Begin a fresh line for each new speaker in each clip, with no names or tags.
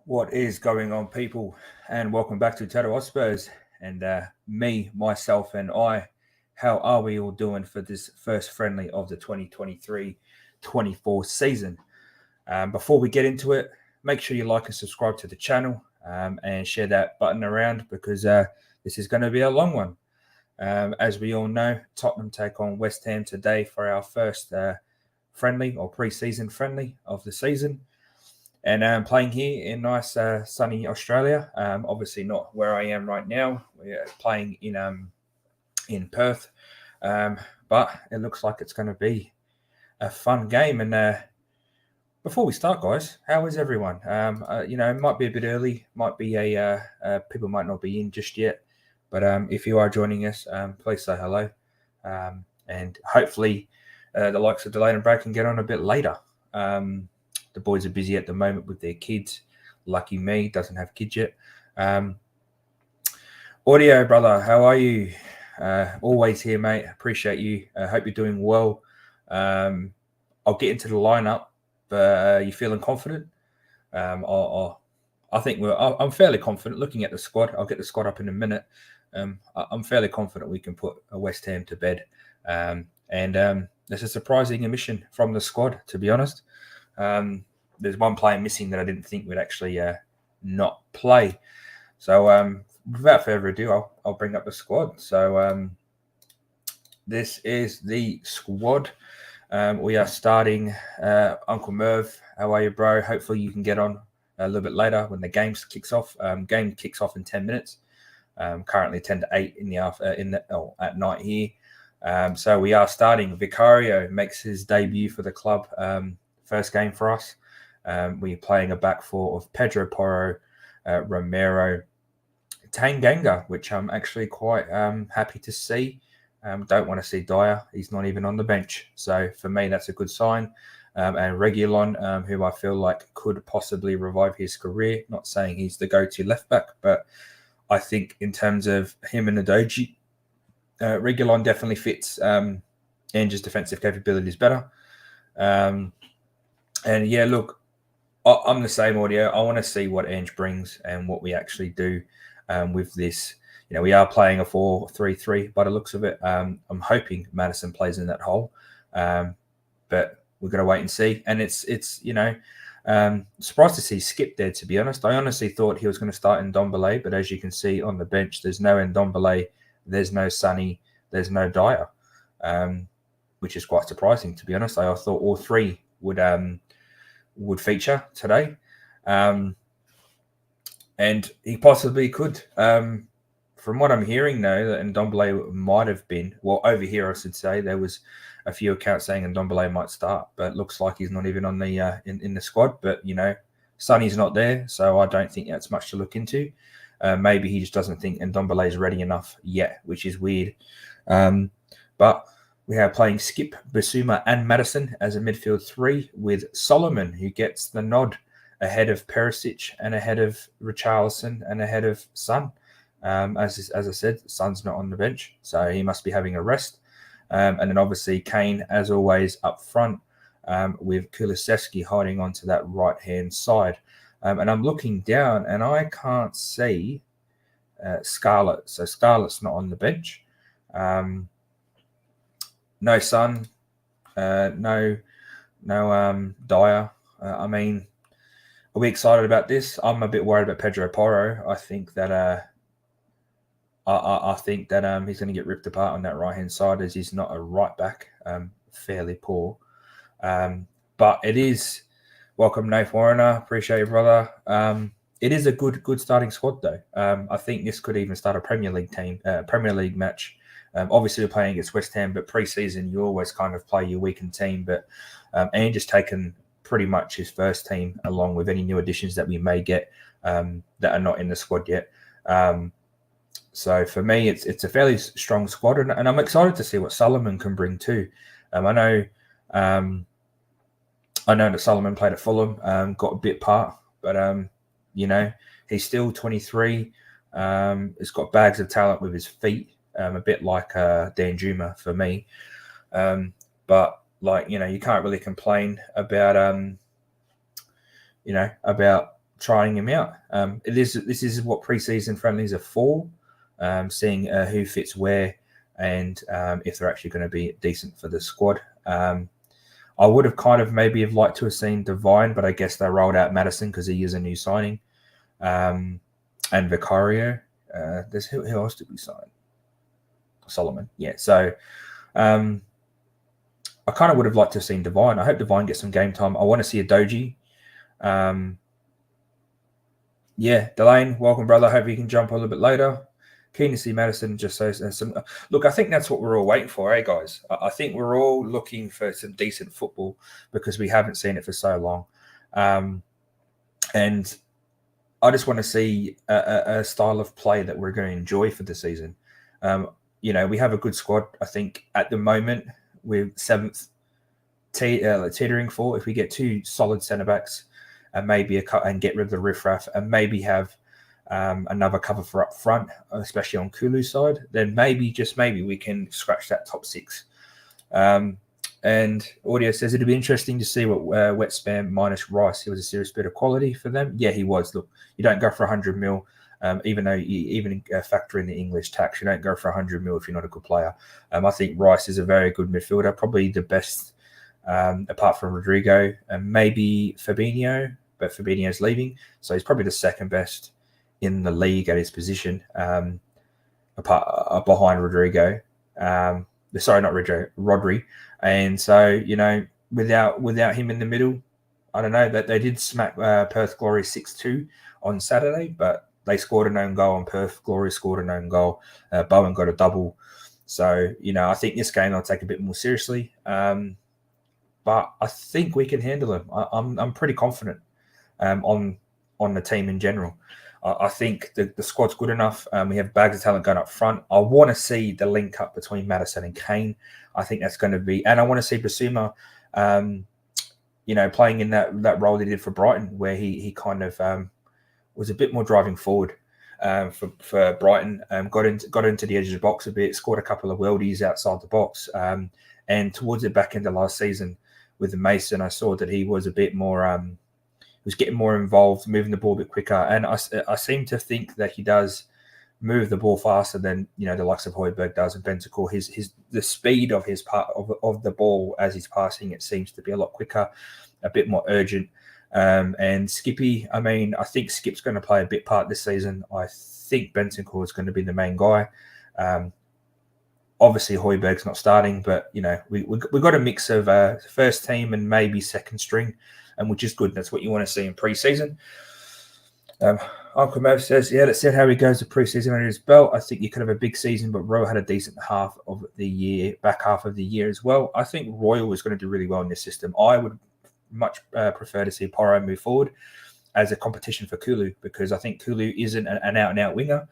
What is going on, people? And welcome back to Tottenham Hotspurs. And me, myself, and I, how are we all doing for this first friendly of the 2023-24 season? Before we get into it, make sure you like and subscribe to the channel and share that button around because this is going to be a long one. As we all know, Tottenham take on West Ham today for our first friendly or pre-season friendly of the season. And I'm playing here in nice sunny Australia. Obviously not where I am right now. We're playing in Perth. But it looks like it's going to be a fun game. And before we start, guys, how is everyone? It might be a bit early. Might be people might not be in just yet. But if you are joining us, please say hello. And hopefully the likes of Delayed and Brad can get on a bit later. The boys are busy at the moment with their kids. Lucky me, doesn't have kids yet. Audio, brother, how are you? Always here, mate. Appreciate you. Hope you're doing well. I'll get into the lineup, but you feeling confident? I think I'm fairly confident looking at the squad. I'll get the squad up in a minute. I'm fairly confident we can put a West Ham to bed. There's a surprising omission from the squad, to be honest. There's one player missing that I didn't think would actually not play. So without further ado, I'll bring up the squad. So this is the squad. We are starting Uncle Merv. How are you, bro? Hopefully you can get on a little bit later when the game kicks off. Game kicks off in 10 minutes. Currently 10 to 8 at night here. So we are starting. Vicario makes his debut for the club. First game for us. We're playing a back four of Pedro Porro, Romero, Tanganga, which I'm actually quite happy to see. Don't want to see Dyer. He's not even on the bench. So for me, that's a good sign. And Reguilon, who I feel like could possibly revive his career. Not saying he's the go-to left back, but I think in terms of him and Udogie, Reguilon definitely fits Ange's defensive capabilities better. And yeah, look, I'm the same, Audio. I want to see what Ange brings and what we actually do with this. You know, we are playing a 4-3-3 by the looks of it. I'm hoping Maddison plays in that hole, but we're going to wait and see. And it's surprised to see Skip there, to be honest. I honestly thought he was going to start in Ndombele, but as you can see on the bench, there's no Ndombele, there's no Sonny, there's no Dyer, which is quite surprising, to be honest. I thought all three would feature today, and he possibly could. From what I'm hearing, though, that Ndombele might have been, well, over here I should say, there was a few accounts saying Ndombele might start, but it looks like he's not even on the in the squad. But Sonny's not there, so I don't think that's much to look into. Maybe he just doesn't think Ndombele is ready enough yet, which is weird. But we are playing Skip, Basuma, and Maddison as a midfield three with Solomon, who gets the nod ahead of Perisic and ahead of Richarlison and ahead of Son. As I said, Son's not on the bench, so he must be having a rest. And then obviously Kane, as always, up front with Kulusevski hiding onto that right-hand side. And I'm looking down and I can't see Scarlett. So Scarlett's not on the bench. No Son, no Dyer. I mean, are we excited about this? I'm a bit worried about Pedro Porro. I think that I think that he's going to get ripped apart on that right hand side, as he's not a right back, fairly poor. But it is welcome, Nath Warner. Appreciate you, brother. It is a good starting squad though. I think this could even start a Premier League match. Obviously, we're playing against West Ham, but pre-season you always kind of play your weakened team. But Ange has taken pretty much his first team, along with any new additions that we may get that are not in the squad yet. So for me, it's a fairly strong squad, and I'm excited to see what Solomon can bring too. I know that Solomon played at Fulham, got a bit part, but he's still 23. He's got bags of talent with his feet, a bit like Dan Juma for me. But you can't really complain about about trying him out. This is what preseason friendlies are for. Seeing who fits where and if they're actually going to be decent for the squad. I would have kind of maybe have liked to have seen Devine, but I guess they rolled out Madison because he is a new signing. And Vicario. There's who else did we sign? Solomon. Yeah. So I kind of would have liked to have seen Devine. I hope Devine gets some game time. I want to see a Doji. Delane, welcome, brother. Hope you can jump a little bit later. Keen to see Madison just so some. Look, I think that's what we're all waiting for, guys? I think we're all looking for some decent football because we haven't seen it for so long. And I just want to see a style of play that we're going to enjoy for the season. We have a good squad. I think at the moment we're seventh, teetering for. If we get two solid centre backs and maybe and get rid of the riffraff and maybe have another cover for up front, especially on Kulu's side, then maybe we can scratch that top six. And Audio says it'd be interesting to see what Wet Spam minus Rice. He was a serious bit of quality for them. Yeah, he was. Look, you don't go for 100 mil, even though you even factor in the English tax. You don't go for 100 mil if you're not a good player. I think Rice is a very good midfielder, probably the best apart from Rodrigo and maybe Fabinho, but Fabinho's leaving, so he's probably the second best in the league at his position, behind Rodrigo. Sorry, not Rodri. And so, without him in the middle, I don't know, that they did smack Perth Glory 6-2 on Saturday, but they scored an own goal and Perth Glory scored an own goal. Bowen got a double. So, I think this game I'll take a bit more seriously. But I think we can handle them. I'm pretty confident on the team in general. I think the squad's good enough. We have bags of talent going up front. I want to see the link up between Madison and Kane. I think that's going to be, and I want to see Basuma, playing in that role he did for Brighton, where he kind of was a bit more driving forward for Brighton. Got into the edge of the box a bit, scored a couple of worldies outside the box, and towards the back end of last season with the Mason, I saw that he was a bit more. Was getting more involved, moving the ball a bit quicker, and I seem to think that he does move the ball faster than the likes of Højbjerg does and Bentancur. The speed of his part of the ball as he's passing, it seems to be a lot quicker, a bit more urgent. And Skippy, I think Skip's going to play a bit part this season. I think Bentancur is going to be the main guy. Obviously, Højbjerg's not starting, but we got a mix of first team and maybe second string. And which is good. That's what you want to see in pre-season. Uncle Mav says, let's see how he goes to pre-season under his belt. I think you could have a big season, but Royal had a decent back half of the year as well. I think Royal was going to do really well in this system. I would much prefer to see Porro move forward as a competition for Kulu, because I think Kulu isn't an out-and-out winger.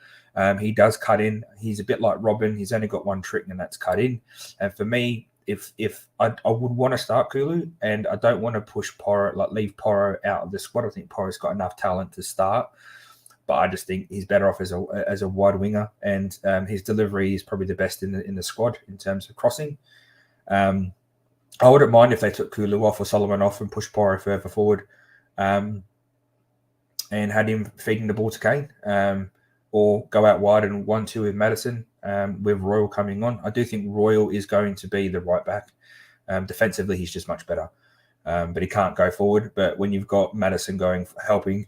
He does cut in. He's a bit like Robin. He's only got one trick, and that's cut in. And for me, if I would want to start Kulu, and I don't want to push Porro, leave Porro out of the squad. I think Porro's got enough talent to start, but I just think he's better off as a wide winger, and his delivery is probably the best in the squad in terms of crossing. I wouldn't mind if they took Kulu off or Solomon off and pushed Porro further forward, and had him feeding the ball to Kane, or go out wide and 1-2 with Madison. With Royal coming on, I do think Royal is going to be the right back. Defensively, he's just much better, but he can't go forward. But when you've got Madison helping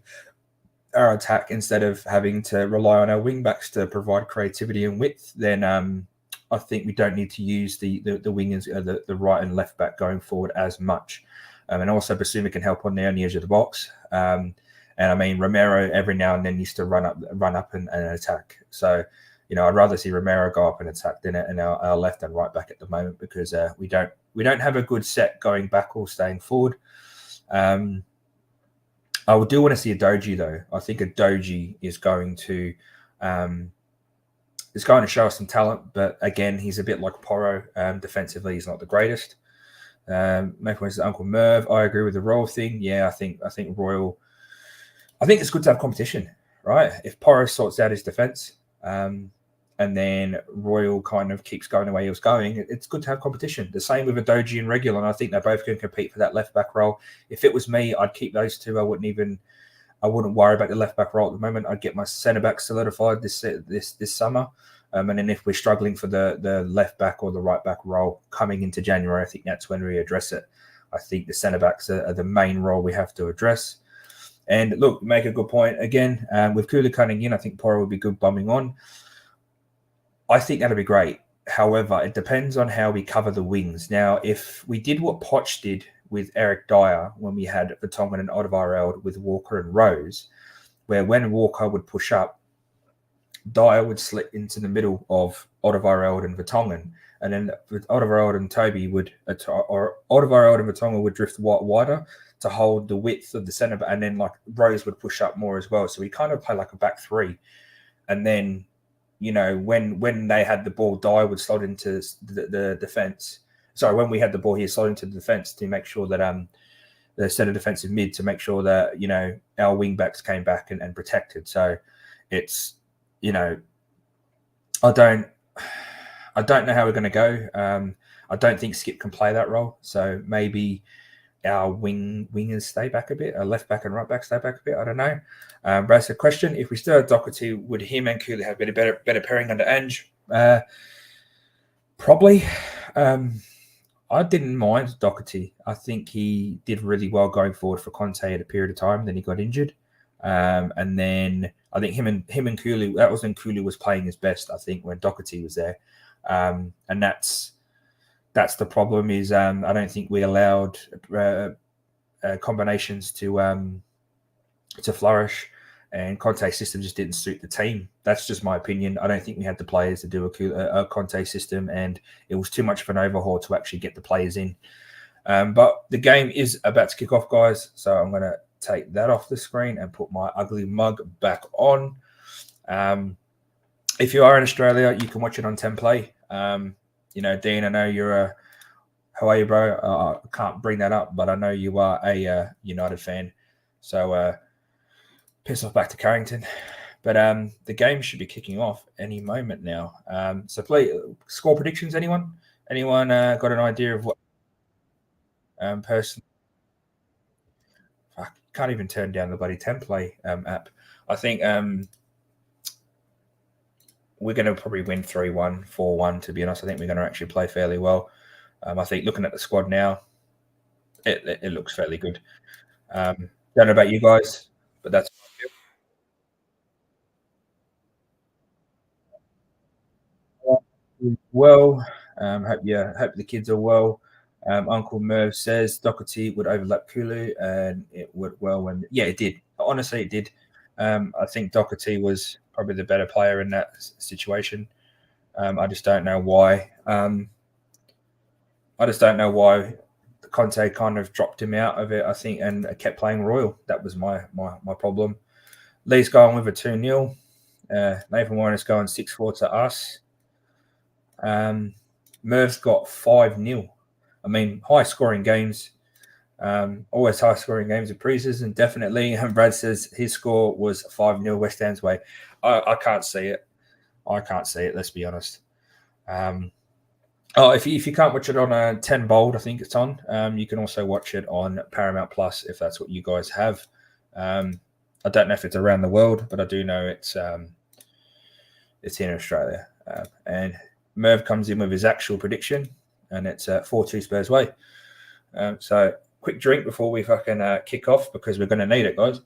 our attack instead of having to rely on our wing backs to provide creativity and width, then I think we don't need to use the wingers, the right and left back going forward as much. And also Basuma can help on the edge of the box. And I mean, Romero every now and then used to run up and attack. So, you know, I'd rather see Romero go up and attack than our left and right back at the moment, because we don't have a good set going back or staying forward. I do want to see a Doji though. I think a Doji is going to show us some talent, but again, he's a bit like Porro. Defensively, he's not the greatest. Maple says Uncle Merv. I agree with the Royal thing. Yeah, I think Royal. I think it's good to have competition, right? If Porro sorts out his defense, and then Royal kind of keeps going the way he was going, it's good to have competition. The same with a Doji and Regular, and I think they both can compete for that left back role. If it was me, I'd keep those two. I wouldn't worry about the left back role at the moment. I'd get my centre back solidified this summer. And then if we're struggling for the left back or the right back role coming into January, I think that's when we address it. I think the centre backs are the main role we have to address. And look, make a good point again. With Kula coming in, I think Porro would be good bumming on. I think that'd be great. However, it depends on how we cover the wings. Now, if we did what Poch did with Eric Dyer when we had Vertonghen and Ottavarild with Walker and Rose, where when Walker would push up, Dyer would slip into the middle of Ottavarild and Vertonghen, and then Ottavarild and Toby or Ottavarild and Vertonghen would drift wider to hold the width of the centre back, and then like Rose would push up more as well. So we kind of play like a back three, and then, you know, when they had the ball, Dyer would slot into the defence. Sorry, when we had the ball, he slid into the defence to make sure that the centre defensive mid, to make sure that, you know, our wing backs came back and protected. So it's, you know, I don't know how we're going to go. I don't think Skip can play that role. So maybe our wingers stay back a bit, our left back and right back stay back a bit. I don't know. Brad said, question: if we still had Doherty, would him and Cooley have been a better pairing under Ange? Probably. I didn't mind Doherty. I think he did really well going forward for Conte at a period of time. Then he got injured, and then I think him and Cooley. That was when Cooley was playing his best. I think when Doherty was there, and that's the problem. Is I don't think we allowed combinations to flourish, and Conte's system just didn't suit the team. That's just my opinion. I don't think we had the players to do a Conte system, and it was too much of an overhaul to actually get the players in. But the game is about to kick off, guys, so I'm going to take that off the screen and put my ugly mug back on. If you are in Australia, you can watch it on 10 Play. You know, Dean, I know you're how are you, bro? I can't bring that up, but I know you are a United fan. So piss off back to Carrington. But the game should be kicking off any moment now. So play score predictions, anyone? Anyone got an idea of what person? I can't even turn down the bloody 10 Play app. I think we're going to probably win 3-1, 4-1, to be honest. I think we're going to actually play fairly well. I think looking at the squad now, it looks fairly good. Don't know about you guys, but that's well. Hope the kids are well. Uncle Merv says Doherty would overlap Kulu, and it would it did. Honestly, it did. I think Doherty was probably the better player in that situation. I just don't know why. Conte kind of dropped him out of it, I think, and kept playing Royal. That was my problem. Lee's going with a 2-0. Nathan Warner's going 6-4 to us. Merv's got 5-0. I mean, high-scoring games. Always high-scoring games at preseason, definitely. And Brad says his score was 5-0 West Ham's way. I can't see it. Let's be honest. If you can't watch it on 10 Bold, I think it's on. You can also watch it on Paramount Plus if that's what you guys have. I don't know if it's around the world, but I do know it's in Australia. And Merv comes in with his actual prediction, and it's 4-2 Spurs way. So quick drink before we fucking kick off, because we're going to need it, guys.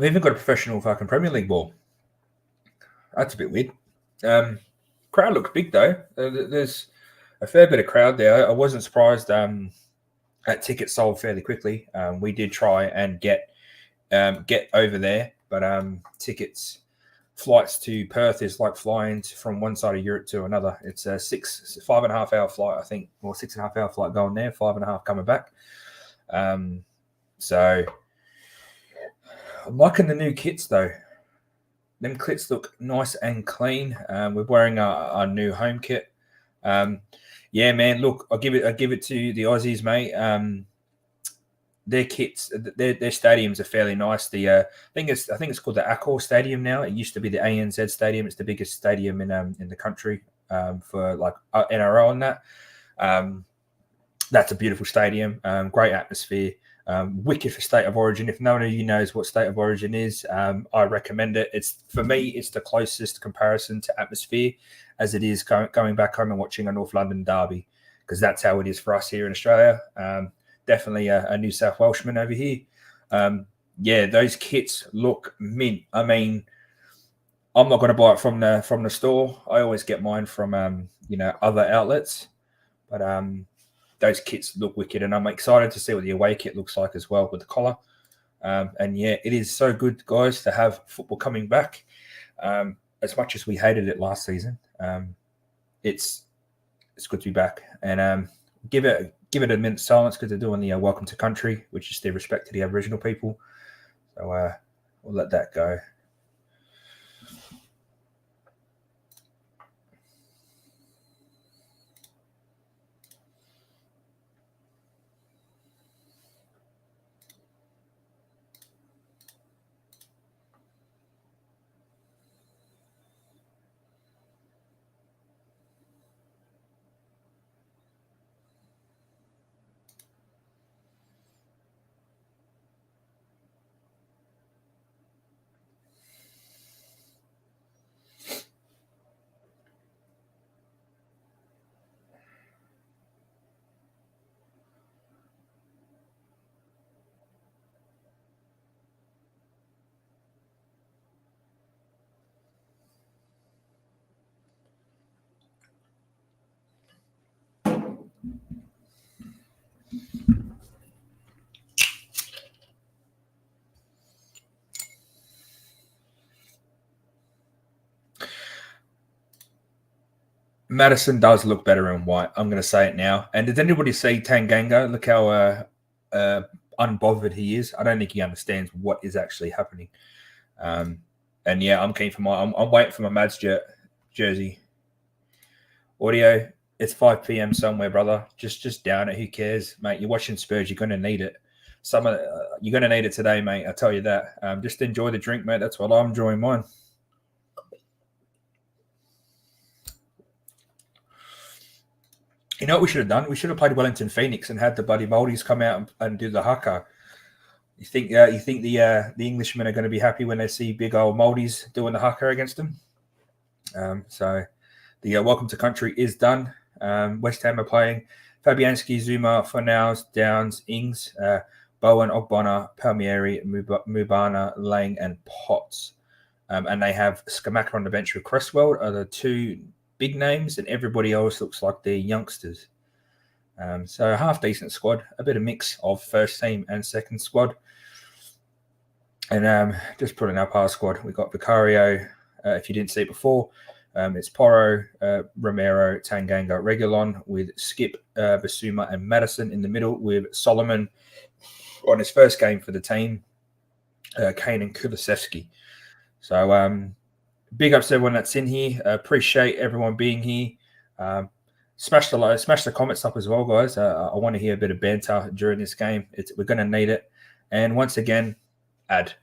We've even got a professional fucking Premier League ball. That's a bit weird. Crowd looks big though. There's a fair bit of crowd there. I wasn't surprised that tickets sold fairly quickly. We did try and get over there, but flights to Perth is like flying from one side of Europe to another. It's a 5.5 hour flight, I think, or 6.5 hour flight going there, 5.5 coming back. So I'm liking the new kits though. Them kits look nice and clean. We're wearing our new home kit. Yeah, man. Look, I'll give it to the Aussies, mate. Their kits, their stadiums are fairly nice. I think it's called the Accor Stadium now. It used to be the ANZ Stadium. It's the biggest stadium in the country for like NRL and that. That's a beautiful stadium. Great atmosphere. Wicked for State of Origin. If no one of you knows what State of Origin is, I recommend it. For me, it's the closest comparison to atmosphere as it is going back home and watching a North London derby, because that's how it is for us here in Australia. Definitely a New South Welshman over here. Yeah, those kits look mint. I mean, I'm not going to buy it from the store. I always get mine from other outlets, but those kits look wicked, and I'm excited to see what the away kit looks like as well with the collar. And yeah, it is so good, guys, to have football coming back. As much as we hated it last season, it's good to be back. And give it a minute's silence because they're doing the Welcome to Country, which is their respect to the Aboriginal people. So we'll let that go. Madison does look better in white. I'm going to say it now. And did anybody see Tanganga? Look how unbothered he is. I don't think he understands what is actually happening. And yeah, I'm keen for I'm waiting for my Mads jersey. Audio. It's 5 p.m. somewhere, brother. Just down it. Who cares, mate? You're watching Spurs. You're going to need it. You're going to need it today, mate. I tell you that. Just enjoy the drink, mate. That's what I'm enjoying mine. You know what we should have done? We should have played Wellington Phoenix and had the bloody Maldies come out and do the haka. You think the Englishmen are going to be happy when they see big old Maldies doing the haka against them? So the Welcome to Country is done. West Ham are playing Fabianski, Zuma, Fornals, Downs, Ings, Bowen, Ogbonna, Palmieri, Mubana, Lang, and Potts. And they have Skamaka on the bench with Cresswell are the two big names, and everybody else looks like they're youngsters. So a half decent squad, a bit of mix of first team and second squad. And just putting up our squad, we got Vicario. If you didn't see it before, it's Porro, Romero, Tanganga, Regulon with Skip, Basuma, and Madison in the middle with Solomon on his first game for the team, Kane and Kulisevsky. So big ups to everyone that's in here. Appreciate everyone being here. Smash the comments up as well, guys. I want to hear a bit of banter during this game. We're going to need it. And once again, ad.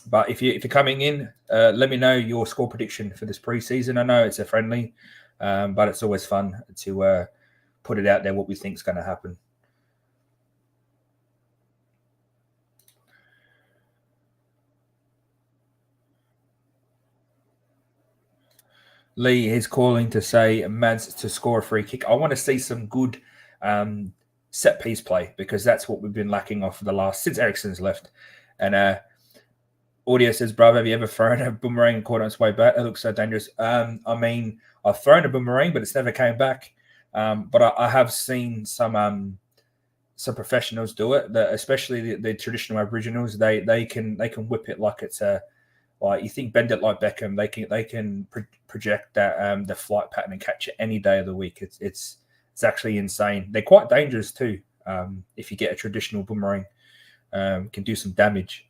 But if you're coming in, let me know your score prediction for this preseason. I know it's a friendly, but it's always fun to put it out there what we think is going to happen. Lee is calling to say Mads to score a free kick. I want to see some good set piece play, because that's what we've been lacking off for the last since Eriksen's left. And Audio says, "Bro, have you ever thrown a boomerang and caught on its way back? It looks so dangerous." I mean, I've thrown a boomerang, but it's never came back. But I have seen some professionals do it. Especially the traditional Aboriginals, they can whip it like it's a like you think bend it like Beckham. They can project that the flight pattern and catch it any day of the week. It's actually insane. They're quite dangerous too. If you get a traditional boomerang, can do some damage.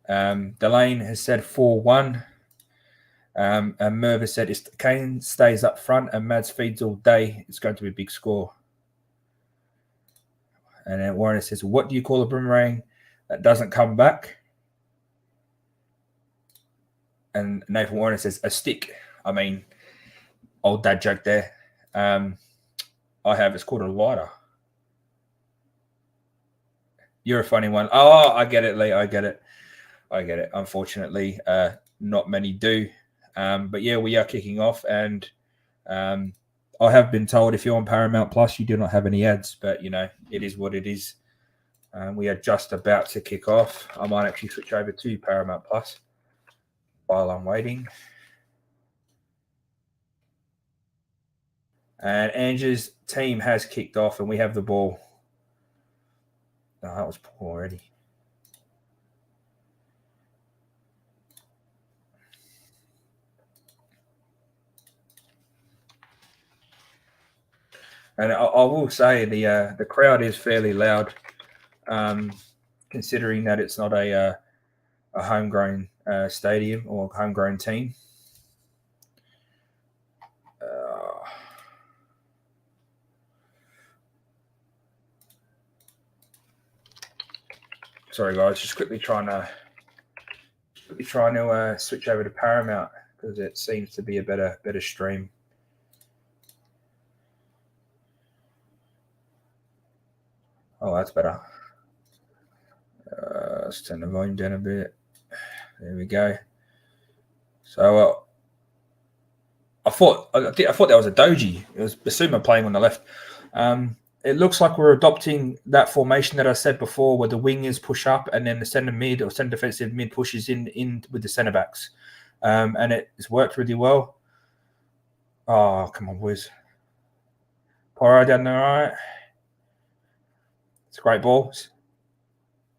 Delane has said 4-1. And Merva said, if Kane stays up front and Mads feeds all day, it's going to be a big score. And then Warren says, what do you call a boomerang that doesn't come back? And Nathan Warren says, a stick. I mean, old dad joke there. It's called a lighter. You're a funny one. Oh, I get it, Lee. I get it. Unfortunately, not many do. But yeah, we are kicking off, and I have been told if you're on Paramount Plus, you do not have any ads, but it is what it is. We are just about to kick off. I might actually switch over to Paramount Plus while I'm waiting. And Angie's team has kicked off, and we have the ball. Oh, that was poor already. And I will say the crowd is fairly loud, considering that it's not a homegrown stadium or homegrown team. Sorry, guys, just quickly trying to switch over to Paramount because it seems to be a better stream. Oh, that's better. Let's turn the volume down a bit. There we go. So I thought that was a doji. It was Basuma playing on the left. It looks like we're adopting that formation that I said before, where the wingers push up and then the centre mid or centre defensive mid pushes in with the centre backs, and it's worked really well. Oh, come on, boys! Poro down there, all right. It's a great ball.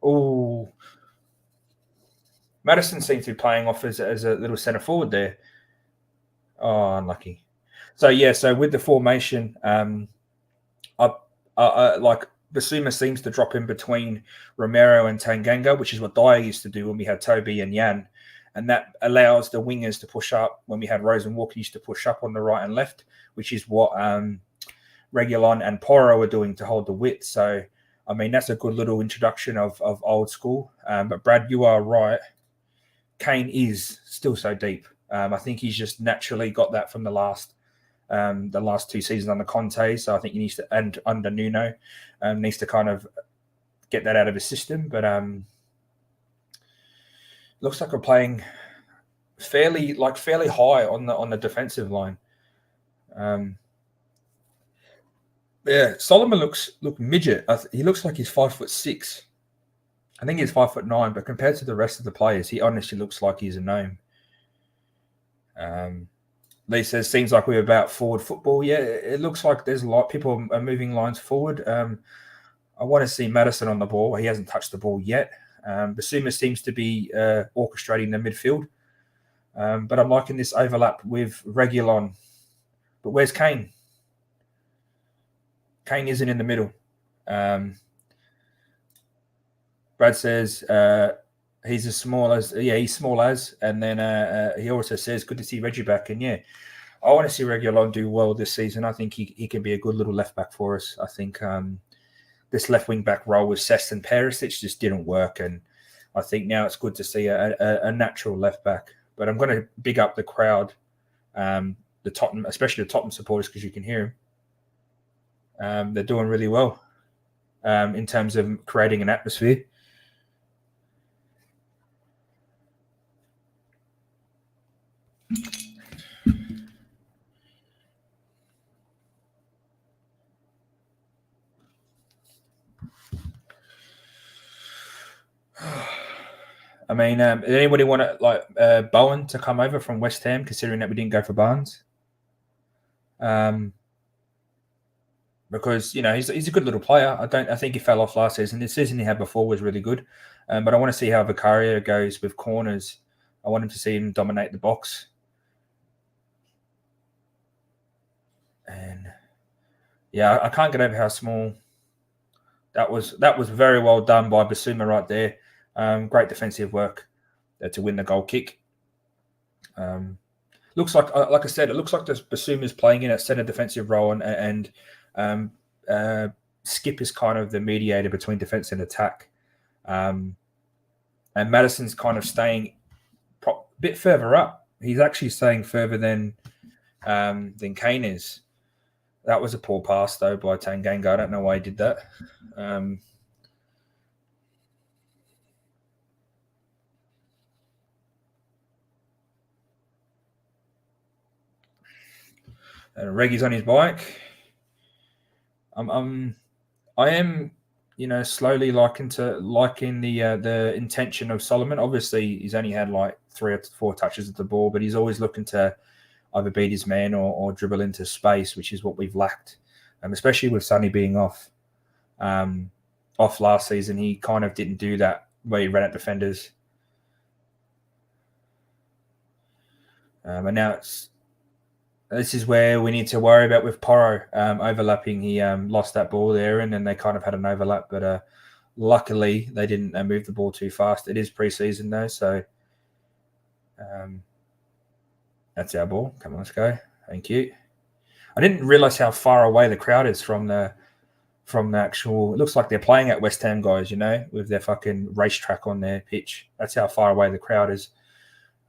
Oh, Madison seems to be playing off as a little centre forward there. Oh, unlucky. So with the formation, like Basuma seems to drop in between Romero and Tanganga, which is what Dyer used to do when we had Toby and Yan, and that allows the wingers to push up. When we had Rose and Walker used to push up on the right and left, which is what Reguilon and Poro are doing to hold the width. So I mean, that's a good little introduction of old school. But Brad, you are right. Kane is still so deep. I think he's just naturally got that from the last 2 seasons under Conte. So I think he needs to, and under Nuno, needs to kind of get that out of his system. But looks like we're playing fairly high on the defensive line. Yeah, Solomon looks midget. He looks like he's 5'6". I think he's 5'9", but compared to the rest of the players, he honestly looks like he's a gnome. Lee says, seems like we're about forward football. Yeah, it looks like there's a lot. People are moving lines forward. I want to see Madison on the ball. He hasn't touched the ball yet. Basuma seems to be orchestrating the midfield. But I'm liking this overlap with Reguilon. But where's Kane? Kane isn't in the middle. Brad says he's as small as, he's small as. And then he also says, good to see Reggie back. And yeah, I want to see Reguilon do well this season. I think he can be a good little left back for us. I think this left wing back role with Cest and Perisic just didn't work. And I think now it's good to see a natural left back. But I'm going to big up the crowd, the Tottenham, especially the Tottenham supporters, because you can hear them. They're doing really well in terms of creating an atmosphere. I mean, did anybody want to like Bowen to come over from West Ham, considering that we didn't go for Barnes? Because he's a good little player. I think he fell off last season. The season he had before was really good, but I want to see how Vicario goes with corners. I want him to see him dominate the box. And yeah, I can't get over how small that was. That was very well done by Basuma right there. Great defensive work to win the goal kick. Looks like I said, it looks like Basuma's playing in a centre defensive role, and Skip is kind of the mediator between defense and attack. And Maddison's kind of staying a bit further up. He's actually staying further than Kane is. That was a poor pass, though, by Tanganga. I don't know why he did that. And Reggie's on his bike. I am, slowly liking the intention of Solomon. Obviously, he's only had like 3 or 4 touches of the ball, but he's always looking to either beat his man or dribble into space, which is what we've lacked, especially with Sonny being off. Off last season, he kind of didn't do that where he ran at defenders. And now this is where we need to worry about with Porro overlapping. He lost that ball there, and then they kind of had an overlap. But luckily, they didn't move the ball too fast. It is preseason though, so that's our ball. Come on, let's go. Thank you. I didn't realize how far away the crowd is from the actual. It looks like they're playing at West Ham, guys. With their fucking racetrack on their pitch. That's how far away the crowd is.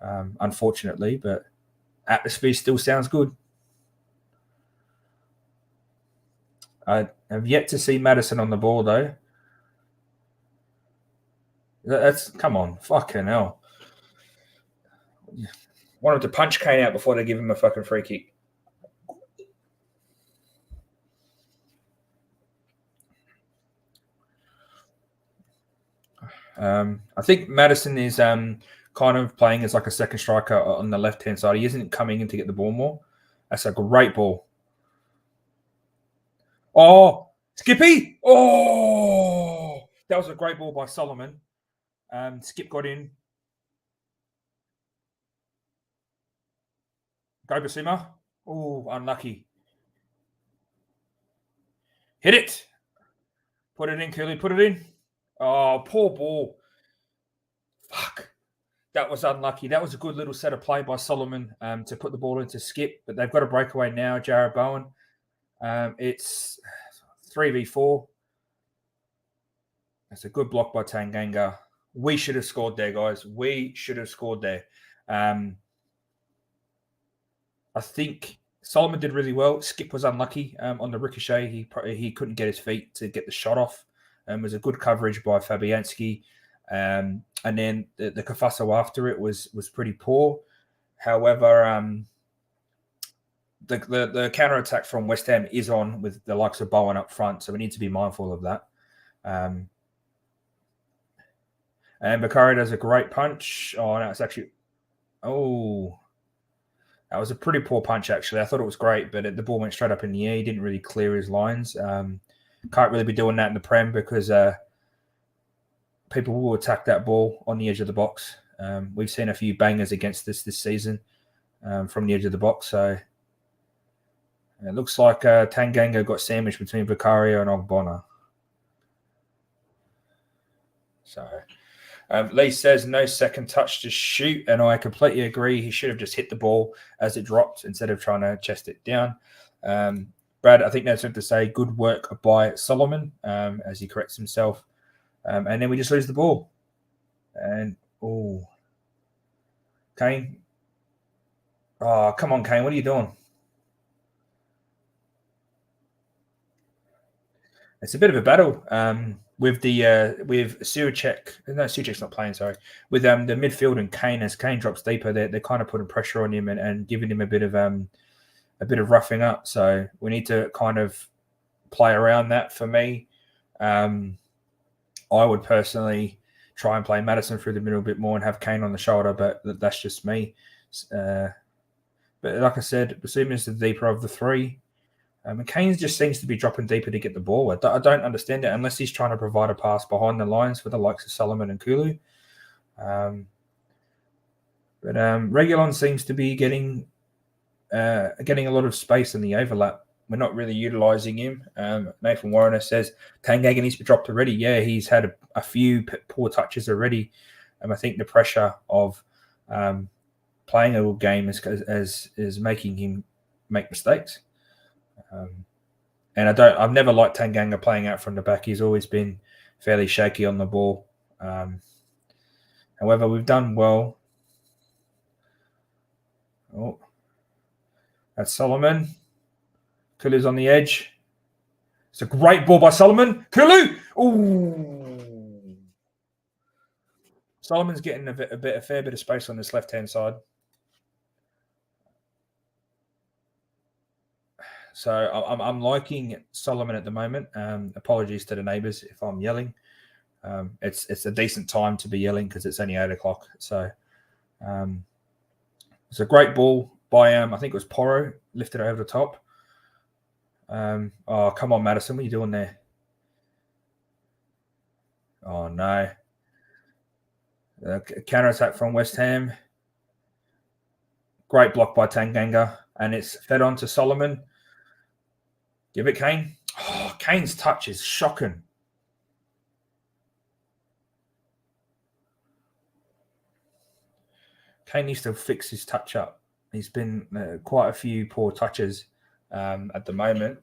Unfortunately, but atmosphere still sounds good. I have yet to see Maddison on the ball though. That's come on, fucking hell. Want him to punch Kane out before they give him a fucking free kick. I think Maddison is kind of playing as like a second striker on the left-hand side. He isn't coming in to get the ball more. That's a great ball. Oh, Skippy! Oh, that was a great ball by Solomon. Skip got in. Go Basuma. Oh, unlucky. Hit it. Put it in, Curly. Put it in. Oh, poor ball. Fuck. That was unlucky. That was a good little set of play by Solomon to put the ball into Skip, but they've got a breakaway now, Jared Bowen. It's 3v4. It's a good block by Tanganga. We should have scored there, guys. We should have scored there. I think Solomon did really well. Skip was unlucky on the ricochet. He couldn't get his feet to get the shot off. It was a good coverage by Fabianski. And then the Cafusso after it was pretty poor. However, the counter attack from West Ham is on with the likes of Bowen up front, so we need to be mindful of that. And Bakari does a great punch. Oh no, it's actually that was a pretty poor punch actually. I thought it was great, but the ball went straight up in the air. He didn't really clear his lines. Can't really be doing that in the Prem because people will attack that ball on the edge of the box. We've seen a few bangers against this season from the edge of the box. So it looks like Tanganga got sandwiched between Vicario and Ogbonna. So Lee says no second touch to shoot, and I completely agree. He should have just hit the ball as it dropped instead of trying to chest it down. Brad, I think that's what to say. Good work by Solomon as he corrects himself. And then we just lose the ball. And, Kane. Oh, come on, Kane. What are you doing? It's a bit of a battle with Suchek. No, Suchek's not playing, sorry. With the midfield and Kane. As Kane drops deeper, they're kind of putting pressure on him and giving him a bit of roughing up. So we need to kind of play around that for me. I would personally try and play Maddison through the middle a bit more and have Kane on the shoulder, but that's just me. But like I said, Basuma is the deeper of the three. And Kane just seems to be dropping deeper to get the ball. I don't understand it unless he's trying to provide a pass behind the lines for the likes of Solomon and Kulu. But Reguilon seems to be getting a lot of space in the overlap. We're not really utilising him. Nathan Warner says Tanganga needs to be dropped already. Yeah, he's had a few poor touches already. I think the pressure of playing a little game is making him make mistakes. And I've never liked Tanganga playing out from the back. He's always been fairly shaky on the ball. However, we've done well. Oh, that's Solomon. Kulu's on the edge. It's a great ball by Solomon. Kulu! Ooh. Solomon's getting a fair bit of space on this left-hand side. So I'm liking Solomon at the moment. Apologies to the neighbours if I'm yelling. It's a decent time to be yelling because it's only 8 o'clock. So it's a great ball by I think it was Porro, lifted over the top. Oh, come on, Maddison. What are you doing there? Oh, no. Counter-attack from West Ham. Great block by Tanganga. And it's fed on to Solomon. Give it, Kane. Oh, Kane's touch is shocking. Kane needs to fix his touch up. He's been quite a few poor touches at the moment.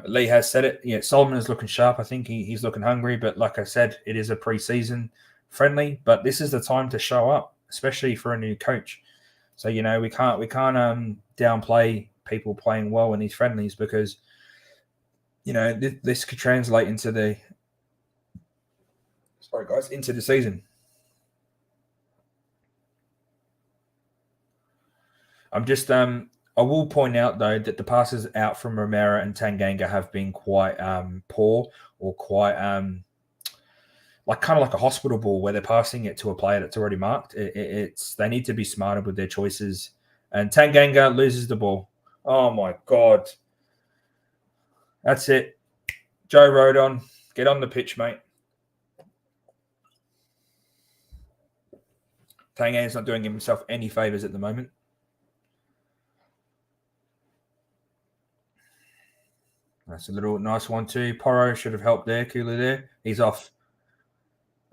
Lee has said it. Yeah, Solomon is looking sharp. I think he's looking hungry. But like I said, it is a pre-season friendly. But this is the time to show up, especially for a new coach. So we can't downplay people playing well in these friendlies because this could translate into the season. I'm just I will point out though that the passes out from Romero and Tanganga have been quite poor or quite kind of like a hospital ball where they're passing it to a player that's already marked. They need to be smarter with their choices. And Tanganga loses the ball. Oh my God. That's it. Joe Rodon, get on the pitch, mate. Tanganga's not doing himself any favours at the moment. That's a little nice one too. Porro should have helped there. Kulu there. He's off.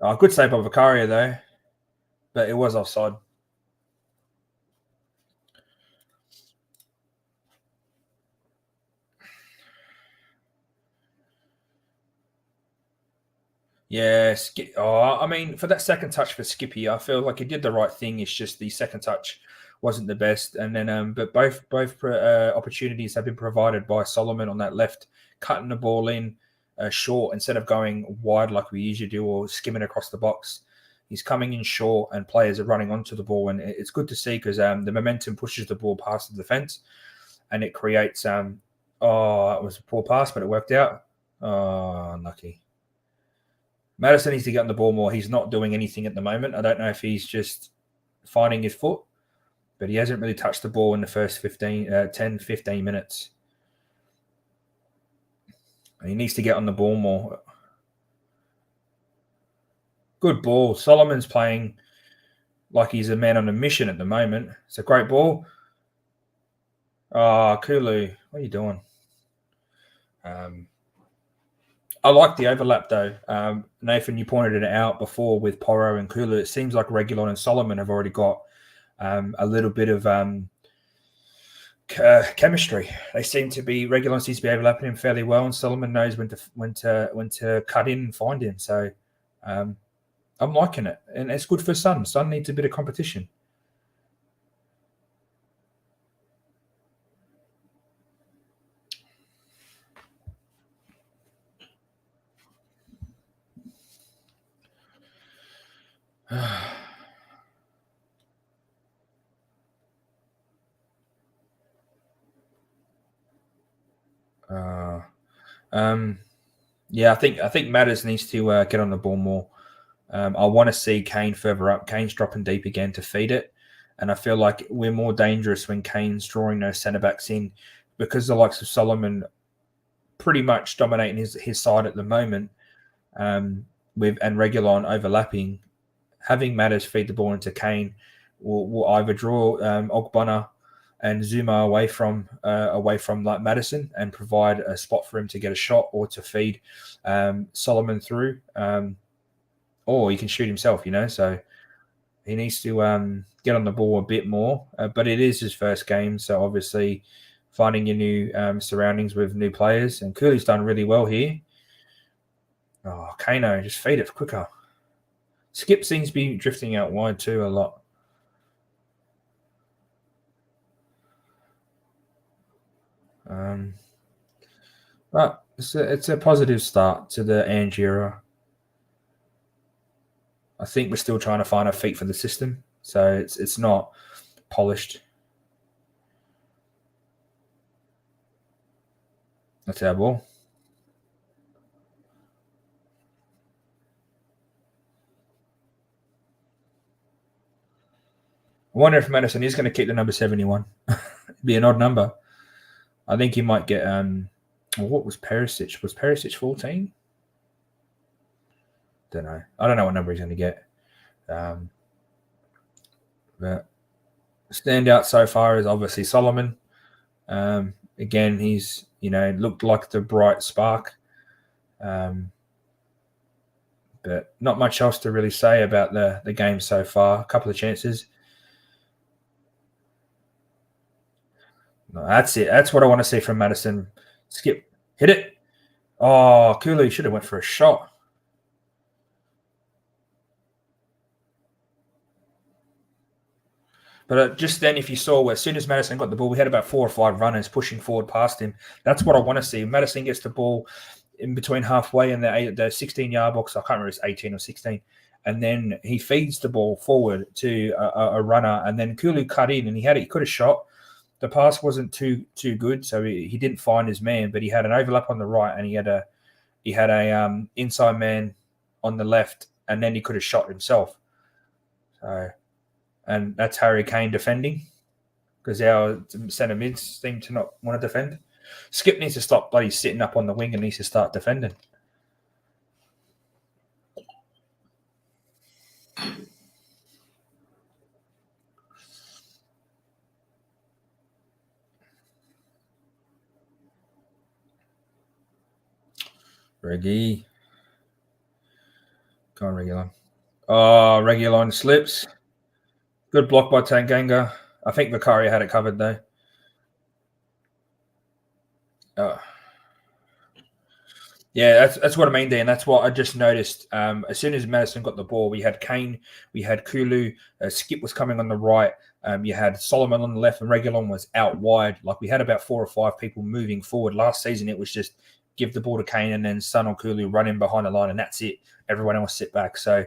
Oh, good save by Vicario though. But it was offside. Yeah. I mean, for that second touch for Skippy, I feel like he did the right thing. It's just the second touch wasn't the best. And then, but both opportunities have been provided by Solomon on that left, cutting the ball in short instead of going wide like we usually do or skimming across the box. He's coming in short and players are running onto the ball. And it's good to see because the momentum pushes the ball past the defense and it creates, it was a poor pass, but it worked out. Oh, unlucky. Maddison needs to get on the ball more. He's not doing anything at the moment. I don't know if he's just finding his foot, but he hasn't really touched the ball in the first 10, 15 minutes. And he needs to get on the ball more. Good ball. Solomon's playing like he's a man on a mission at the moment. It's a great ball. Oh, Kulu, what are you doing? I like the overlap though. Nathan, you pointed it out before with Porro and Kulu. It seems like Reguilon and Solomon have already got a little bit of chemistry. They seem to be Reguilon seems to be overlapping him fairly well, and Solomon knows when to cut in and find him. So I'm liking it, and it's good for Son. Son needs a bit of competition. Yeah, I think Matters needs to get on the ball more. I want to see Kane further up. Kane's dropping deep again to feed it. And I feel like we're more dangerous when Kane's drawing those centre-backs in, because the likes of Solomon pretty much dominating his side at the moment, with and Reguilon overlapping. Having Matters feed the ball into Kane will either draw Ogbonna and Zuma away from like Maddison and provide a spot for him to get a shot, or to feed Solomon through, or he can shoot himself. So he needs to get on the ball a bit more. But it is his first game, so obviously finding your new surroundings with new players. And Cooley's done really well here. Oh, Kano, just feed it quicker. Skip seems to be drifting out wide too a lot. But it's a positive start to the Ange era. I think we're still trying to find our feet for the system, so it's not polished. That's our ball. I wonder if Madison is going to keep the number 71. It'd be an odd number. I think he might get. What was Perisic? Was Perisic 14? Don't know. I don't know what number he's going to get. But standout so far is obviously Solomon. Again, he's looked like the bright spark. But not much else to really say about the game so far. A couple of chances. No, that's it. That's what I want to see from Maddison. Skip. Hit it. Oh, Kulu should have went for a shot. But just then, if you saw, as soon as Maddison got the ball, we had about 4 or 5 runners pushing forward past him. That's what I want to see. Maddison gets the ball in between halfway and the 16-yard box. I can't remember if it's 18 or 16. And then he feeds the ball forward to a runner. And then Kulu cut in, and he could have shot. The pass wasn't too good, so he didn't find his man, but he had an overlap on the right, and he had a inside man on the left, and then he could have shot himself. So, and that's Harry Kane defending, because our centre mids seem to not want to defend. Skip needs to stop bloody sitting up on the wing and needs to start defending. Reggie. Go on, Reguilon. Oh, Reguilon slips. Good block by Tanganga. I think Vicario had it covered, though. Yeah, that's what I mean, Dan. That's what I just noticed. As soon as Maddison got the ball, we had Kane, we had Kulu, Skip was coming on the right. You had Solomon on the left, and Reguilon was out wide. Like, we had about 4 or 5 people moving forward. Last season, it was just give the ball to Kane and then Son or Kulu run in behind the line, and that's it. Everyone else sit back. So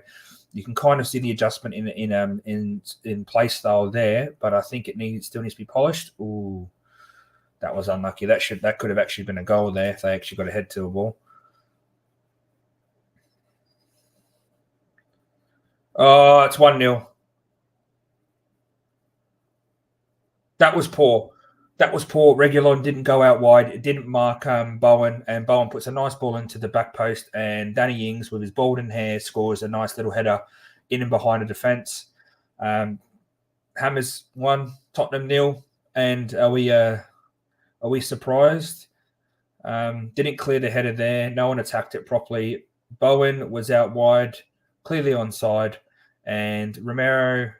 you can kind of see the adjustment in play style there, but I think it still needs to be polished. Ooh, that was unlucky. That could have actually been a goal there if they actually got a head to a ball. Oh, it's 1-0. That was poor. Reguilon didn't go out wide. It didn't mark Bowen, and Bowen puts a nice ball into the back post, and Danny Ings, with his golden hair, scores a nice little header in and behind the defence. Hammers 1, Tottenham 0, and are we surprised? Didn't clear the header there. No one attacked it properly. Bowen was out wide, clearly onside, and Romero.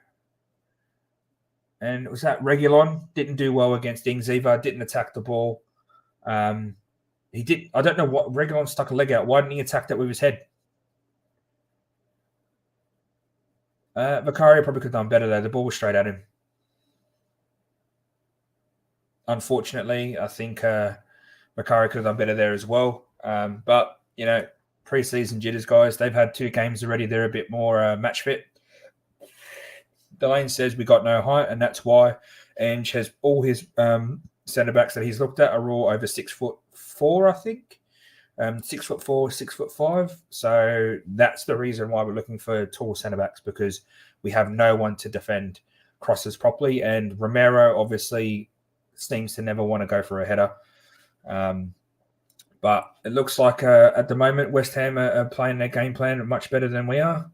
And was that Reguilon? Didn't do well against Ings either. Didn't attack the ball. He did. I don't know what. Reguilon stuck a leg out. Why didn't he attack that with his head? Vicario probably could have done better though. The ball was straight at him. Unfortunately, I think Vicario could have done better there as well. But pre-season jitters, guys. They've had 2 games already. They're a bit more match fit. Delane says we got no height, and that's why. Ange has all his centre backs that he's looked at are all over 6'4", I think. 6'4", 6'5". So that's the reason why we're looking for tall centre backs, because we have no one to defend crosses properly. And Romero obviously seems to never want to go for a header. But it looks like at the moment West Ham are playing their game plan much better than we are.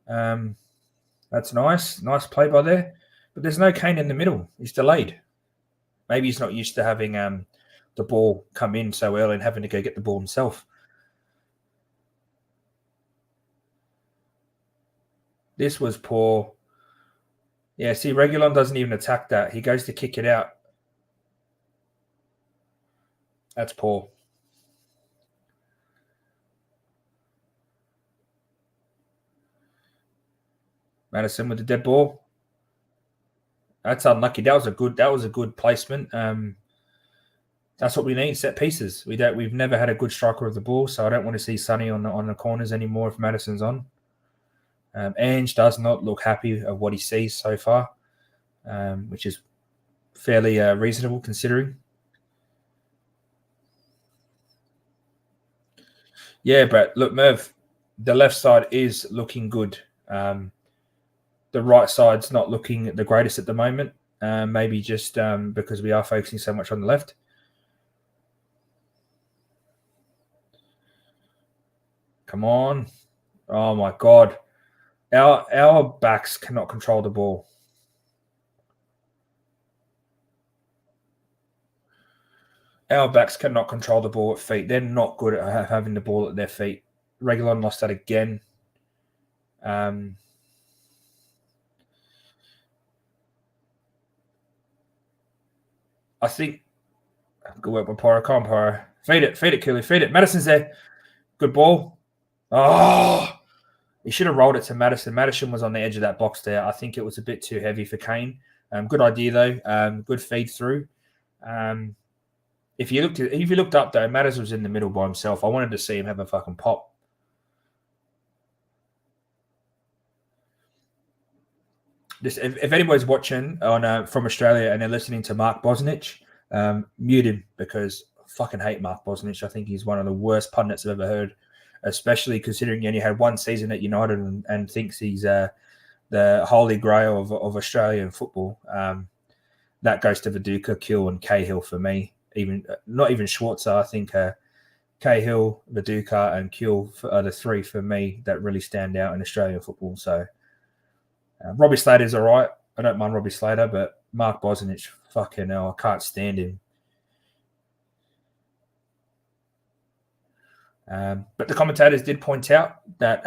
That's nice. Nice play by there. But there's no Kane in the middle. He's delayed. Maybe he's not used to having the ball come in so early and having to go get the ball himself. This was poor. Yeah, see, Reguilon doesn't even attack that. He goes to kick it out. That's poor. Maddison with the dead ball. That's unlucky. That was a good placement. That's what we need, set pieces. We've never had a good striker of the ball, so I don't want to see Sonny on the corners anymore if Maddison's on. Ange does not look happy of what he sees so far, which is fairly reasonable considering. Yeah, but look, Merv, the left side is looking good. The right side's not looking the greatest at the moment. Maybe just because we are focusing so much on the left. Come on. Oh, my God. Our backs cannot control the ball. Our backs cannot control the ball at feet. They're not good at having the ball at their feet. Reguilon lost that again. I think good work by Poro. Come on, Poro. Feed it, Cooley. Feed it. Maddison's there. Good ball. Oh, he should have rolled it to Maddison. Maddison was on the edge of that box there. I think it was a bit too heavy for Kane. Good idea though. Good feed through. If you looked up though, Maddison was in the middle by himself. I wanted to see him have a fucking pop. If anybody's watching on from Australia and they're listening to Mark Bosnich, mute him, because I fucking hate Mark Bosnich. I think he's one of the worst pundits I've ever heard, especially considering he only had one season at United and thinks he's the holy grail of Australian football. That goes to Viduka, Kill, and Cahill for me. Not even Schwarzer. I think Cahill, Viduka, and Kill are the three for me that really stand out in Australian football. So Robbie Slater's all right. I don't mind Robbie Slater, but Mark Bosnich, fucking hell, I can't stand him. But the commentators did point out that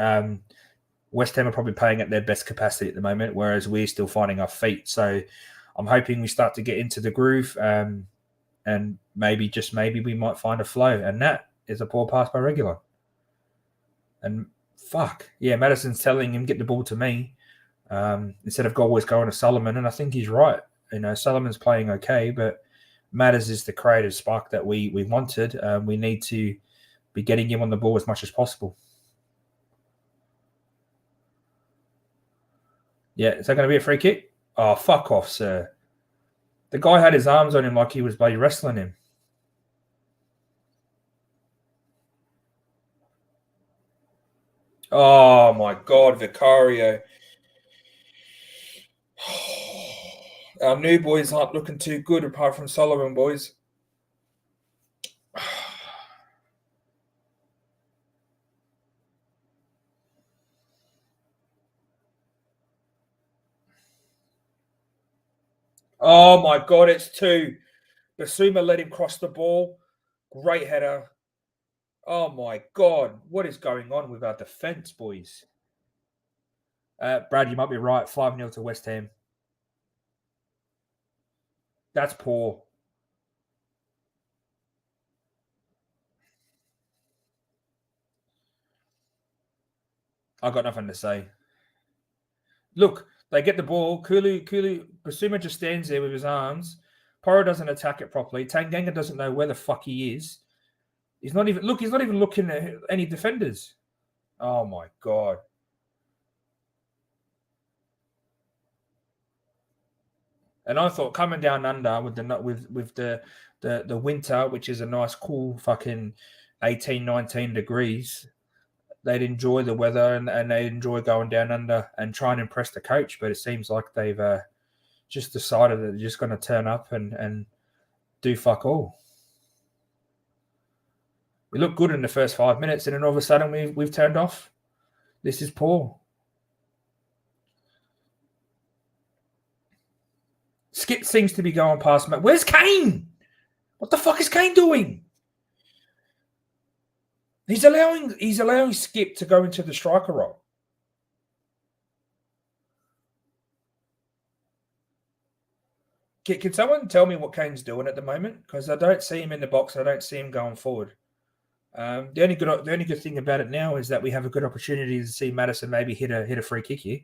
West Ham are probably playing at their best capacity at the moment, whereas we're still finding our feet. So I'm hoping we start to get into the groove, and maybe we might find a flow. And that is a poor pass by Reguilon. And fuck, yeah, Maddison's telling him, get the ball to me, instead of always going to Solomon. And I think he's right. Solomon's playing okay, but Madders is the creative spark that we wanted. We need to be getting him on the ball as much as possible. Yeah, is that going to be a free kick? Oh, fuck off, sir. The guy had his arms on him like he was bloody wrestling him. Oh, my God, Vicario. Our new boys aren't looking too good apart from Solomon, boys. Oh, my God, it's two. Basuma let him cross the ball. Great header. Oh, my God. What is going on with our defence, boys? Brad, you might be right. 5-0 to West Ham. That's poor. I've got nothing to say. Look, they get the ball. Kulu, Basuma just stands there with his arms. Poro doesn't attack it properly. Tanganga doesn't know where the fuck he is. He's not even looking at any defenders. Oh my God. And I thought coming down under with the winter, which is a nice, cool fucking 18, 19 degrees, they'd enjoy the weather and they'd enjoy going down under and try and impress the coach. But it seems like they've just decided that they're just going to turn up and do fuck all. We looked good in the first 5 minutes, and then all of a sudden we've turned off. This is poor. Skip seems to be going past me. Where's Kane? What the fuck is Kane doing? He's allowing Skip to go into the striker role. Can someone tell me what Kane's doing at the moment? Because I don't see him in the box. I don't see him going forward. The only good thing about it now is that we have a good opportunity to see Maddison maybe hit a free kick here.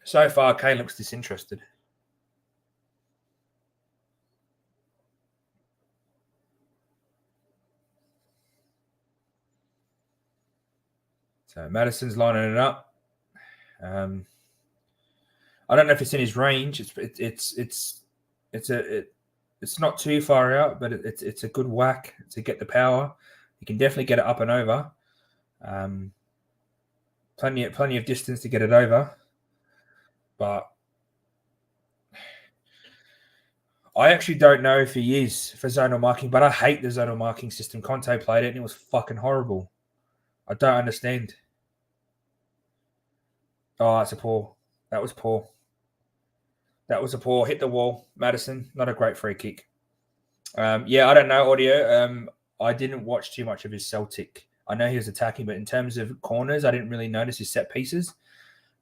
So far, Kane looks disinterested. So Maddison's lining it up. I don't know if it's in his range. It's not too far out, but it's a good whack to get the power. You can definitely get it up and over. Plenty of distance to get it over. But I actually don't know if he is for zonal marking, but I hate the zonal marking system. Conte played it and it was fucking horrible. I don't understand. Oh, that's a poor. That was poor. That was a poor. Hit the wall. Maddison, not a great free kick. Yeah, I don't know, Audio. I didn't watch too much of his Celtic. I know he was attacking, but in terms of corners, I didn't really notice his set pieces.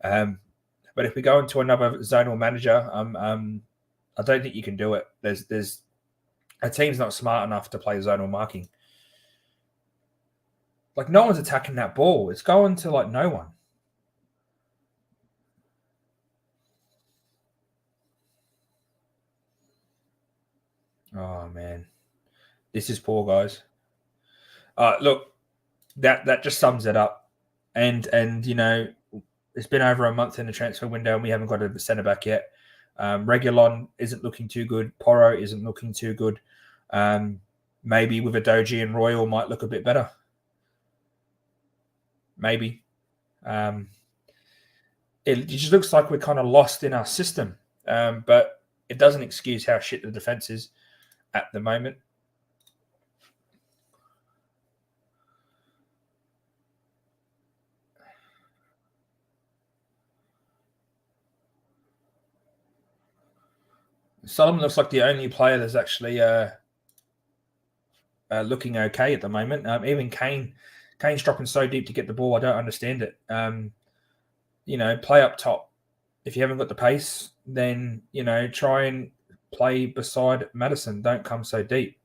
But if we go into another zonal manager, I don't think you can do it. There's a team's not smart enough to play zonal marking. Like, no one's attacking that ball. It's going to, like, no one. Oh, man. This is poor, guys. Look, that just sums it up. And you know, it's been over a month in the transfer window and we haven't got a centre-back yet. Regulon isn't looking too good. Porro isn't looking too good. Maybe with a Doji and Royal might look a bit better. Maybe. It just looks like we're kind of lost in our system. But it doesn't excuse how shit the defence is at the moment. Solomon looks like the only player that's actually looking okay at the moment. Even Kane's dropping so deep to get the ball. I don't understand it. You know, play up top. If you haven't got the pace, then, you know, try and play beside Maddison. Don't come so deep.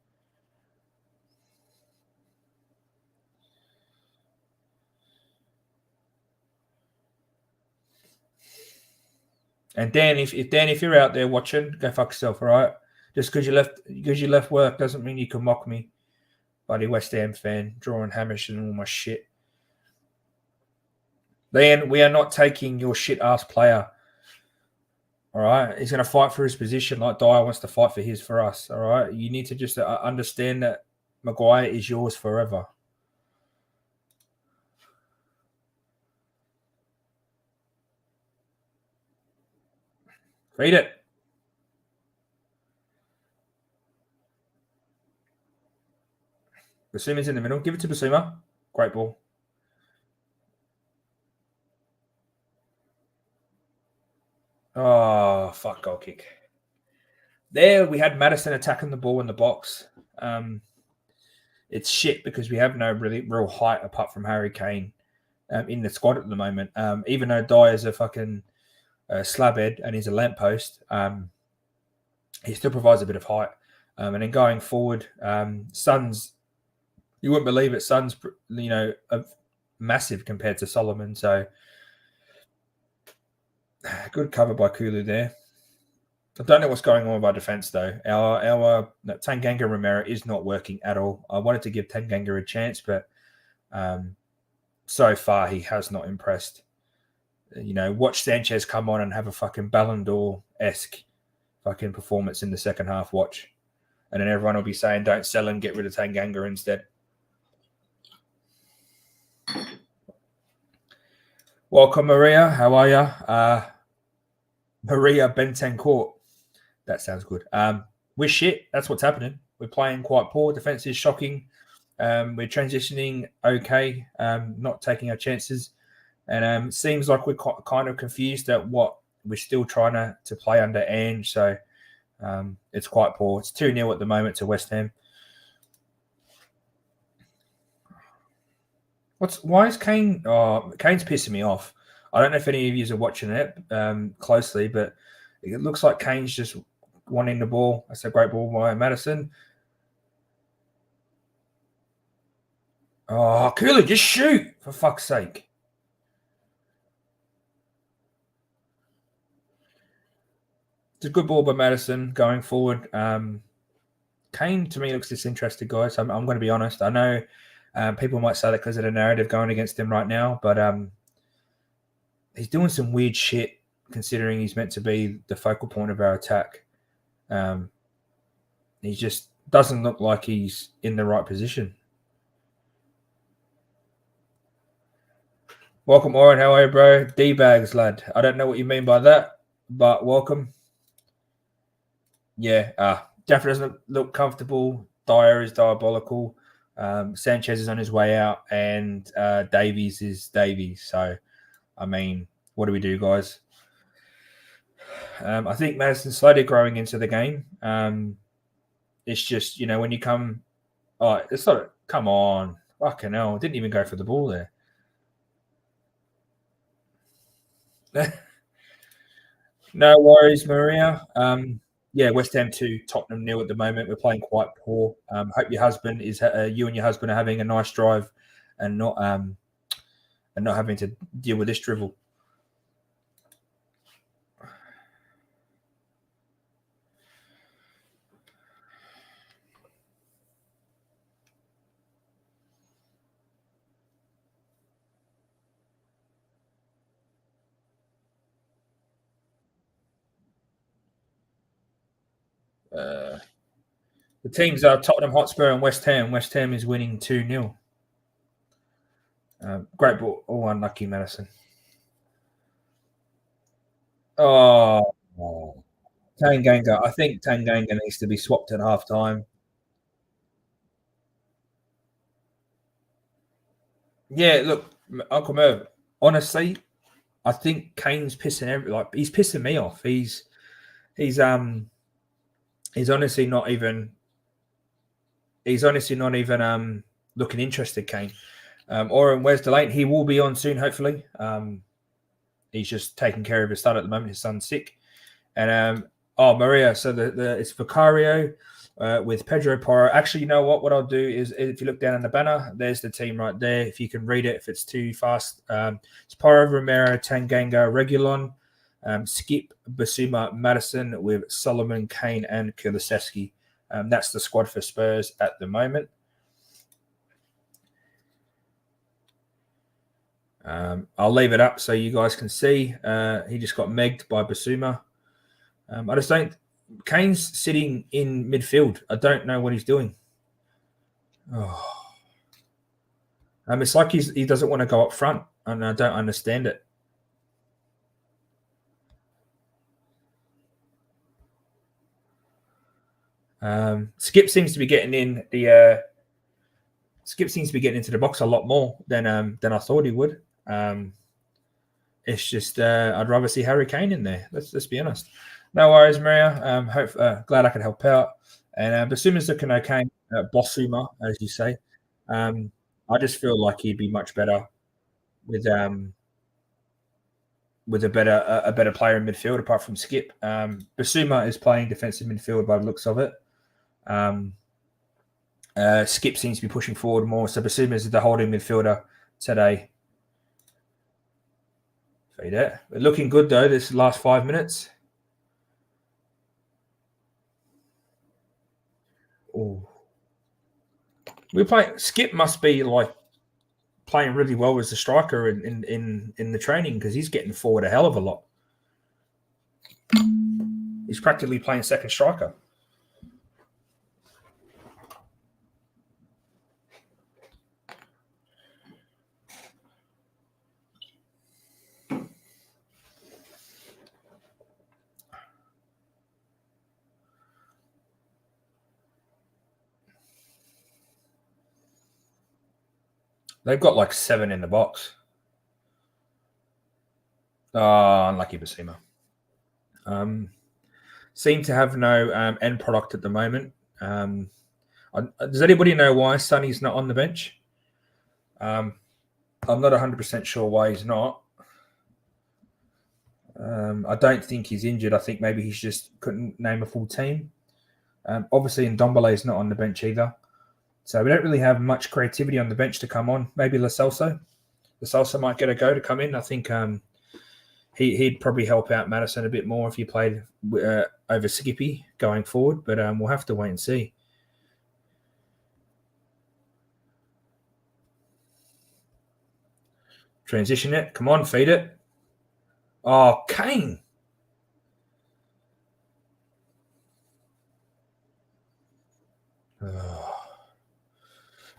And Dan, if you're out there watching, go fuck yourself, all right? Just because you left work doesn't mean you can mock me. Bloody West Ham fan, drawing Hamish and all my shit. Dan, we are not taking your shit ass player. All right, he's going to fight for his position like Dyer wants to fight for us. All right, you need to just understand that Maguire is yours forever. Feed it. Basuma's in the middle. Give it to Basuma. Great ball. Oh, fuck, goal kick. There we had Maddison attacking the ball in the box. It's shit because we have no really real height apart from Harry Kane in the squad at the moment. Even though Dyer's a fucking slabhead and he's a lamppost, he still provides a bit of height. And then going forward, Son's, you wouldn't believe it, Son's, you know, massive compared to Solomon. So good cover by Kulu there. I don't know what's going on with our defense though. Our Tanganga Romero is not working at all. I wanted to give Tanganga a chance, but so far he has not impressed. You know, watch Sanchez come on and have a fucking Ballon d'Or-esque fucking performance in the second half. Watch. And then everyone will be saying, don't sell him, get rid of Tanganga instead. Welcome, Maria. How are you? Maria Bentancourt. That sounds good. We're shit. That's what's happening. We're playing quite poor. Defense is shocking. We're transitioning okay, not taking our chances. And it seems like we're kind of confused at what we're still trying to play under Ange. So it's quite poor. It's 2-0 at the moment to West Ham. Why is Kane? Oh, Kane's pissing me off. I don't know if any of you are watching it closely, but it looks like Kane's just wanting the ball. That's a great ball by Madison. Oh, Cooley, just shoot, for fuck's sake. It's a good ball by Madison going forward. Kane, to me, looks disinterested, guys. I'm going to be honest. I know people might say that because of the narrative going against him right now, but he's doing some weird shit considering he's meant to be the focal point of our attack. He just doesn't look like he's in the right position. Welcome, Oren. How are you, bro? D-bags, lad. I don't know what you mean by that, but welcome. Yeah, Jaffa doesn't look comfortable. Dyer is diabolical. Sanchez is on his way out, and Davies is Davies. So, I mean, what do we do, guys? I think Madison's slowly growing into the game. It's just, when you come... Oh, it's not... Come on. Fucking hell. Didn't even go for the ball there. No worries, Maria. Yeah, West Ham 2, Tottenham 0 at the moment. We're playing quite poor. Hope your husband is you and your husband are having a nice drive, and not having to deal with this drivel. The teams are Tottenham Hotspur and West Ham. West Ham is winning 2-0. Great ball. Oh, unlucky Madison. Oh, Tanganga. I think Tanganga needs to be swapped at half time. Yeah, look, Uncle Merv, honestly, I think Kane's pissing he's pissing me off. He's honestly not even looking interested, Kane. Oren, where's Delane? He will be on soon, hopefully. He's just taking care of his son at the moment. His son's sick. And Maria, so it's Vicario with Pedro Porro. Actually, you know what? What I'll do is, if you look down in the banner, there's the team right there. If you can read it, if it's too fast, it's Porro, Romero, Tanganga, Regulon, Skip, Basuma, Madison with Solomon, Kane, and Kulusevski. That's the squad for Spurs at the moment. I'll leave it up so you guys can see. He just got megged by Basuma. I just don't. Kane's sitting in midfield. I don't know what he's doing. Oh. It's like he doesn't want to go up front, and I don't understand it. Skip seems to be getting in the. Skip seems to be getting into the box a lot more than I thought he would. It's just I'd rather see Harry Kane in there. Let's be honest. No worries, Maria. Glad I could help out. And Basuma's looking okay. Bossuma, as you say. I just feel like he'd be much better with a better player in midfield apart from Skip. Basuma is playing defensive midfield by the looks of it. Skip seems to be pushing forward more. So Basuma is the holding midfielder today. We're looking good though. This last 5 minutes. Oh, we play. Skip must be like playing really well as a striker in the training because he's getting forward a hell of a lot. He's practically playing second striker. They've got like 7 in the box. Oh, unlucky Basima. Seem to have no end product at the moment. Does anybody know why Sonny's not on the bench? I'm not 100% sure why he's not. I don't think he's injured. I think maybe he's just couldn't name a full team. Obviously, Ndombele is not on the bench either. So we don't really have much creativity on the bench to come on. Maybe Lo Celso. Lo Celso might get a go to come in. I think he'd probably help out Maddison a bit more if he played over Skippy going forward. But we'll have to wait and see. Transition it. Come on, feed it. Oh, Kane.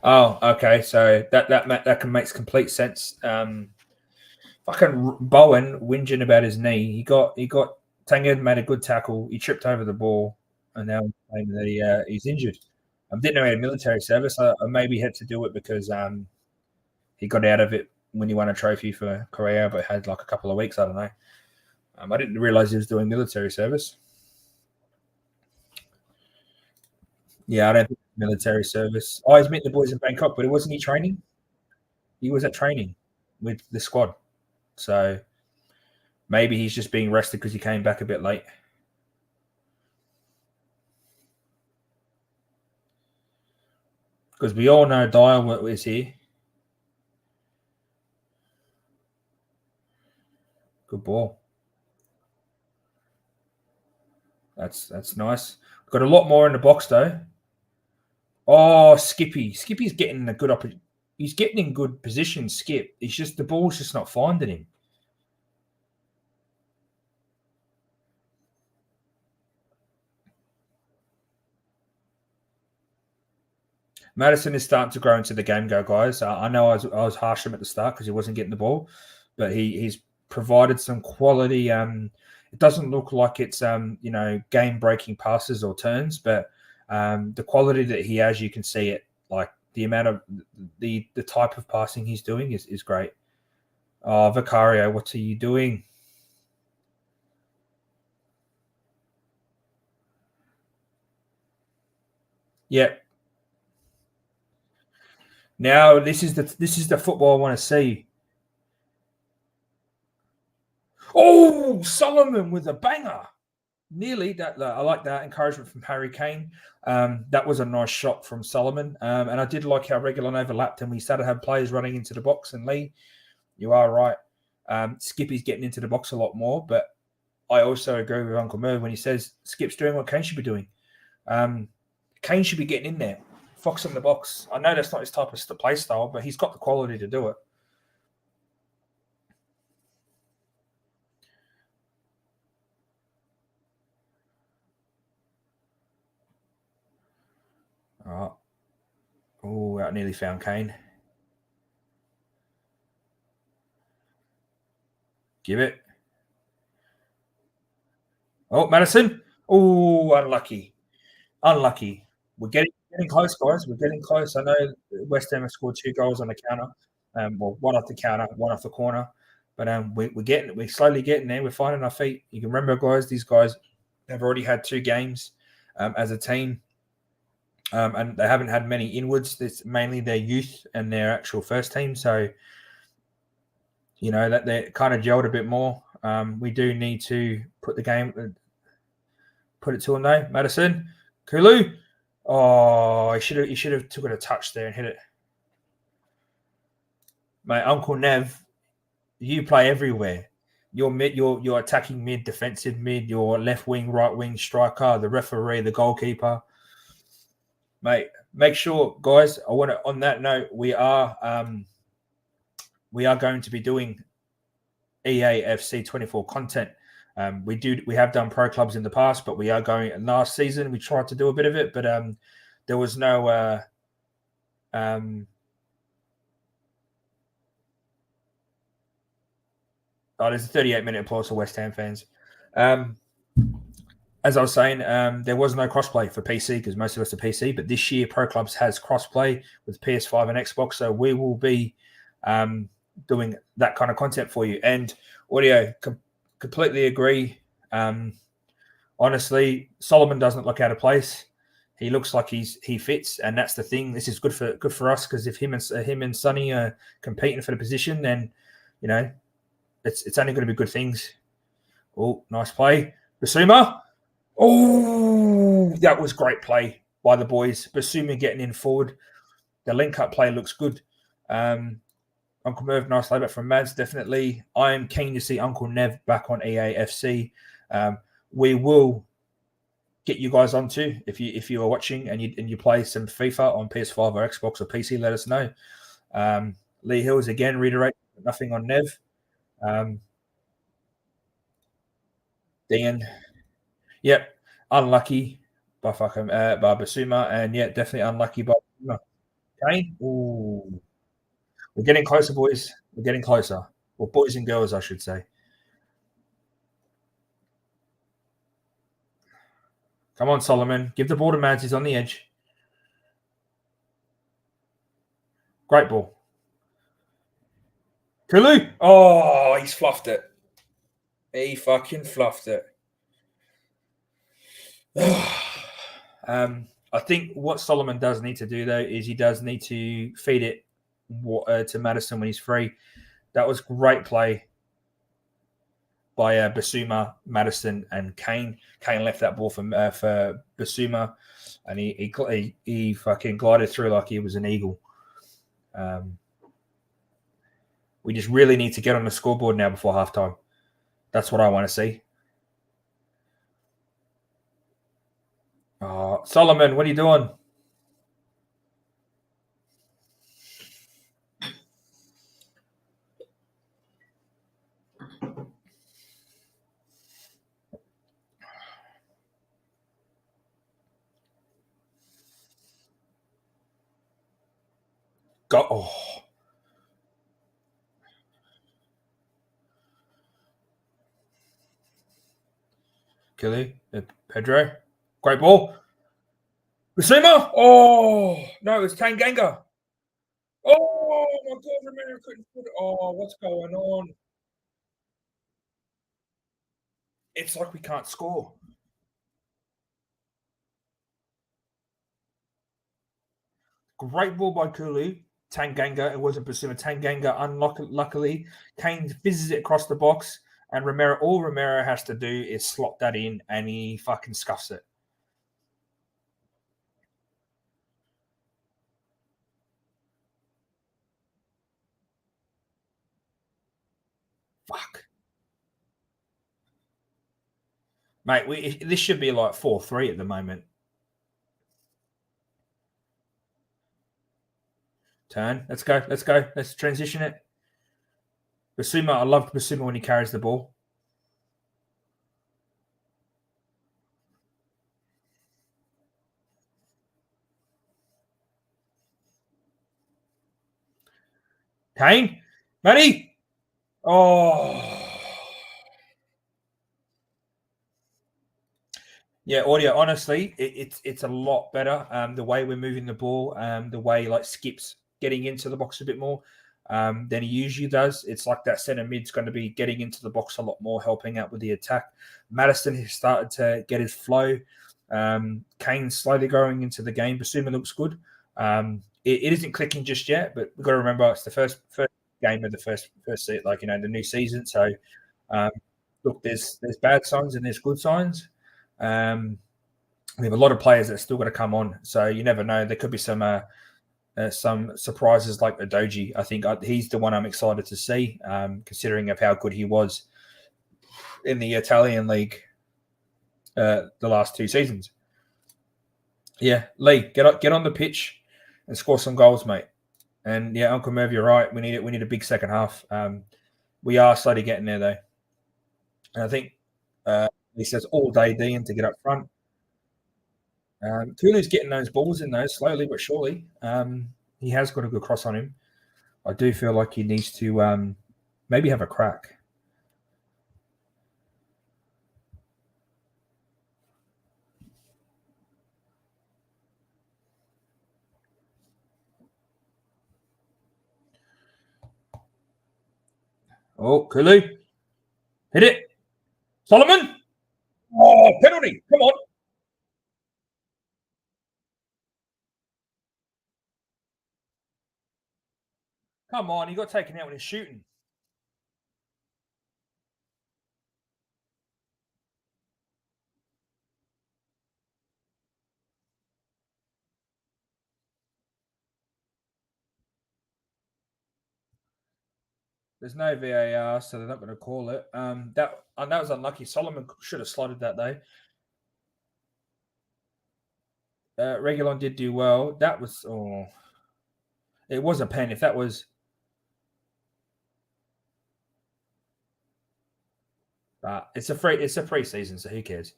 Oh, okay. So that makes complete sense. Fucking Bowen whinging about his knee. He got Tangen made a good tackle. He tripped over the ball, and now he's injured. I didn't know he had military service. I maybe had to do it because he got out of it when he won a trophy for Korea, but had like a couple of weeks. I don't know. I didn't realize he was doing military service. Yeah, I don't think military service. Oh, he's met the boys in Bangkok, but wasn't he training? He was at training with the squad. So maybe he's just being rested because he came back a bit late. Because we all know Dyer is here. Good ball. That's nice. Got a lot more in the box though. Oh, Skippy. Skippy's getting a good opportunity. He's getting in good position, Skip. It's just the ball's just not finding him. Maddison is starting to grow into the game, guys. I know I was harsh him at the start because he wasn't getting the ball, but he's provided some quality. It doesn't look like it's game breaking passes or turns, but the quality that he has, you can see it. Like the amount of the type of passing he's doing is great. Oh, Vicario, what are you doing? Yep. Now this is the football I want to see. Oh, Solomon with a banger. Nearly that. I like that encouragement from Harry Kane. That was a nice shot from Solomon. And I did like how Reguilon overlapped and we started to have players running into the box. And Lee, you are right. Skippy's getting into the box a lot more. But I also agree with Uncle Merv when he says Skip's doing what Kane should be doing. Kane should be getting in there. Fox in the box. I know that's not his type of play style, but he's got the quality to do it. All right. Oh, I nearly found Kane. Give it. Oh, Madison. Oh, unlucky. We're getting close, guys. We're getting close. I know West Ham have scored 2 goals on the counter. One off the counter, one off the corner. But we're slowly getting there. We're finding our feet. You can remember, guys, these guys have already had 2 games as a team. And they haven't had many inwards. It's mainly their youth and their actual first team. So, that they're kind of gelled a bit more. We do need to put it to him though. Madison, Kulu. Oh, he should have took it a touch there and hit it. Mate, Uncle Nev, you play everywhere. You're attacking mid, defensive mid, your left wing, right wing, striker, the referee, the goalkeeper. Mate, make sure, guys. On that note, we are going to be doing EAFC 24 content We have done pro clubs in the past, but we are going. Last season we tried to do a bit of it, but there was no. There's a 38-minute applause for West Ham fans. As I was saying, there was no crossplay for PC because most of us are PC. But this year, Pro Clubs has crossplay with PS5 and Xbox, so we will be doing that kind of content for you. And audio, completely agree. Honestly, Solomon doesn't look out of place. He looks like he fits, and that's the thing. This is good for us because if him and Sonny are competing for the position, then it's only going to be good things. Oh, nice play, Basuma. Oh, that was great play by the boys. Basuma getting in forward. The link-up play looks good. Uncle Merv, nice layback from Mads, definitely. I am keen to see Uncle Nev back on EAFC. We will get you guys onto if you are watching and you play some FIFA on PS5 or Xbox or PC. Let us know. Lee Hills again reiterate nothing on Nev. Dan, yep, unlucky by Basuma, and yeah, definitely unlucky by Basuma. Kane, ooh, we're getting closer, boys. We're getting closer. Well, boys and girls, I should say. Come on, Solomon. Give the ball to Mads. He's on the edge. Great ball. Kulu. Oh, he's fluffed it. He fucking fluffed it. I think what Solomon does need to do, though, is he does need to feed it to Madison when he's free. That was great play by Basuma, Madison, and Kane. Kane left that ball for Basuma, and he fucking glided through like he was an eagle. We just really need to get on the scoreboard now before halftime. That's what I want to see. Oh, Solomon, what are you doing? Go. Oh. Kelly, Pedro. Great ball. Basuma. Oh, no, it's Tanganga. Oh, my God, Romero couldn't put it. Oh, what's going on? It's like we can't score. Great ball by Kulu. Tanganga, it wasn't Basuma. Tanganga, unluckily, Kane fizzes it across the box, and all Romero has to do is slot that in, and he fucking scuffs it. Fuck. Mate, this should be like 4-3 at the moment. Turn. Let's go. Let's transition it. Basuma, I loved Basuma when he carries the ball. Kane? Matty? Oh. Yeah, audio. Honestly, it's a lot better. The way we're moving the ball, the way like Skip's getting into the box a bit more than he usually does. It's like that centre mid's going to be getting into the box a lot more, helping out with the attack. Madison has started to get his flow. Kane's slowly growing into the game. Basuma looks good. It isn't clicking just yet, but we've got to remember it's the first game of the first seat, like the new season. So look, there's bad signs and there's good signs. We have a lot of players that are still got to come on, so you never know. There could be some surprises like Adoji. I think he's the one I'm excited to see, considering of how good he was in the Italian league the last 2 seasons. Yeah, Lee, get on the pitch and score some goals, mate. And yeah, Uncle Merv, you're right. We need a big second half. We are slowly getting there though, and I think Uh, he says all day Dean to get up front. Kulu's getting those balls in though, slowly but surely. He has got a good cross on him. I do feel like he needs to maybe have a crack. Oh, Kulu, hit it. Solomon. Oh, penalty. Come on. Come on. He got taken out when he's shooting. There's no VAR, so they're not going to call it. That was unlucky. Solomon should have slotted that though. Regulon did do well. That was it was a pen. If that was, it's a pre-season, so who cares?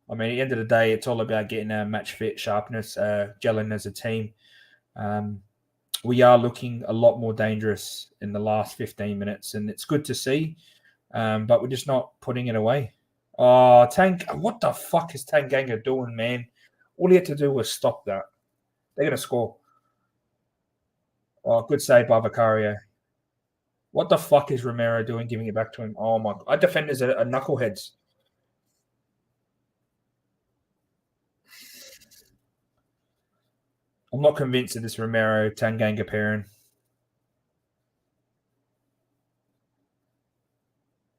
I mean, at the end of the day, it's all about getting our match fit, sharpness, gelling as a team. We are looking a lot more dangerous in the last 15 minutes, and it's good to see. But we're just not putting it away. Oh, what the fuck is Tanganga doing, man? All he had to do was stop that. They're going to score. Oh, good save by Vicario. What the fuck is Romero doing giving it back to him? Oh, my God. Our defenders are knuckleheads. I'm not convinced of this Romero Tanganga pairing.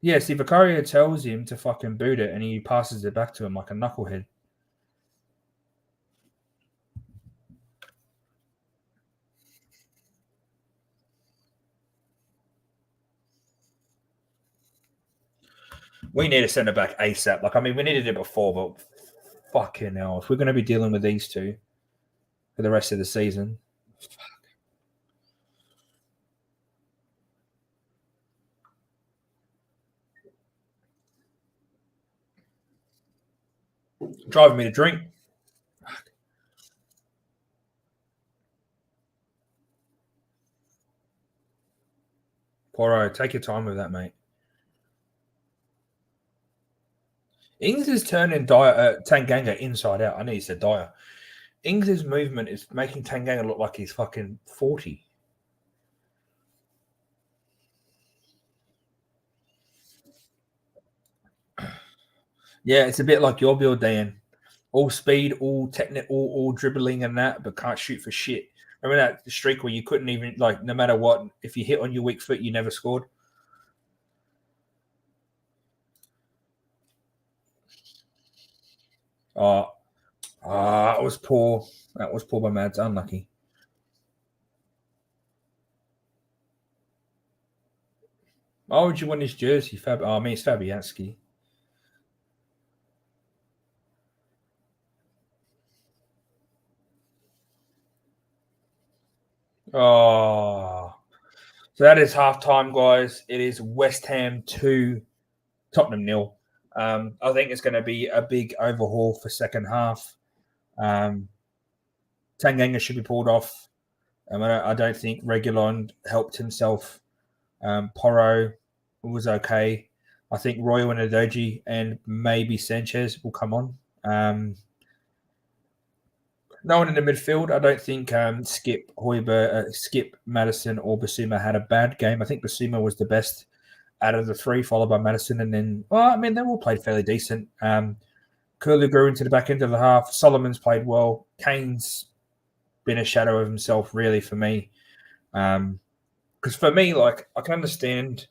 Yeah, see, Vicario tells him to fucking boot it and he passes it back to him like a knucklehead. We need a centre back ASAP. Like, I mean, we needed it before, but fucking hell. If we're going to be dealing with these two for the rest of the season. Driving me to drink. Poro, take your time with that, mate. Ings is turning Tanganga inside out. I know you said Dyer. Ings' movement is making Tanganga look like he's fucking 40. Yeah, it's a bit like your build, Dan. All speed, all technical, all dribbling and that, but can't shoot for shit. Remember that streak where you couldn't even, like, no matter what, if you hit on your weak foot, you never scored? That was poor. That was poor by Mads. Unlucky. Why would you want his jersey? I mean, it's Fabianski. Oh. So that is halftime, guys. It is West Ham 2, Tottenham 0. I think it's going to be a big overhaul for second half. Tanganga should be pulled off. I don't think Regulon helped himself. Porro was okay. I think Royal and Adoji and maybe Sanchez will come on. No one in the midfield. I don't think Skip, Hoiberg, Skip, Madison, or Basuma had a bad game. I think Basuma was the best out of the three, followed by Madison, and then they all played fairly decent. Curlew grew into the back end of the half. Solomon's played well. Kane's been a shadow of himself, really, for me. Because for me, like, I can understand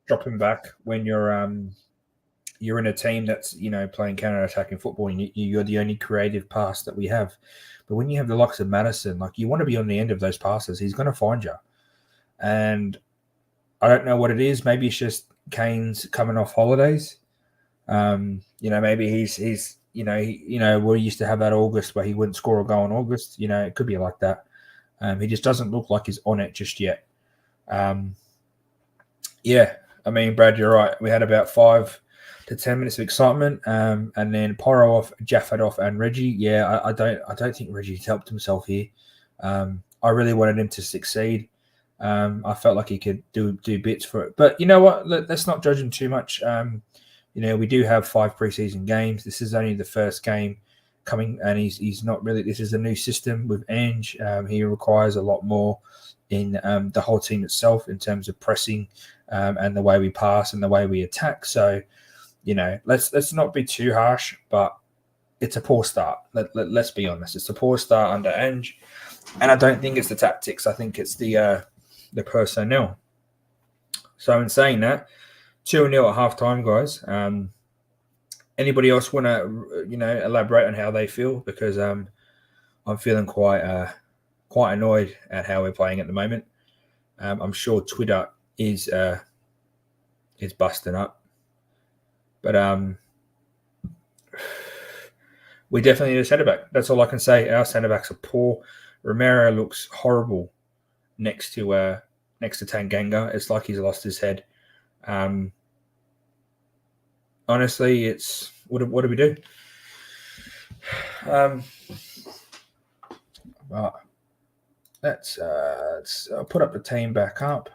dropping back when you're in a team that's playing counter-attacking football and you're the only creative pass that we have. But when you have the likes of Madison, like, you want to be on the end of those passes. He's going to find you. And I don't know what it is. Maybe it's just Kane's coming off holidays. Maybe he's we used to have that August where he wouldn't score a goal in August. It could be like that. He just doesn't look like he's on it just yet. Yeah, I mean, Brad, you're right. We had about five to 10 minutes of excitement, and then Porov, Jaffarov, and Reggie. Yeah, I don't think Reggie's helped himself here. I really wanted him to succeed. I felt like he could do bits for it, but you know what? Let's not judge him too much. We do have 5 preseason games. This is only the first game coming, and he's not really. This is a new system with Ange. He requires a lot more in the whole team itself in terms of pressing and the way we pass and the way we attack. So, let's not be too harsh, but it's a poor start. Let's be honest. It's a poor start under Ange, and I don't think it's the tactics. I think it's the personnel. So in saying that, 2-0 at half time, guys. Anybody else want to, elaborate on how they feel? Because I'm feeling quite annoyed at how we're playing at the moment. I'm sure Twitter is busting up, but we definitely need a centre back. That's all I can say. Our centre backs are poor. Romero looks horrible next to Tanganga. It's like he's lost his head. Honestly, it's what do we do? Let's put up the team back up.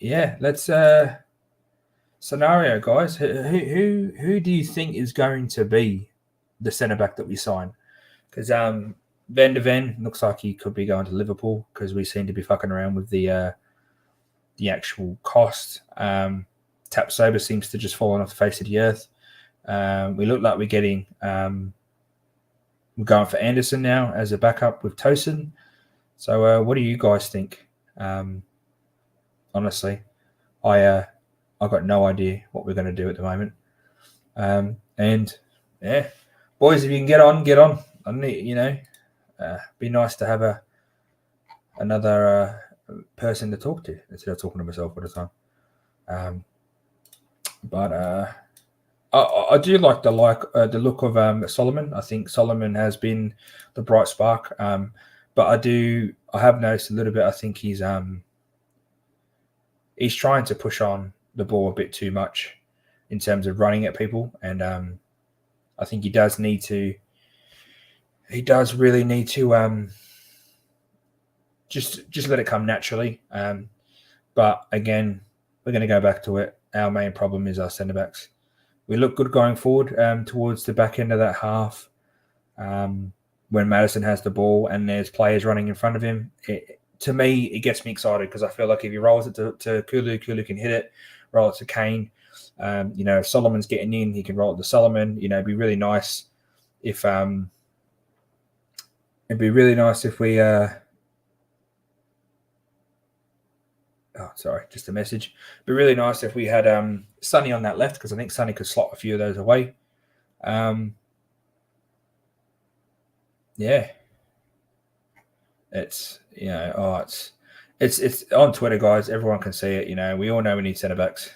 Let's scenario, guys. Who do you think is going to be the centre back that we sign? Because Van de Ven looks like he could be going to Liverpool because we seem to be fucking around with the actual cost. Tapsoba seems to just fallen off the face of the earth. We look like we're getting we're going for Anderson now as a backup with Tosin. So what do you guys think? Honestly, I got no idea what we're going to do at the moment. And yeah, boys, if you can get on. I need, be nice to have another person to talk to instead of talking to myself all the time. But I do like the look of Solomon. I think Solomon has been the bright spark. But I have noticed a little bit. I think he's trying to push on the ball a bit too much in terms of running at people, and I think he does really need to just let it come naturally. But again, we're going to go back to it. Our main problem is our centre backs. We look good going forward towards the back end of that half. When Madison has the ball and there's players running in front of him, to me, it gets me excited because I feel like if he rolls it to Kulu, Kulu can hit it. Roll it to Kane. If Solomon's getting in, he can roll it to Solomon. It'd be really nice if we. Just a message. It'd be really nice if we had Sonny on that left because I think Sonny could slot a few of those away. It's it's on Twitter, guys. Everyone can see it. We all know we need centre backs.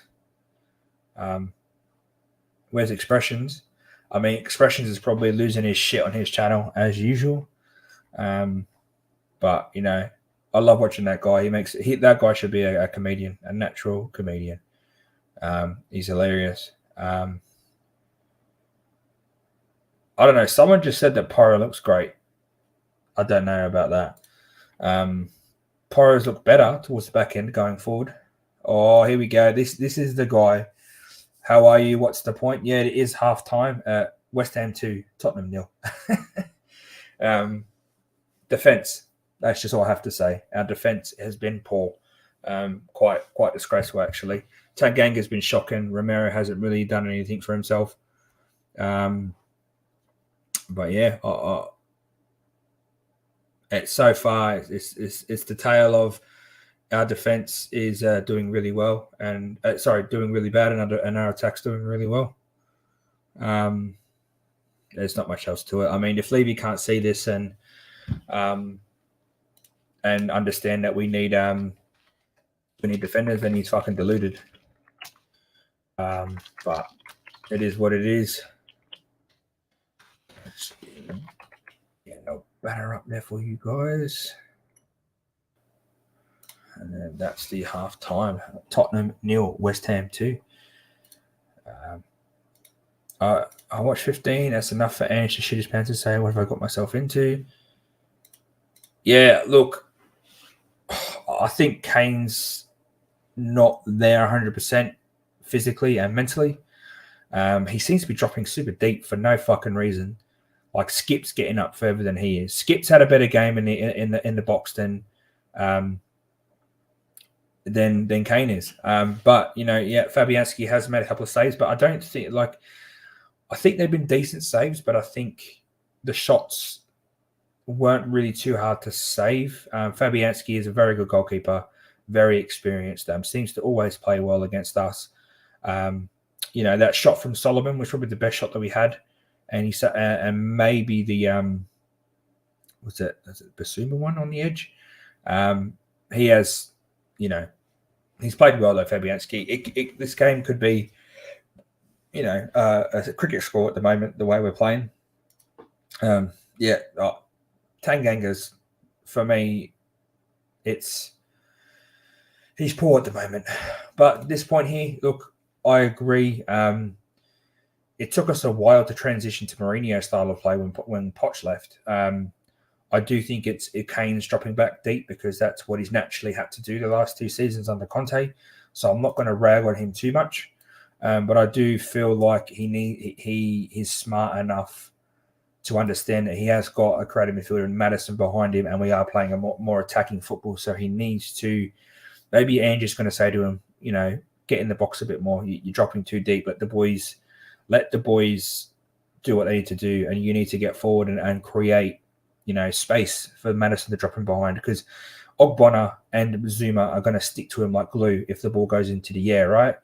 Where's Expressions? I mean, Expressions is probably losing his shit on his channel as usual. But I love watching that guy. That guy should be a comedian, a natural comedian. He's hilarious. I don't know. Someone just said that Poro looks great. I don't know about that. Poro's look better towards the back end going forward. Oh, here we go. This is the guy. How are you? What's the point? Yeah, it is half time. West Ham 2, Tottenham 0. Defense. That's just all I have to say. Our defense has been poor. Quite disgraceful, actually. Tanganga has been shocking. Romero hasn't really done anything for himself. But yeah, it's so far it's the tale of our defense is doing really well and doing really bad, and our attack's doing really well. There's not much else to it. I mean, if Levy can't see this and understand that we need defenders, then he's fucking deluded. But it is what it is. No banner up there for you guys. And then that's the half time. Tottenham 0, West Ham 2. I watched 15. That's enough for Ange to shit his pants and say, what have I got myself into? Yeah, look, I think Kane's not there 100% physically and mentally. He seems to be dropping super deep for no fucking reason. Like Skip's getting up further than he is. Skip's had a better game in the box than Kane is. But Fabianski has made a couple of saves, but I don't think I think they've been decent saves, but I think the shots weren't really too hard to save. Fabianski is a very good goalkeeper, very experienced. Seems to always play well against us. That shot from Solomon was probably the best shot that we had, and and maybe the was it Basuma one on the edge. He has, he's played well though, Fabianski. This game could be, a cricket score at the moment, the way we're playing. Tanganga's, for me, he's poor at the moment. But at this point here, look, I agree. It took us a while to transition to Mourinho style of play when Poch left. I do think it's Kane's dropping back deep because that's what he's naturally had to do the last 2 seasons under Conte. So I'm not going to rag on him too much. But I do feel like he is smart enough to understand that he has got a creative midfielder in Maddison behind him, and we are playing a more attacking football. So he needs to, maybe Andrew's going to say to him, get in the box a bit more. You're dropping too deep. Let the boys do what they need to do, and you need to get forward and create, space for Maddison to drop him behind, because Ogbonna and Zuma are going to stick to him like glue if the ball goes into the air, right?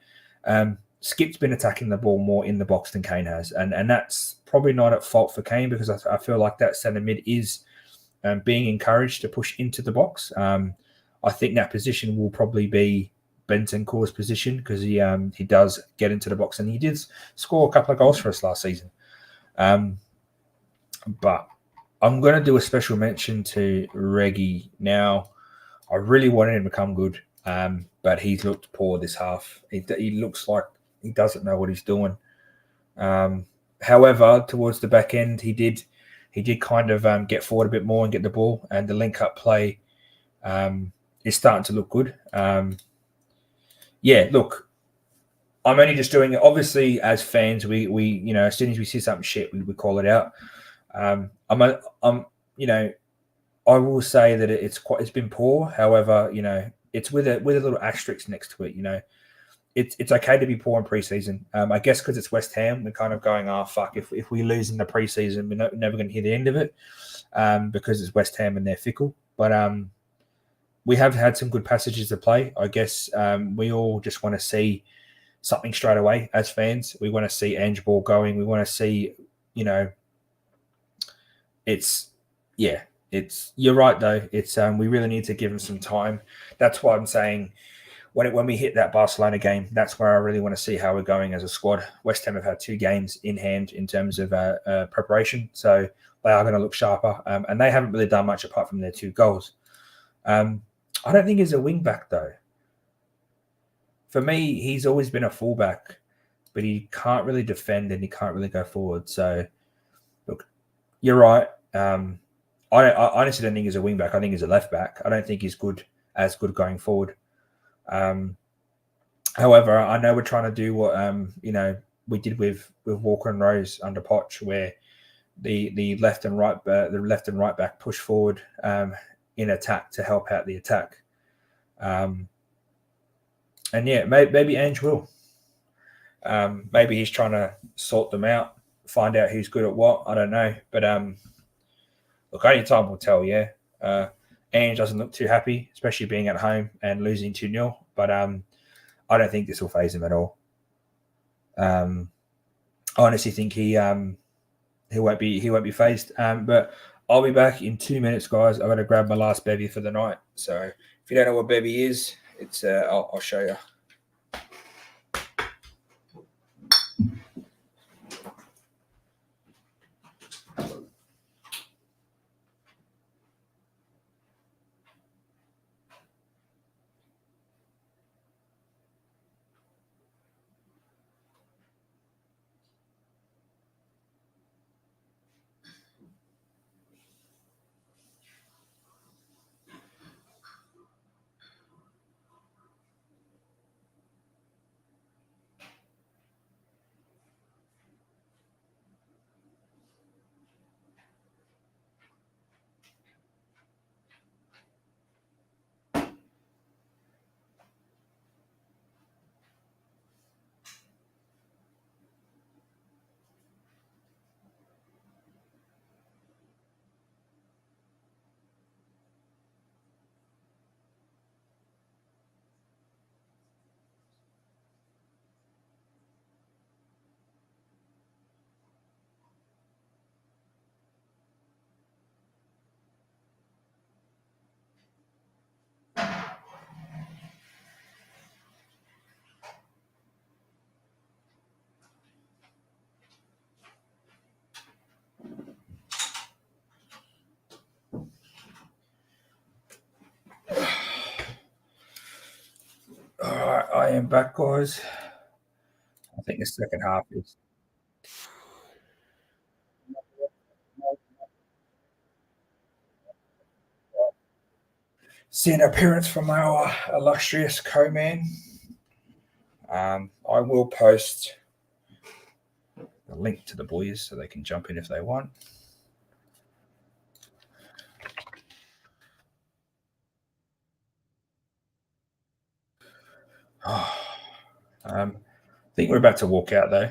Skip's been attacking the ball more in the box than Kane has, and that's probably not at fault for Kane, because I feel like that centre mid is being encouraged to push into the box. I think that position will probably be Bentancur's position, because he does get into the box, and he did score a couple of goals for us last season. But I'm going to do a special mention to Reggie now. I really wanted him to come good, but he's looked poor this half. He looks like he doesn't know what he's doing. However, towards the back end, he did kind of get forward a bit more and get the ball, and the link-up play is starting to look good. Look, I'm only just doing it. Obviously, as fans, we as soon as we see something shit, we call it out. I will say that it's been poor. However, it's with a little asterisk next to it. It's okay to be poor in preseason. I guess because it's West Ham, we're kind of going, fuck, if we lose in the preseason, we're never going to hear the end of it, because it's West Ham and they're fickle. But we have had some good passages to play. I guess we all just want to see something straight away as fans. We want to see Ange ball going. We want to see, you're right though. It's we really need to give him some time. That's why I'm saying when we hit that Barcelona game, that's where I really want to see how we're going as a squad. West Ham have had 2 games in hand in terms of preparation, so they are going to look sharper, and they haven't really done much apart from their 2 goals. I don't think he's a wing back though. For me, he's always been a fullback, but he can't really defend and he can't really go forward. So, look, you're right. I honestly don't think he's a wing back. I think he's a left back. I don't think he's as good going forward. However, I know we're trying to do what we did with Walker and Rose under Poch, where the left and right back push forward in attack to help out the attack. Maybe Ange will. Maybe he's trying to sort them out, find out who's good at what. I don't know, but look, only time will tell. Yeah, Ange doesn't look too happy, especially being at home and losing 2-0. But I don't think this will faze him at all. I honestly think he won't be phased. But I'll be back in 2 minutes, guys. I'm going to grab my last bevy for the night. So if you don't know what bevy is, it's I'll show you. am back, guys. I think the second half is. See an appearance from our illustrious co-man. I will post the link to the boys so they can jump in if they want. I think we're about to walk out though.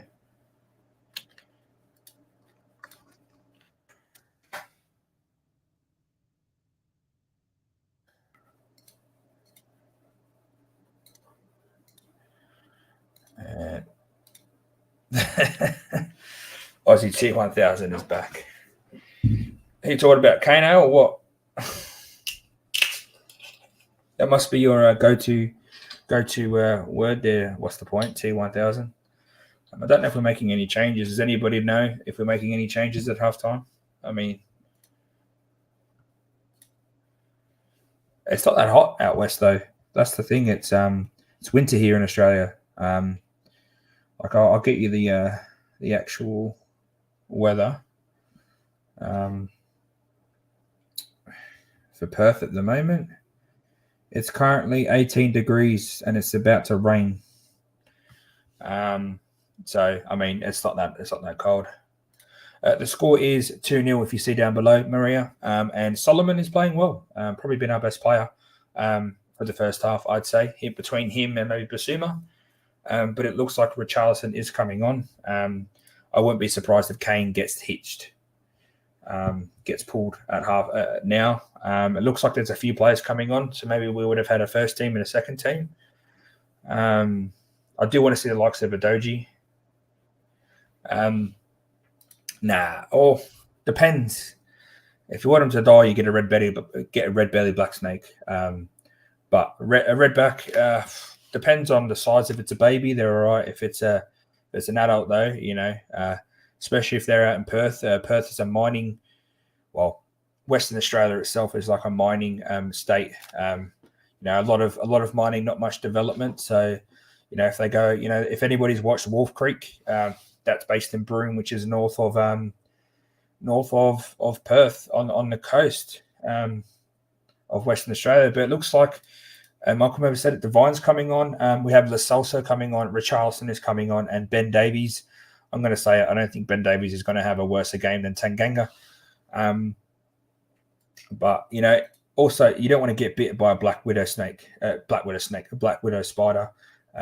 Aussie T1000 is back. Are you talking about Kano or what? That must be your go-to word there. What's the point? T1000. I don't know if we're making any changes. Does anybody know if we're making any changes at halftime? I mean, it's not that hot out west though. That's the thing. It's winter here in Australia. Like I'll get you the actual weather for Perth at the moment. It's currently 18 degrees and it's about to rain. So I mean, it's not that cold. The score is 2-0 if you see down below, Maria. And Solomon is playing well. Probably been our best player for the first half, I'd say. Between him and maybe Basuma. But it looks like Richarlison is coming on. I wouldn't be surprised if Kane gets hitched, gets pulled at half now. It looks like there's a few players coming on, so maybe we would have had a first team and a second team. I do want to see the likes of Adoji. Depends. If you want him to die, you get a red belly black snake. But a redback depends on the size. If it's a baby, they're all right. If it's an adult, though, especially if they're out in Perth. Perth is a mining. Well, Western Australia itself is like a mining state. A lot of mining, not much development. So, if they go, if anybody's watched Wolf Creek, that's based in Broome, which is north of Perth on the coast of Western Australia. But it looks like Malcolm ever said it. Divine's coming on. We have Lo Celso coming on. Richarlison is coming on, and Ben Davies. I'm going to say it. I don't think Ben Davies is going to have a worse game than Tanganga. But also you don't want to get bitten by a black widow spider.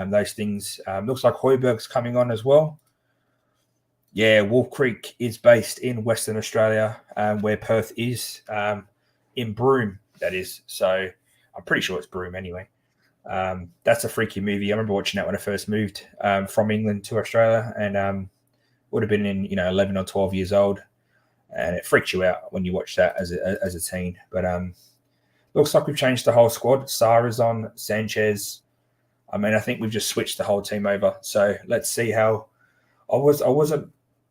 Those things. Looks like Hoiberg's coming on as well. Yeah, Wolf Creek is based in Western Australia, where Perth is, in Broome, that is. So I'm pretty sure it's Broome anyway. That's a freaky movie. I remember watching that when I first moved from England to Australia, and would have been in 11 or 12 years old, and it freaks you out when you watch that as a teen. But looks like we've changed the whole squad. Sarah's on, Sanchez. I mean, I think we've just switched the whole team over. So let's see how. I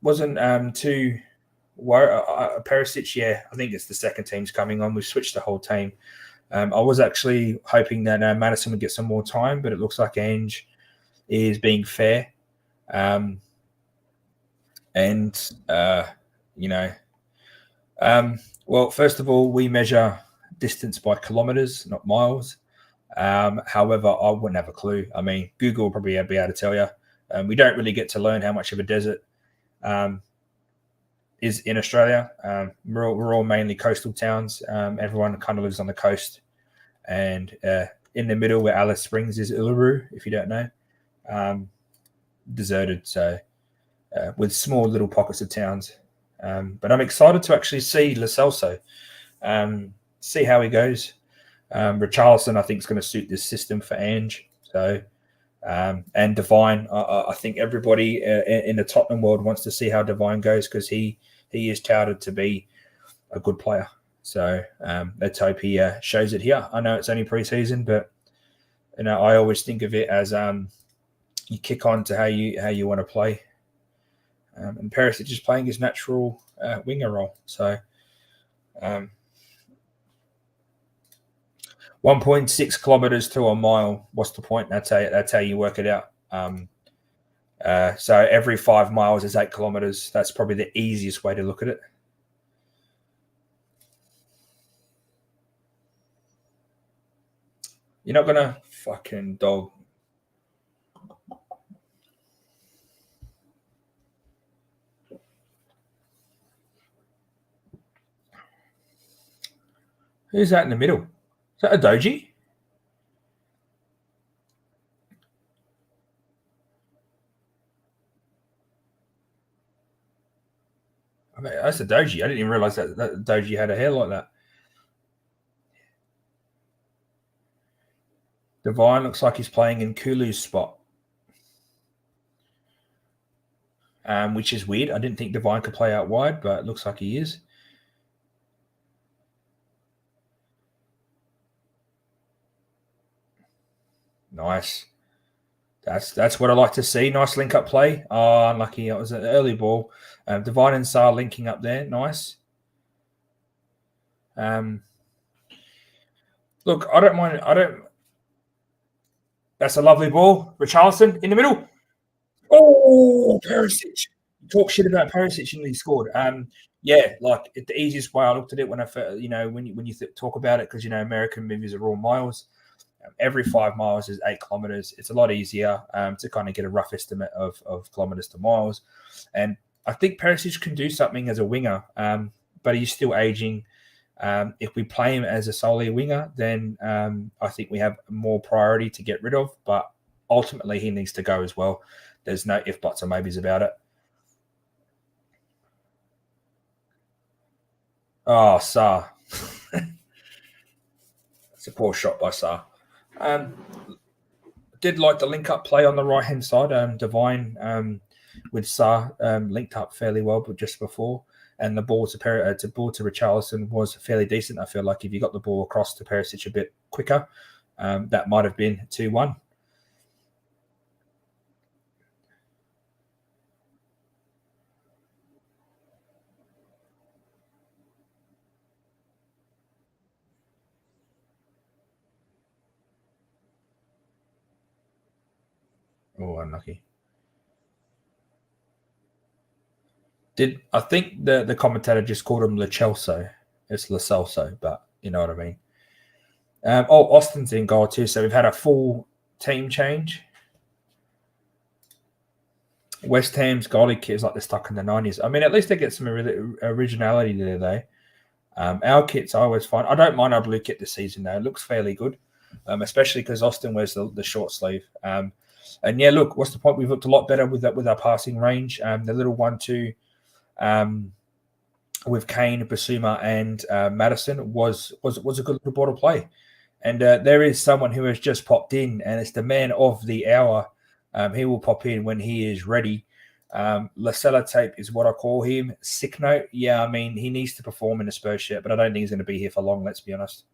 wasn't too worried. Perisic, yeah, I think it's the second team's coming on. We've switched the whole team. I was actually hoping that Madison would get some more time, but it looks like Ange is being fair. Well, first of all, we measure distance by kilometers, not miles. However, I wouldn't have a clue. I mean, Google will probably be able to tell you. We don't really get to learn how much of a desert is in Australia. We're all mainly coastal towns. Everyone kind of lives on the coast. And in the middle where Alice Springs is Uluru, if you don't know. Deserted, so with small little pockets of towns. But I'm excited to actually see Lo Celso, see how he goes. Richarlison, I think, is going to suit this system for Ange. So, and Divine, I think everybody in the Tottenham world wants to see how Divine goes because he is touted to be a good player. So let's hope he shows it here. I know it's only pre-season, but I always think of it as you kick on to how you want to play. And Perisic is playing his natural winger role. So, 1.6 kilometers to a mile. What's the point? That's how you work it out. So every 5 miles is 8 kilometers. That's probably the easiest way to look at it. You're not gonna fucking dog. Who's that in the middle? Is that a doji? I mean, that's a doji. I didn't even realize that doji had a hair like that. Divine looks like he's playing in Kulu's spot, which is weird. I didn't think Divine could play out wide, but it looks like he is. Nice. That's what I like to see. Nice link up play. Oh, unlucky. It was an early ball. Divine and Sar linking up there. Nice. Look, I don't mind. That's a lovely ball. Richarlison in the middle. Oh, Perisic. Talk shit about Perisic and he scored. Yeah, like the easiest way I looked at it when when you talk about it, because American movies are all miles. Every 5 miles is 8 kilometers. It's a lot easier to kind of get a rough estimate of kilometers to miles. And I think Perisic can do something as a winger, but he's still aging. If we play him as a solely winger, then I think we have more priority to get rid of. But ultimately, he needs to go as well. There's no if, buts, or maybes about it. Oh, Sarr. It's a poor shot by Sarr. Did like the link-up play on the right-hand side. Divine with Sarr linked up fairly well, but just before. And the ball to Richarlison was fairly decent. I feel like if you got the ball across to Perisic a bit quicker, that might have been 2-1. Oh, unlucky. I think the commentator just called him Lo Celso? It's Lo Celso, but you know what I mean. Austin's in goal too, so we've had a full team change. West Ham's goalie kit is like they're stuck in the 90s. I mean, at least they get some originality there, though. Our kit's I always find. I don't mind our blue kit this season, though. It looks fairly good, especially because Austin wears the short sleeve. And yeah, look, what's the point? We've looked a lot better with our passing range. The little 1-2 with Kane, Basuma, and Madison was a good little ball to play. And there is someone who has just popped in, and it's the man of the hour. He will pop in when he is ready. Lasella tape is what I call him. Sick note. Yeah, I mean, he needs to perform in a Spurs shirt, but I don't think he's going to be here for long, let's be honest.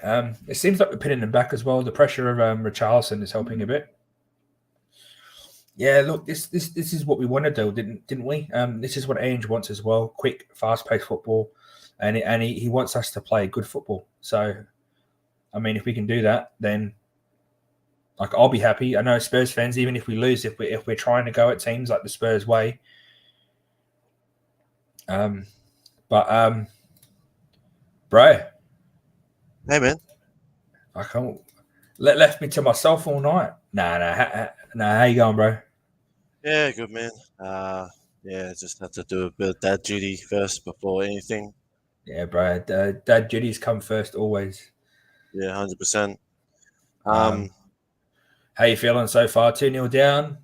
It seems like we're pinning him back as well. The pressure of Richarlison is helping a bit. Yeah, look, this is what we want to do, didn't we? This is what Ange wants as well: quick, fast-paced football, and he wants us to play good football. So, I mean, if we can do that, then like I'll be happy. I know Spurs fans, even if we lose, if we're trying to go at teams like the Spurs way. Bro,
hey man,
I can't left me to myself all night. Nah. How you going, bro?
yeah, good man. Yeah, just had to do a bit of dad duty first before anything.
Yeah, bro. Dad duties come first always.
Yeah, 100%.
How you feeling so far? 2-0 down,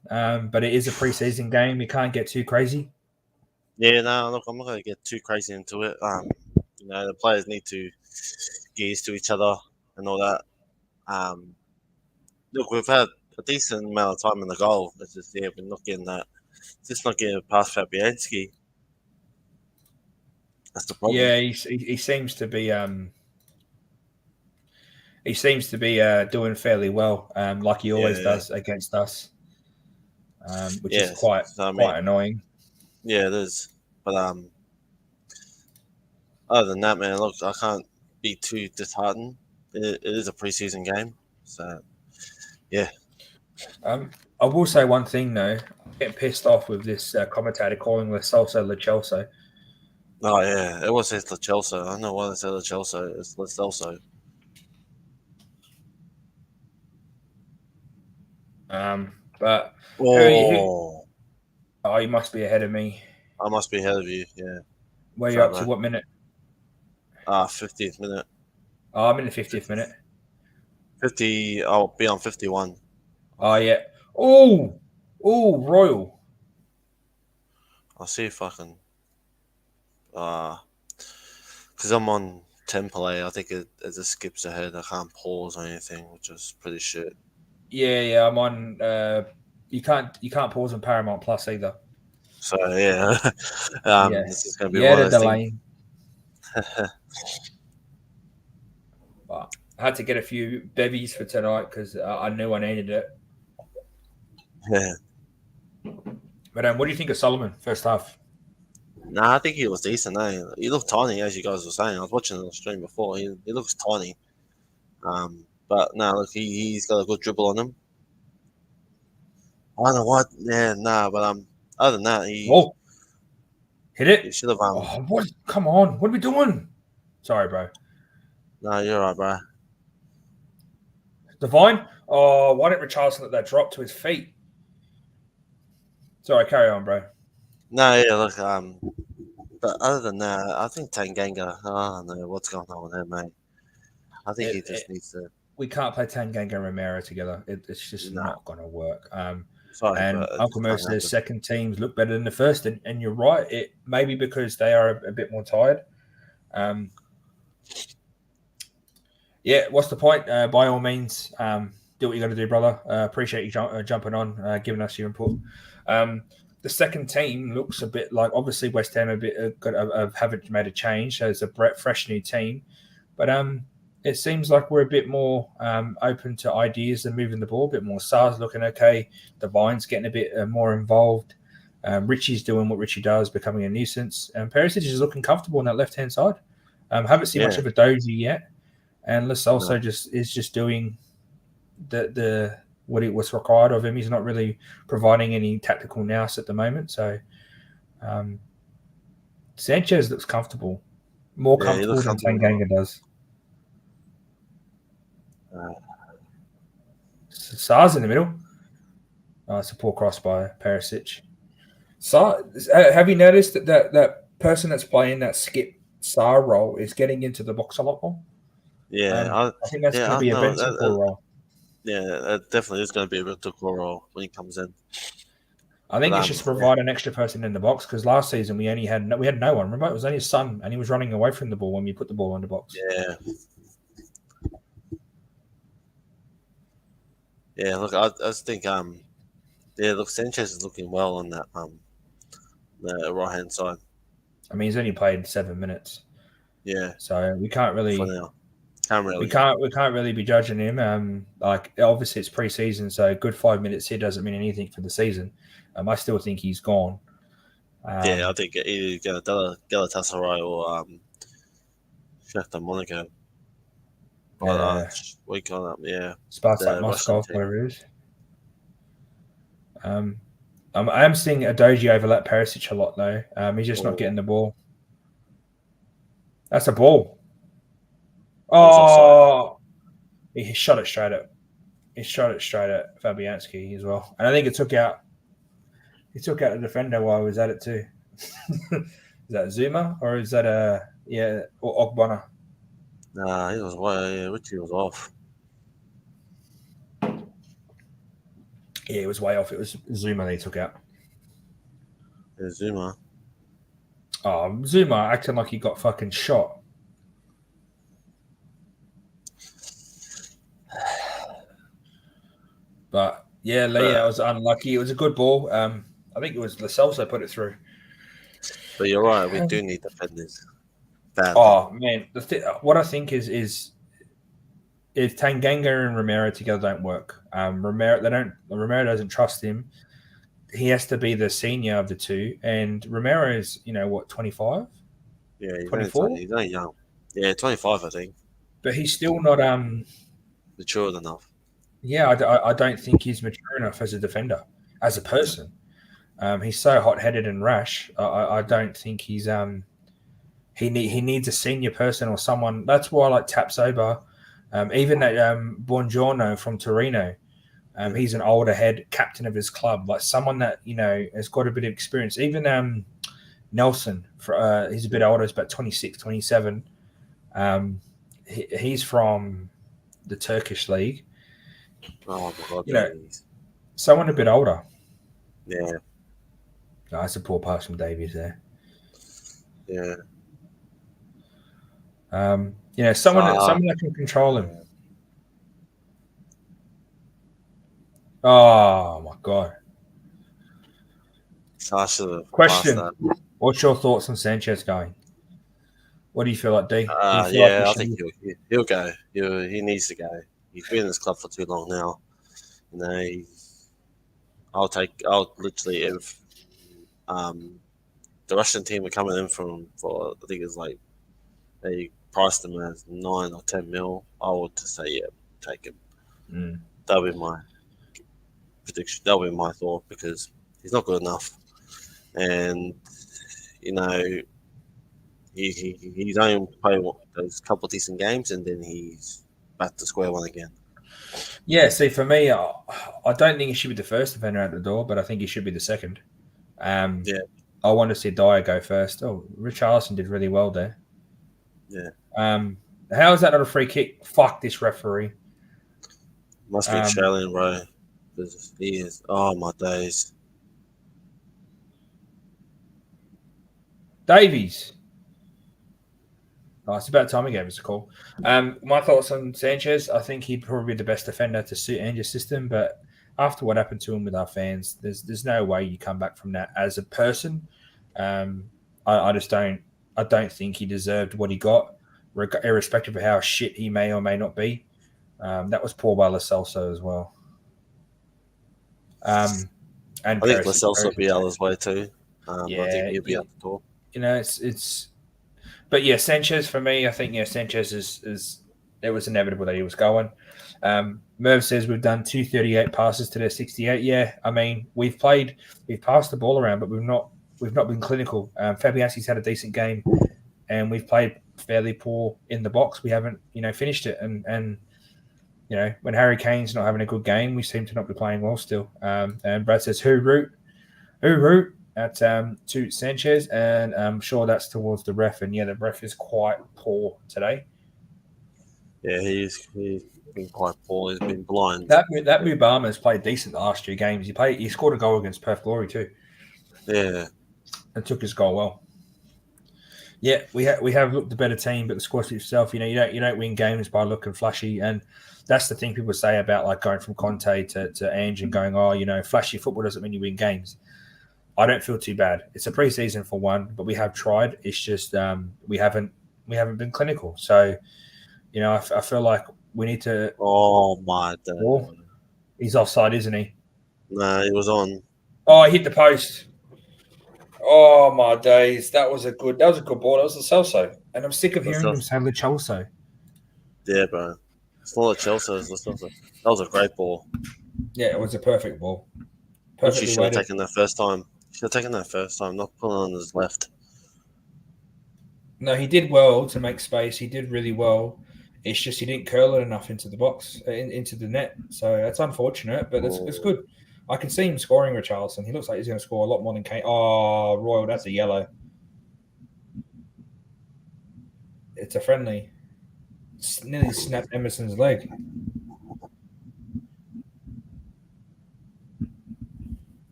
but it is a preseason game. You can't get too crazy.
Yeah, no, look, I'm not going to get too crazy into it. The players need to get used to each other and all that. Look, we've had a decent amount of time in the goal. It's just, yeah, we're not getting that. It's just not getting past Fabianski. That's the problem.
Yeah, he seems to be doing fairly well, like he always does against us. which is quite annoying.
Yeah, it is. But other than that, man, look, I can't be too disheartened. It is a preseason game, so yeah.
I will say one thing though. I'm getting pissed off with this commentator calling Lo Celso.
Oh yeah, it was Lo Celso. I don't know why they said Lo Celso. It's Lo Celso.
But
oh,
you must be ahead of me.
I must be ahead of you. Yeah.
Where are you up to? What minute?
50th minute.
Oh, I'm in the 50th minute.
50. I'll be on 51.
Oh yeah. Oh, Royal.
I'll see if I can. Because I'm on template, I think it just skips ahead. I can't pause or anything, which is pretty shit.
Yeah, I'm on. You can't pause on Paramount Plus either.
So yeah, this is gonna be one of those things.
But I had to get a few bevies for tonight because I knew I needed it.
Yeah.
But what do you think of Solomon first half?
Nah, I think he was decent. He looked tiny, as you guys were saying. I was watching the stream before. He looks tiny. But no, look, he's got a good dribble on him. I don't know what. Yeah, nah, but other than that, he
hit it.
He should have.
What? Come on, what are we doing? Sorry, bro.
No, you're right, bro.
Divine. Oh, why didn't Richarlison let that drop to his feet? Sorry, carry on, bro.
No, yeah, look, but other than that, I think Tanganga. I don't know what's going on with him, mate. I think he just needs to.
We can't play Tanganga and Romero together. It's just not going to work.
Sorry,
and Uncle Mo says second teams look better than the first, and you're right. It may be because they are a bit more tired. Yeah, what's the point? By all means, do what you got to do, brother. Appreciate you jumping on, giving us your input. The second team looks a bit like, obviously West Ham haven't made a change, so it's a fresh new team. But it seems like we're a bit more open to ideas and moving the ball a bit more. Sar's looking okay. Divine's getting a bit more involved. Richie's doing what Richie does, becoming a nuisance. And Perisic is looking comfortable on that left-hand side. Haven't seen much of a Dozy yet. And Lo Celso is just doing the what's required of him. He's not really providing any tactical nous at the moment. So Sanchez looks comfortable. More comfortable than Tanganga does. Sar's in the middle. It's a poor cross by Perisic. Sar, have you noticed that person that's playing that skip Sar role is getting into the box a lot more?
Yeah,
I think that's going to be a Bentancur role.
Yeah, that definitely is going to be a Bentancur role when he comes in.
I think it's just to provide an extra person in the box because last season we had no one. Remember, it was only his son, and he was running away from the ball when we put the ball in the box.
Yeah. Yeah, look, I just think look, Sanchez is looking well on that the right hand side.
I mean, he's only played 7 minutes.
Yeah.
So we can't really.
For now.
We can't really be judging him. Like obviously it's pre-season, so a good 5 minutes here doesn't mean anything for the season. I still think he's gone.
I think either Galatasaray or Shakhtar Monaco. We call that, yeah.
Spartak Moscow, whatever it is. I am seeing Adoji overlap Perisic a lot though. He's just not getting the ball. That's a ball. Oh, he shot it straight at. He shot it straight at Fabianski as well, and I think it took out. He took out the defender while he was at it too. Is that Zuma or is that or Ogbonna?
Nah, he was Richie was off.
Yeah, it was way off. It was Zuma they took out.
Yeah, Zuma.
Oh, Zuma acting like he got fucking shot. But yeah, Leah was unlucky. It was a good ball. I think it was Lo Celso put it through.
But you're right. We do need defenders. Badly.
Oh man, what I think is if Tanganga and Romero together don't work, Romero doesn't trust him. he has to be the senior of the two, and Romero's 25,
Yeah,
24,
he's only young. Yeah, 25, I think.
but he's still not
Matured enough.
Yeah, I don't think he's mature enough as a defender, as a person. He's so hot-headed and rash. I don't think he needs a senior person or someone. That's why I like Tapsoba. Even that Buongiorno from Torino. He's an older head captain of his club, like someone that has got a bit of experience. Even Nelson, he's a bit older, he's about 26, 27. He's from the Turkish league.
Oh my god,
Someone a bit older.
Yeah.
Oh, that's a poor pass from Davies there.
Yeah.
Someone that can control him. Oh my god. Question: what's your thoughts on Sanchez going? What do you feel like, D?
I think he'll go. He needs to go. He's been in this club for too long now. I'll literally, if the Russian team are coming in for I think it's like they priced him as 9 or 10 mil, I would just say take him. That'll be my prediction. That'll be my thought, because he's not good enough, and he's only playing those couple of decent games, and then he's back to square one again.
Yeah, see, for me, I don't think he should be the first defender out the door, but I think he should be the second. I want to see Dyer go first. Oh, Richarlison did really well there.
Yeah.
How is that not a free kick? Fuck this referee.
Must be Australian, bro. He is. Oh my days.
Davies. Oh, it's about time he gave us a call. My thoughts on Sanchez: I think he'd probably be the best defender to suit Ange's system, but after what happened to him with our fans, there's no way you come back from that as a person. I just don't. I don't think he deserved what he got, irrespective of how shit he may or may not be. That was poor by Lo Celso as well. And
I think Lo Celso will be out as way too. I think he'll be out the door.
It's. But yeah, Sanchez for me, I think Sanchez is. It was inevitable that he was going. Merv says we've done 238 passes to their 68. Yeah, I mean we've passed the ball around, but we've not been clinical. Fabianski's had a decent game, and we've played fairly poor in the box. We haven't finished it, and when Harry Kane's not having a good game, we seem to not be playing well still. And Brad says who root at to Sanchez, and I'm sure that's towards the ref. And the ref is quite poor today.
Yeah, he's been quite poor. He's been blind.
That Mubama has played decent the last 2 games. He scored a goal against Perth Glory too.
Yeah,
and took his goal well. Yeah, we have looked the better team, but the squad itself, you don't win games by looking flashy, and that's the thing people say about like going from Conte to Ange and going, flashy football doesn't mean you win games. I don't feel too bad. It's a preseason for one, but we have tried. It's just we haven't been clinical. So, I feel like we need to.
Oh my God!
Well, he's offside, isn't he?
No, he was on.
Oh, he hit the post. Oh my days! That was a good ball. That was Lo Celso, and I'm sick of hearing him say Lo Celso.
Yeah, bro. It's not Lo Celso. It's Lo Celso. That was a great ball.
Yeah, it was a perfect ball.
Perfectly should have taken that first time. Should have taken that first time, not pulling on his left.
No, he did well to make space. He did really well. It's just he didn't curl it enough into the box, into the net. So that's unfortunate, but it's good. I can see him scoring Richarlison. He looks like he's going to score a lot more than Kane. Oh, Royal, that's a yellow. It's a friendly. It's nearly snapped Emerson's leg.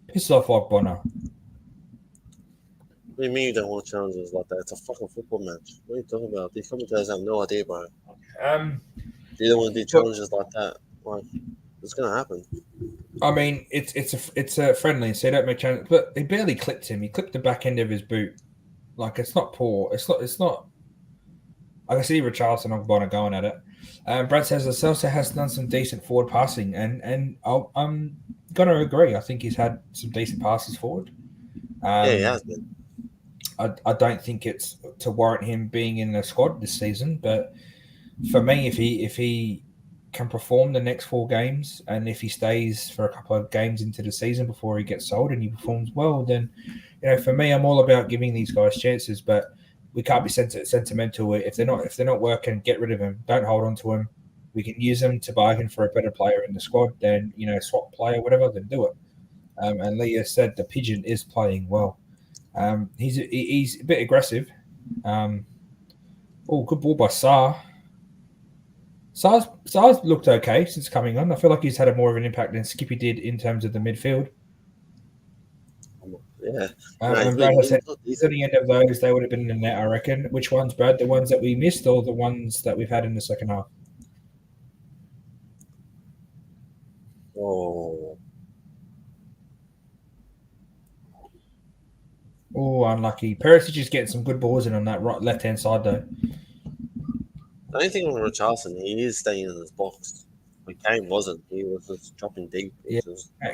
Piss off, Bonner.
What do you mean you don't want challenges like that? It's a fucking football match. What are you talking about? These commentators have no idea, bro. You don't want to do challenges like that. Like, it's gonna happen.
I mean, it's a friendly, so you don't make challenges. But he barely clipped him. He clipped the back end of his boot. Like, it's not poor. It's not. I can see Richarlison and Bonner going at it. Brad says Celso has done some decent forward passing, and I'm going to agree. I think he's had some decent passes forward.
Yeah, he has been.
I don't think it's to warrant him being in the squad this season, but for me, if he can perform the next 4 games, and if he stays for a couple of games into the season before he gets sold and he performs well, then for me, I'm all about giving these guys chances. But we can't be sentimental. If they're not working, get rid of them. Don't hold on to them. We can use them to bargain for a better player in the squad. Then swap player, whatever. Then do it. And Leah said the pigeon is playing well. He's a bit aggressive. Good ball by Sarr. Sarr's looked okay since coming on. I feel like he's had more of an impact than Skippy did in terms of the midfield.
Yeah.
And Brad has said at the end of those, they would have been in the net, I reckon. Which ones, Brad? The ones that we missed or the ones that we've had in the second half?
Oh,
unlucky. Perisic is getting some good balls in on that left-hand side, though.
The only thing with Richarlison, he is staying in his box. But Kane wasn't. He was just dropping deep.
Yeah,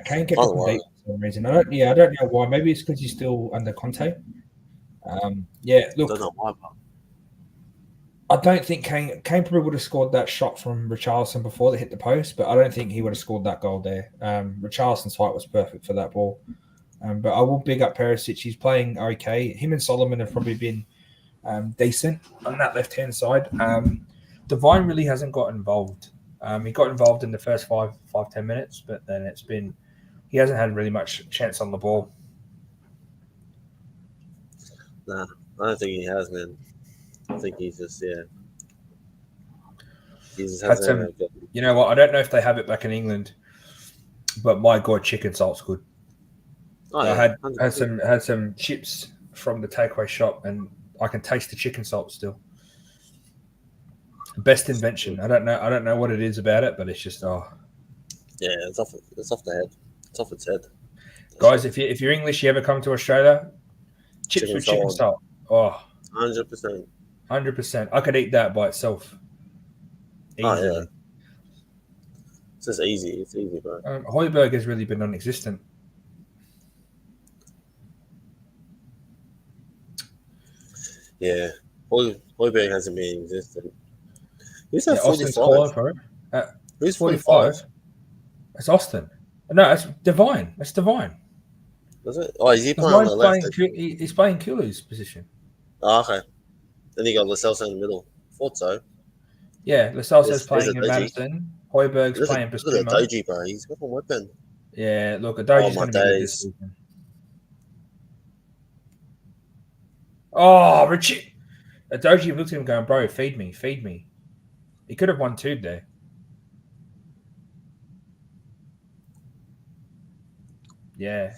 Kane kept dropping deep for some reason. I don't know why. Maybe it's because he's still under Conte. Look.
Don't know why, but
I don't think Kane probably would have scored that shot from Richarlison before they hit the post, but I don't think he would have scored that goal there. Richarlison's height was perfect for that ball. But I will big up Perisic. He's playing okay. Him and Solomon have probably been decent on that left-hand side. Devine really hasn't got involved. He got involved in the first 5-10 minutes, but then he hasn't had really much chance on the ball.
Nah, I don't think he has, man. I think he's just, He just
had some, you know what? I don't know if they have it back in England, but my God, chicken salt's good. Oh, yeah, I had some chips from the takeaway shop, and I can taste the chicken salt still. Best invention. I don't know what it is about it, but it's just
Yeah, it's off the head. It's off its head.
Guys, if you're English, you ever come to Australia, chips with chicken salt. Oh,
100%.
100%. I could eat that by itself. Easily.
Oh, yeah. It's just easy. It's easy, bro.
Heuberg has really been non-existent.
Yeah. Heuberg hasn't been existent. Who's that 45?
Calling for it.
Who's 45?
It's Austin. No, it's Devine. It's Devine.
Is it? Oh, is he playing on the left?
He's playing Kulu's position.
Oh, okay. Then you got Lo Celso in the middle. Thought so.
Yeah, Lo Celso's playing in Madison. Heuberg's playing Basuma.
Look at Doji, bro. He's got a weapon.
Yeah, look, Doji's going to be good this season. Oh, Richie. Doji looked at him going, bro, feed me. He could have won 2 there. Yeah.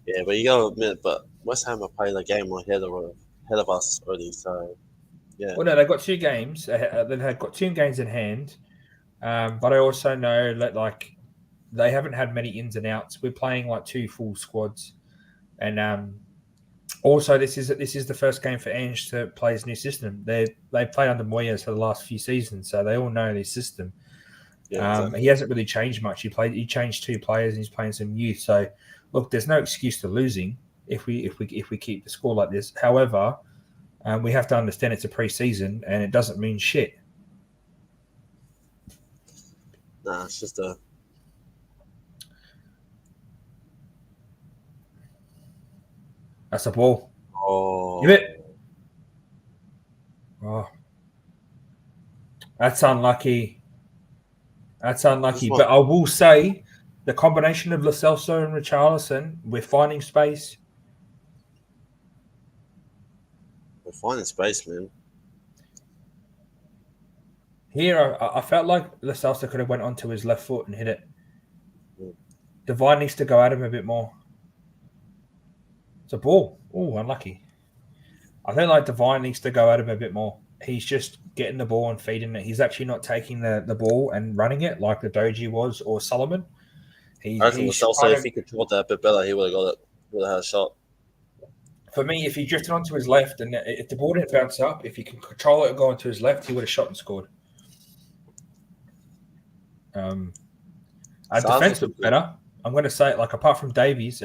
Yeah, but you got to admit, but West Ham have played a game ahead of us already, so yeah.
Well, no, they've got 2 games. They've got 2 games in hand, but I also know that they haven't had many ins and outs. We're playing 2 full squads, and also this is the first game for Ange to play his new system. They played under Moyes for the last few seasons, so they all know his system. Yeah, exactly. He hasn't really changed much. He changed 2 players, and he's playing some youth. So, look, there's no excuse to losing if we keep the score like this. However, we have to understand it's a pre-season, and it doesn't mean shit.
Nah, it's just
That's a ball.
Oh.
Give it. Oh. That's unlucky. But I will say the combination of Lo Celso and Richarlison, we're finding space.
We're finding space, man.
Here, I felt like Lo Celso could have went onto his left foot and hit it. Devine needs to go at him a bit more. It's a ball. Oh, unlucky. I feel like Devine needs to go at him a bit more. He's just getting the ball and feeding it. He's actually not taking the ball and running it like the Doji was or Solomon.
I reckon if he controlled that a bit better, he would have got it. Would have had a shot.
For me, if he drifted onto his left and if the ball didn't bounce up, if he can control it and go onto his left, he would have shot and scored. Our defense looks better. I'm going to say it, like, apart from Davies,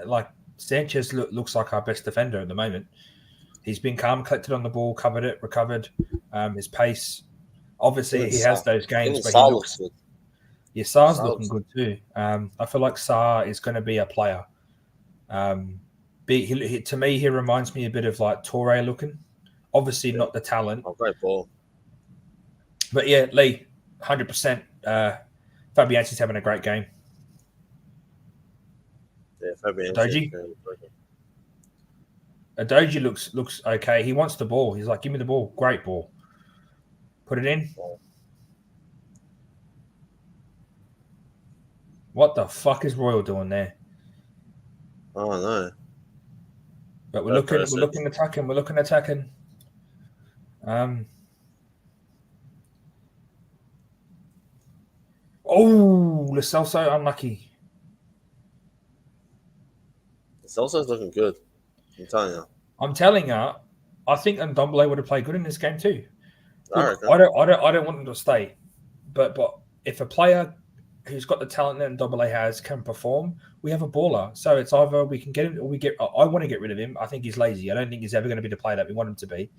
like Sanchez looks like our best defender at the moment. He's been calm, collected on the ball, covered it, recovered. His pace, obviously, he has those games, but he looks good. Yeah, Sar's looking good too. I feel like Sar is going to be a player. To me, he reminds me a bit of like Toure looking. Obviously, not the talent.
Oh, great ball.
But yeah, Lee, 100%. Fabianski's having a great game.
Yeah, Fabianski.
Adoji looks okay. He wants the ball. He's like, give me the ball. Great ball. Put it in. What the fuck is Royal doing there?
Oh no.
But we're looking attacking. We're looking attacking. Oh, Lo Celso unlucky.
Lo Celso's looking good. I'm
telling you, I think Ndombele would have played good in this game too. Look, I don't want him to stay, but if a player who's got the talent that Ndombele has can perform, we have a baller. So it's either we can get him or we get. I want to get rid of him. I think he's lazy. I don't think he's ever going to be the player that we want him to be.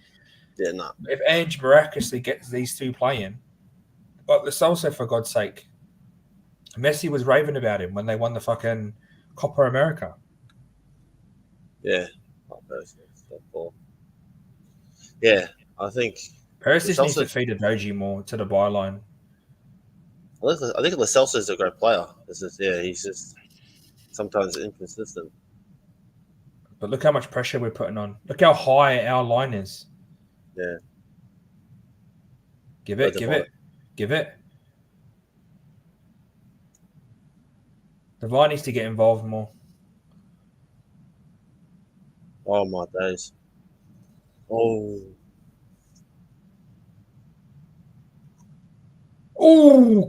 Yeah, no.
If Ange miraculously gets these two playing, but Lo Celso, for God's sake, Messi was raving about him when they won the fucking Copa America.
Yeah. Yeah, I think
Perisic needs to feed Adoji more to the byline.
I think Lo Celso is a great player. He's just sometimes inconsistent.
But look how much pressure we're putting on. Look how high our line is.
Yeah.
Give it. Devine needs to get involved more.
Oh my days.
Oh,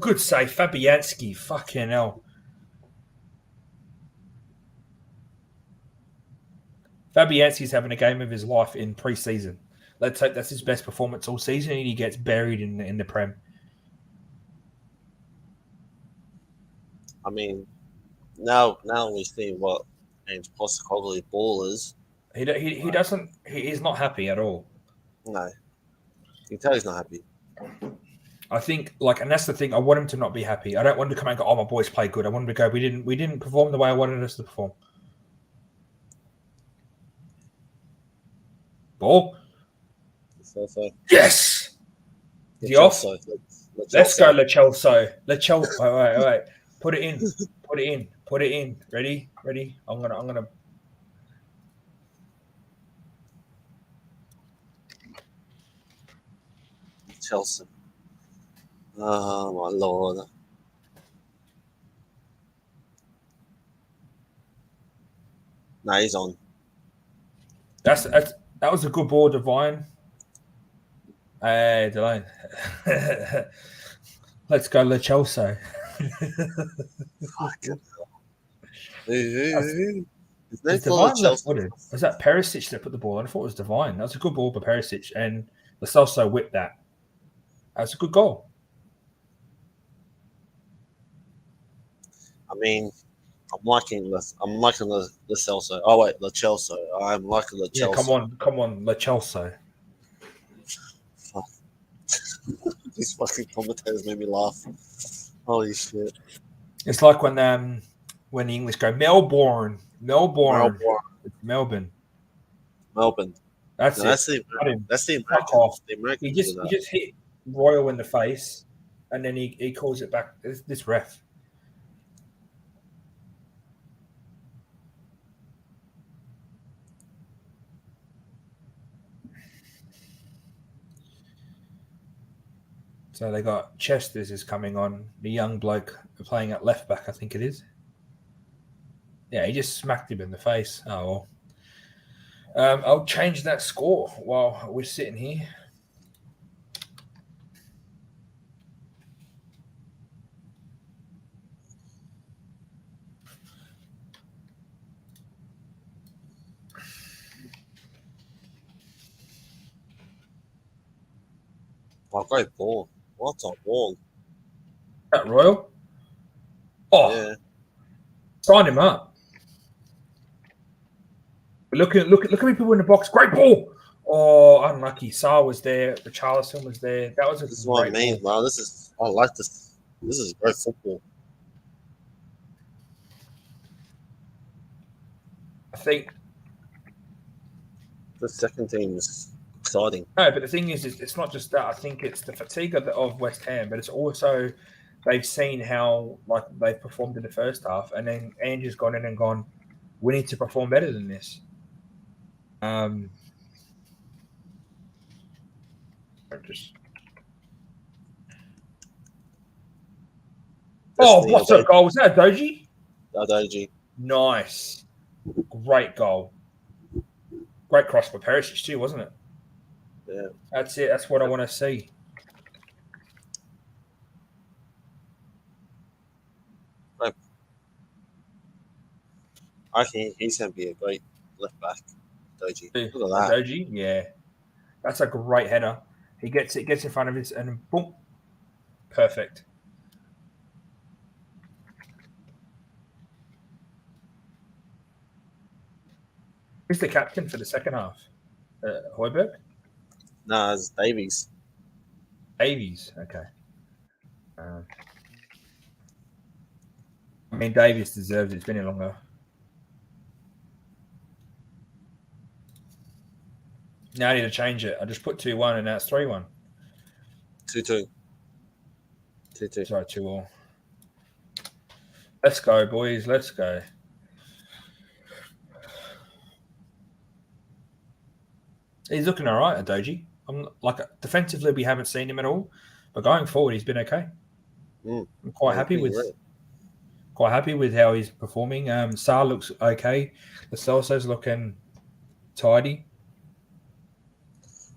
good save. Fabianski. Fucking hell. Fabianski's having a game of his life in pre-season. Let's hope that's his best performance all season and he gets buried in the Prem.
I mean, now we see what Ange Postecoglou's ball is.
He doesn't. He's not happy at all.
No, you can tell he's not happy.
I think, and that's the thing. I want him to not be happy. I don't want him to come and go, "Oh, my boys played good." I want him to go, "We didn't perform the way I wanted us to perform." Ball. Yes.
Let's
go, Lo Celso. All right. Put it in. Ready. I'm gonna.
Chelsea. Oh my lord. Nah, he's on.
That was a good ball, Devine. Hey, Devine. Let's go, Lo Celso. Is Devine left-footed? Was that Perisic that put the ball in? I thought it was Devine. That was a good ball for Perisic, and Lo Celso whipped that. That's a good goal.
I mean, I'm liking Lo Celso. Oh wait, Lo Celso. I'm liking Lo Celso.
Yeah, come on, Lo Celso.
Fuck. These fucking commentators made me laugh. Holy shit!
It's like when the English go Melbourne. It's Melbourne. That's it.
That's the American.
He just hit Royal in the face, and then he calls it back. This ref. So they got Chester's is coming on. The young bloke playing at left back, I think it is. Yeah, he just smacked him in the face. Oh, well. I'll change that score while we're sitting here.
Oh, great ball. What a ball.
At Royal. Oh,
Yeah.
sign him up. Look at people in the box. Great ball. Oh, unlucky. Saar was there. Richarlison was there. That was a
This is what I
great
mean.
ball.
Wow, I like this. This is great football.
I think.
The second team is exciting.
No, but the thing is it's not just that. I think it's the fatigue of West Ham, but it's also they've seen how like they've performed in the first half, and then Andrew's gone in and gone, we need to perform better than this. What's that goal? Was that a Doji?
Doji.
Nice. Great goal. Great cross for Perisic too, wasn't it?
Yeah.
That's it. That's what I want to see.
I think he's going to be a great left back. Doji. Look at that.
Doji, yeah. That's a great header. He gets in front of his, and boom. Perfect. Who's the captain for the second half? Højbjerg?
No, it's Davies.
Davies, okay. I mean, Davies deserves it. It's been here longer. Now I need to change it. I just put 2-1 and now it's 3-1.
2-2. 2-2.
Sorry, 2-all. Let's go, boys. Let's go. He's looking all right, Doji. Defensively, we haven't seen him at all, but going forward, he's been okay. I'm quite happy with how he's performing. Saar looks okay. The Celso's looking tidy.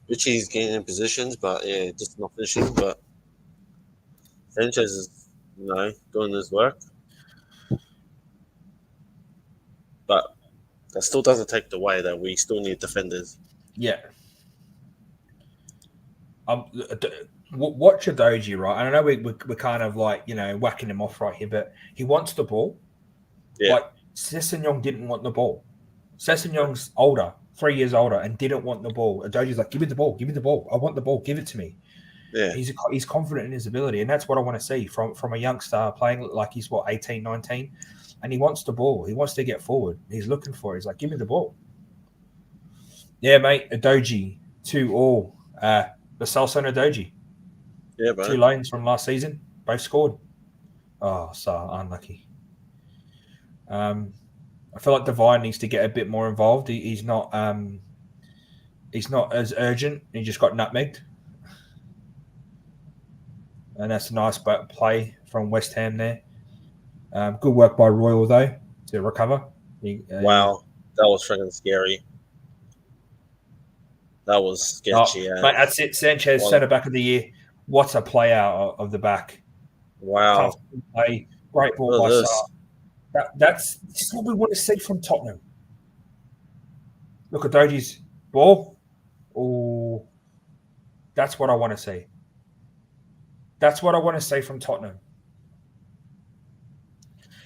Richie's getting in positions, but yeah, just not finishing. But Sanchez is, doing his work. But that still doesn't take away that we still need defenders.
Yeah. Watch a Doji, right? I know we're kind of like, whacking him off right here, but he wants the ball.
Yeah.
Like, Sessegnon didn't want the ball. Sessegnon's older, 3 years older, and didn't want the ball. Doji's like, give me the ball. I want the ball. Give it to me.
Yeah.
He's confident in his ability, and that's what I want to see from a youngster playing like he's, 18, 19, and he wants the ball. He wants to get forward. He's looking for it. He's like, give me the ball. Yeah, mate, Doji, 2-all. The Salso and Doji.
Yeah, bro.
2 lanes from last season. Both scored. Oh, so unlucky. I feel like Divine needs to get a bit more involved. He's not as urgent. He just got nutmegged. And that's a nice play from West Ham there. Good work by Royal, though, to recover.
Wow. That was freaking scary. That was sketchy.
Mate, that's it. Sanchez, centre back of the year. What a play out of the back.
Wow.
Play. Great ball by Saar. That's what we want to see from Tottenham. Look at Doji's ball. Oh, that's what I want to see. That's what I want to see from Tottenham.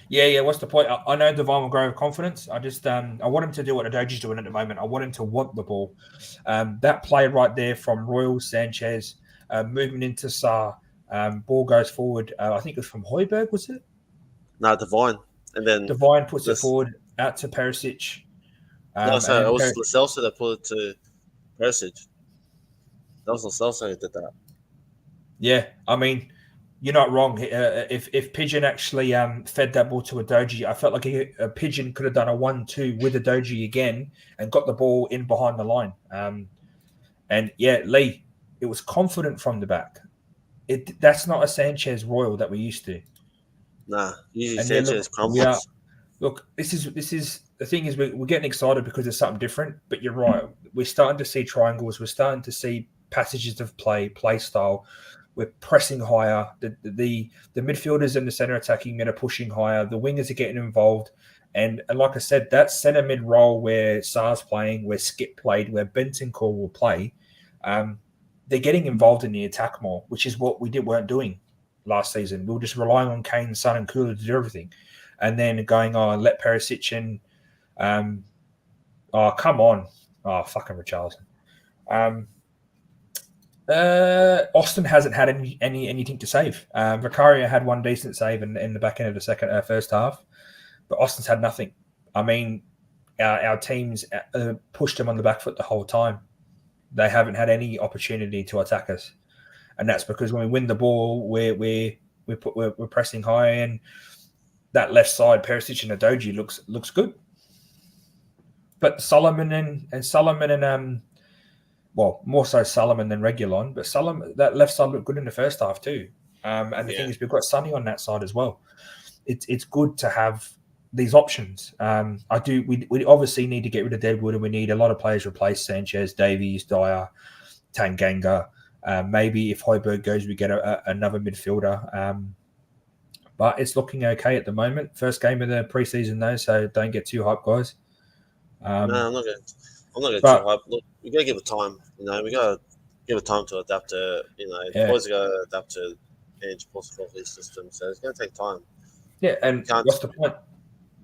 Yeah. What's the point? I know Divine will grow with confidence. I just I want him to do what Adoji's doing at the moment. I want him to want the ball. That play right there from Royal, Sanchez, movement into Saar. Ball goes forward. I think it was from Højbjerg, was it?
No, Divine. And then
Divine puts it forward out to Perisic.
No, sorry, it was Lo Celso that put it to Perisic. That was Lo Celso who did that.
Yeah, I mean, you're not wrong. If Pigeon actually fed that ball to Adoji, I felt like a Pigeon could have done a 1-2 with Adoji again and got the ball in behind the line. And yeah, Lee, it was confident from the back. That's not a Sanchez Royal that we're used to.
Nah, usually Sanchez crumbles.
Look, this is the thing is we're getting excited because it's something different. But you're right. We're starting to see triangles. We're starting to see passages of play style. We're pressing higher. The midfielders and the centre attacking men are pushing higher. The wingers are getting involved. And like I said, that centre mid role where Saar's playing, where Skip played, where Bentancur will play, they're getting involved in the attack more, which is what we weren't doing. last season. We were just relying on Kane, Son, and Kula to do everything, and then going on let Perisic in. Oh, come on! Oh, fucking Richarlison. Austin hasn't had anything to save. Vicario had one decent save in the back end of the first half, but Austin's had nothing. I mean, our teams pushed them on the back foot the whole time. They haven't had any opportunity to attack us, and that's because when we win the ball, we're pressing high, and that left side, Perisic and Adoji looks good. But Solomon and well, more so Solomon than Reguilon, but Solomon, that left side looked good in the first half too. And the thing is, we've got Sonny on that side as well. It's good to have these options. We obviously need to get rid of Deadwood, and we need a lot of players replace Sanchez, Davies, Dyer, Tanganga. Maybe if Højbjerg goes, we get another midfielder. But it's looking okay at the moment. First game of the preseason though, so don't get too hyped, guys.
No, I'm not going to too hype. Look, we got to give it time. We got to give it time to adapt to. Boys got to adapt to Ange Postecoglou's system. So it's going to take time.
Yeah, and what's the point?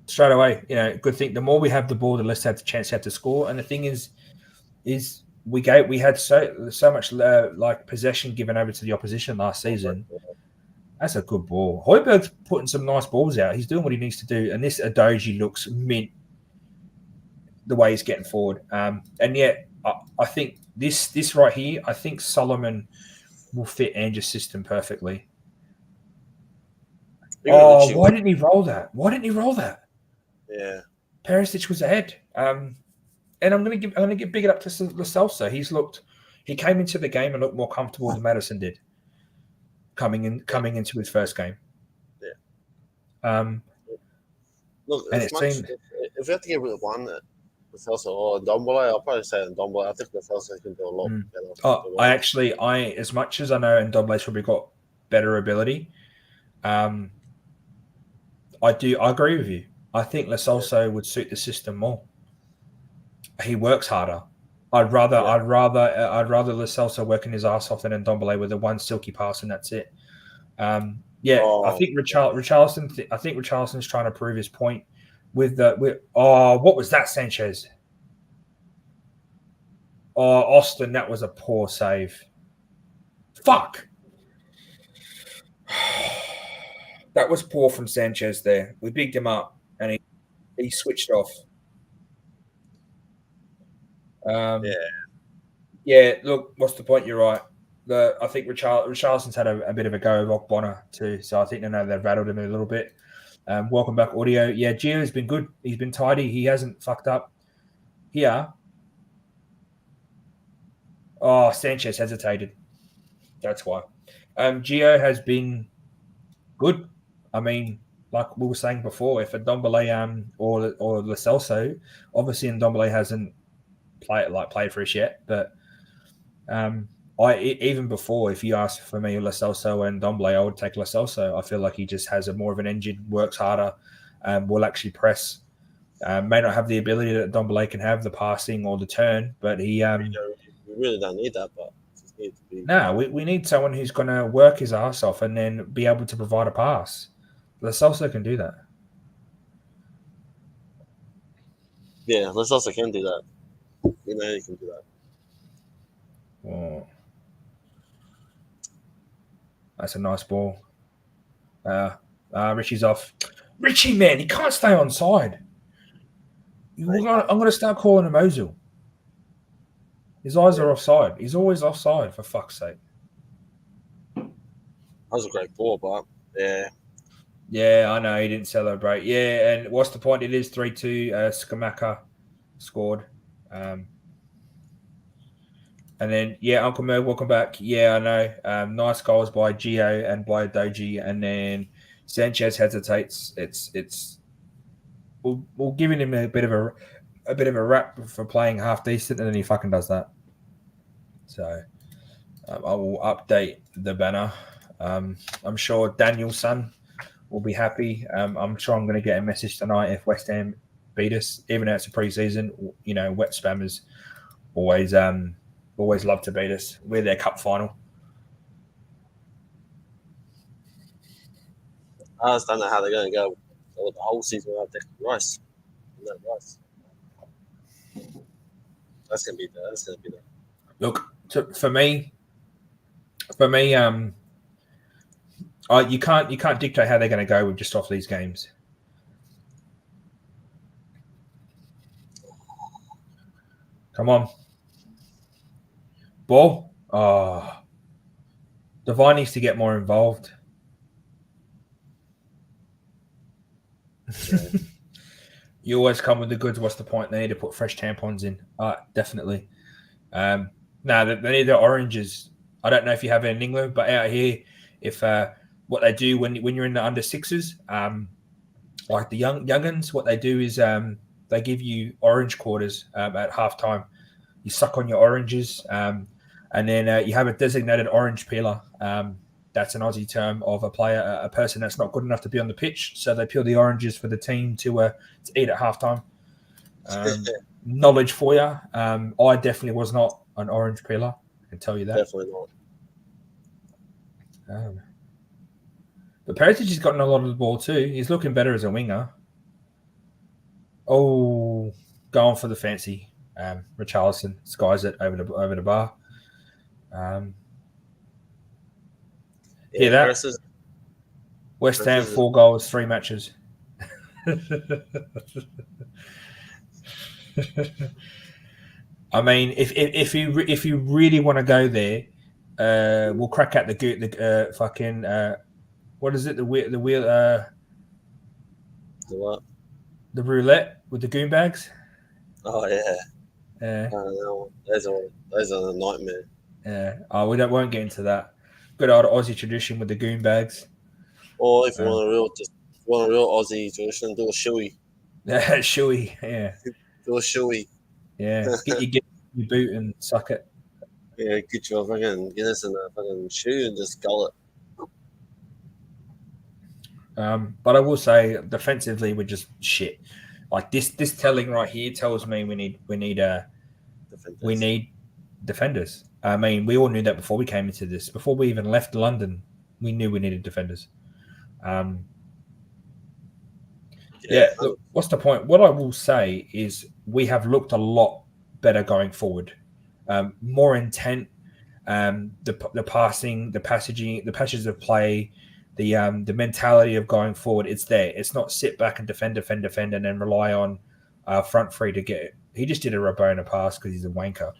Straight away, good thing. The more we have the ball, the less have the chance to score. And the thing is we had so much possession given over to the opposition last season. That's a good ball. Højbjerg's putting some nice balls out. He's doing what he needs to do. And this Adoji looks mint the way he's getting forward. And yet, I think this right here, I think Solomon will fit Ange's system perfectly. Why didn't he roll that? Yeah. Perisic was ahead. And I'm going to give big it up to Lo Celso. He came into the game and looked more comfortable than Maddison did. Coming into his first game.
Yeah. Look, if we have to get rid of one, Lo Celso or Ndombele, I'll probably say Ndombele. I think Lo Celso can do a lot better.
I as much as I know Ndombele's probably got better ability, I agree with you. I think Lo Celso would suit the system more. He works harder. I'd rather Lo Celso working his ass off than Ndombele with a one silky pass and that's it. I think Richarlison. I think Richarlison's trying to prove his point what was that, Sanchez? Austin, that was a poor save. Fuck. That was poor from Sanchez there. We bigged him up and he switched off. Look, what's the point? You're right. I think Richarlison's had a bit of a go of Bonner too, so I think they've rattled him a little bit. Welcome back, audio. Yeah, Gio's been good. He's been tidy. He hasn't fucked up here. Oh, Sanchez hesitated. That's why. Gio has been good. I mean, like we were saying before, if Ndombele or Lo Celso, obviously Ndombele hasn't played for us yet, but even before, if you asked for me Lo Celso and Ndombele, I would take Lo Celso. I feel like he just has more of an engine, works harder, will actually press. May not have the ability that Ndombele can have, the passing or the turn, but he.
We really don't need that, but it needs to be.
No, we need someone who's going to work his ass off and then be able to provide a pass. Lo Celso can do that.
Yeah, Lo Celso can do that. He can do that.
Oh. That's a nice ball. Richie's off. Richie, man, he can't stay on side. I'm going to start calling him Ozil. His eyes are offside. He's always offside, for fuck's sake.
That was a great ball, but yeah.
Yeah, I know. He didn't celebrate. Yeah, and what's the point? It is 3-2. Skamaka scored. And then, Uncle Merv, welcome back. Yeah, I know. Nice goals by Gio and by Doji. And then Sanchez hesitates. We're giving him a bit of a rap for playing half decent, and then he fucking does that. So I will update the banner. I'm sure Danielson will be happy. I'm sure I'm going to get a message tonight if West Ham beat us, even though it's a pre-season. Wet spammers always love to beat us. We're their cup final.
I just don't know how they're going to go the whole season without Declan Rice. No Rice. That's going to be the.
Look, for me, you can't dictate how they're going to go with just off these games. Come on, ball. Oh, Devine needs to get more involved.
Yeah.
You always come with the goods. What's the point? They need to put fresh tampons in. Definitely. No, they need the oranges. I don't know if you have it in England, but out here, if what they do when you're in the under sixes, like the youngins, what they do is they give you orange quarters at halftime. You suck on your oranges, and then you have a designated orange peeler. That's an Aussie term of a person that's not good enough to be on the pitch. So they peel the oranges for the team to eat at halftime. Knowledge for you. I definitely was not an orange peeler. I can tell you that.
Definitely not.
But Perisic has gotten a lot of the ball too. He's looking better as a winger. Oh, going for the fancy. Richarlison skies it over the bar. Hear that? West Ham 4 goals, 3 matches. I mean, if you really want to go there, we'll crack out the fucking what is it? The wheel
the what?
The roulette with the goon bags.
Oh yeah.
Yeah.
Those are a nightmare.
Yeah. Oh, we won't get into that. Good old Aussie tradition with the goon bags.
Or if you want a real Aussie tradition, do a shoey.
Shoey, yeah.
Do a shoey.
Yeah. Get your boot and suck it.
Yeah, get your fucking Guinness in a fucking shoe and just gull it.
But I will say, defensively, we're just shit. Like this telling right here tells me we need defenders. I mean, we all knew that before we came into this. Before we even left London, we knew we needed defenders. Look, what's the point? What I will say is we have looked a lot better going forward. More intent. The passing, the passages of play. The mentality of going forward, it's there. It's not sit back and defend, and then rely on front three to get it. He just did a Rabona pass because he's a wanker.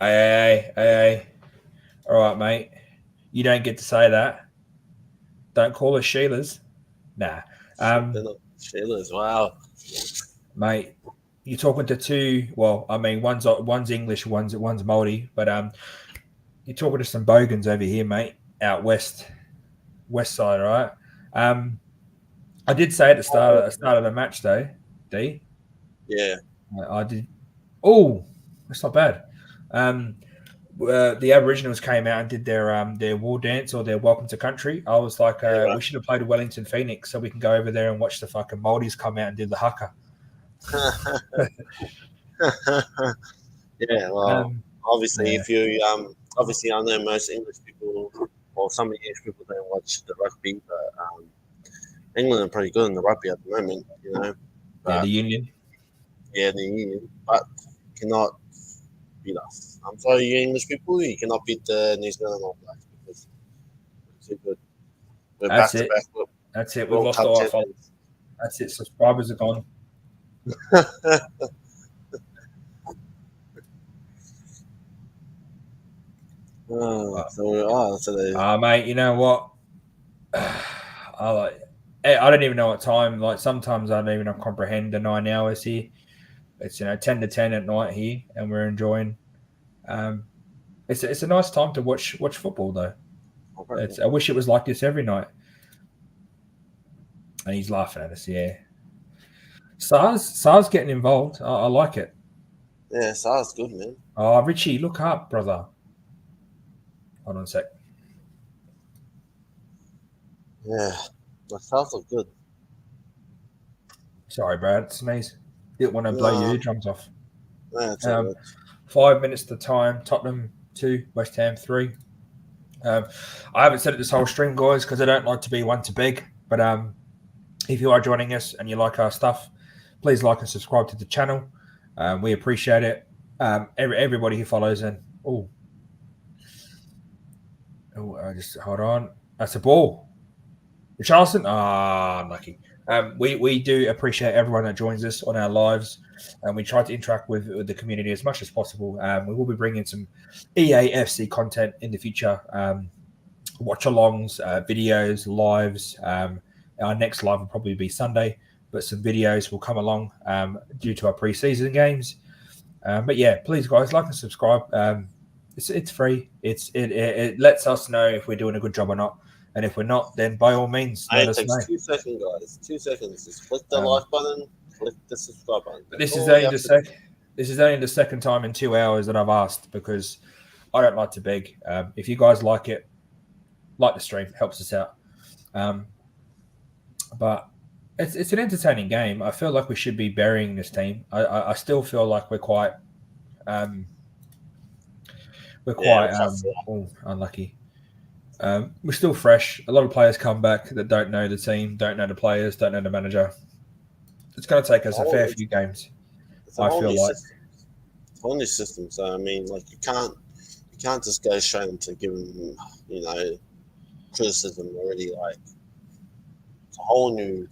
Hey. All right, mate. You don't get to say that. Don't call us Sheilas. Nah.
They're not Sheilas. Wow.
Mate, you're talking to two. Well, I mean, one's English, one's Māori, but you're talking to some bogans over here, mate, out west side, right? I did say at the start of the match, though, D.
Yeah.
I did. Oh, that's not bad. The Aboriginals came out and did their war dance or their welcome to country. I was like, we should have played Wellington Phoenix so we can go over there and watch the fucking Māoris come out and do the haka.
Yeah, well, obviously, if you obviously, I know most English people, or some English people don't watch the rugby, but England are pretty good in the rugby at the moment, you know.
But, the Union.
Yeah, the Union, but cannot beat us. I'm sorry, you English people, you cannot beat the New Zealand All Blacks because we're too good. We're back to back.
That's it. We've lost all our followers. That's it. Subscribers are gone. Mate, you know what? I don't even know what time. Like sometimes I don't even comprehend the 9 hours here. It's 10 to 10 at night here, and we're enjoying. It's a nice time to watch football though. I wish it was like this every night. And he's laughing at us. Yeah. SAR's getting involved. I like it.
Yeah, SAR's good, man.
Oh, Richie, look up, brother. Hold on a sec.
Yeah, my SAR's look good.
Sorry, Brad. Sneeze. Didn't want to blow your eardrums off.
Yeah,
5 minutes to time. Tottenham 2, West Ham 3. I haven't said it this whole stream, guys, because I don't like to be one to beg. But if you are joining us and you like our stuff, please like and subscribe to the channel. We appreciate it. Everybody who follows and just hold on. That's a ball. Richarlison? Unlucky. We do appreciate everyone that joins us on our lives, and we try to interact with the community as much as possible. We will be bringing some EAFC content in the future. Watch-alongs, videos, lives. Our next live will probably be Sunday, but some videos will come along due to our pre-season games. But yeah, please, guys, like and subscribe. It's free. It lets us know if we're doing a good job or not. And if we're not, then by all means, let us know.
2 seconds, guys. 2 seconds. Just click the like button, click the subscribe button.
This is only the second time in 2 hours that I've asked, because I don't like to beg. If you guys like it, like the stream, helps us out. But it's an entertaining game. I feel like we should be burying this team. I still feel like we're quite unlucky. We're still fresh. A lot of players come back that don't know the team, don't know the players, don't know the manager. It's going to take us a fair few games. I feel like
it's a whole new system. So I mean, like you can't just go straight into giving criticism already. Like it's a whole new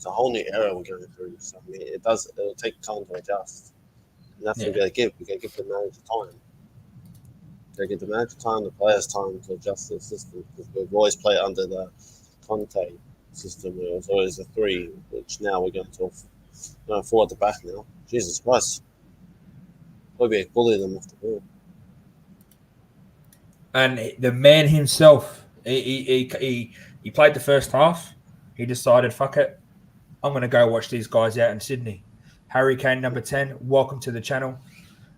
era we're going through. So I mean, it'll take time to adjust. And that's what we got to give. We got to give the manager time. They get the manager time, the players time to adjust the system, because we've always played under the Conte system. It was always a 3, which now we're going to 4 at the back now. Jesus Christ. Probably bully them off the ball.
And the man himself, he played the first half. He decided, fuck it, I'm going to go watch these guys out in Sydney. Harry Kane, number 10, welcome to the channel.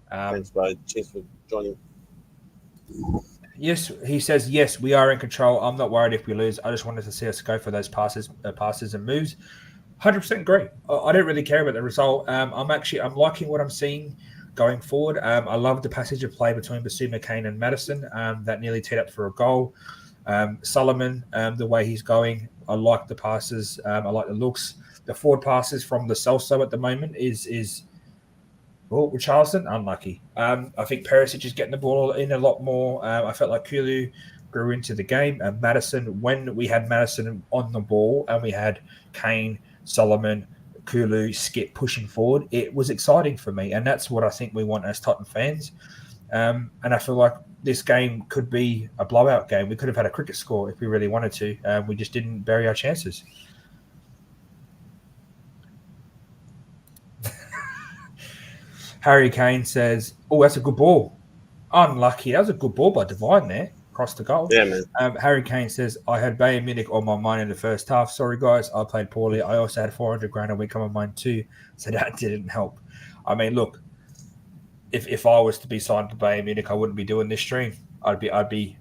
Thanks, bro. Cheers for joining.
Yes, he says, yes, we are in control. I'm not worried if we lose. I just wanted to see us go for those passes and moves. 100% agree. I don't really care about the result. I'm liking what I'm seeing going forward. I love the passage of play between Basuma, Kane and Madison that nearly teed up for a goal. Solomon, the way he's going, I like the passes. I like the looks. The forward passes from the Celso at the moment is Richarlison, unlucky. I think Perisic is getting the ball in a lot more. I felt like Kulu grew into the game. Madison, when we had Madison on the ball and we had Kane, Solomon, Kulu, Skip pushing forward, it was exciting for me. And that's what I think we want as Tottenham fans. And I feel like this game could be a blowout game. We could have had a cricket score if we really wanted to. We just didn't bury our chances. Harry Kane says, oh, that's a good ball. Unlucky. That was a good ball by Divine there, across the goal.
Yeah, man.
Harry Kane says, I had Bayern Munich on my mind in the first half. Sorry, guys. I played poorly. I also had 400 grand a week on my mind too, so that didn't help. I mean, look, if I was to be signed to Bayern Munich, I wouldn't be doing this stream. I'd be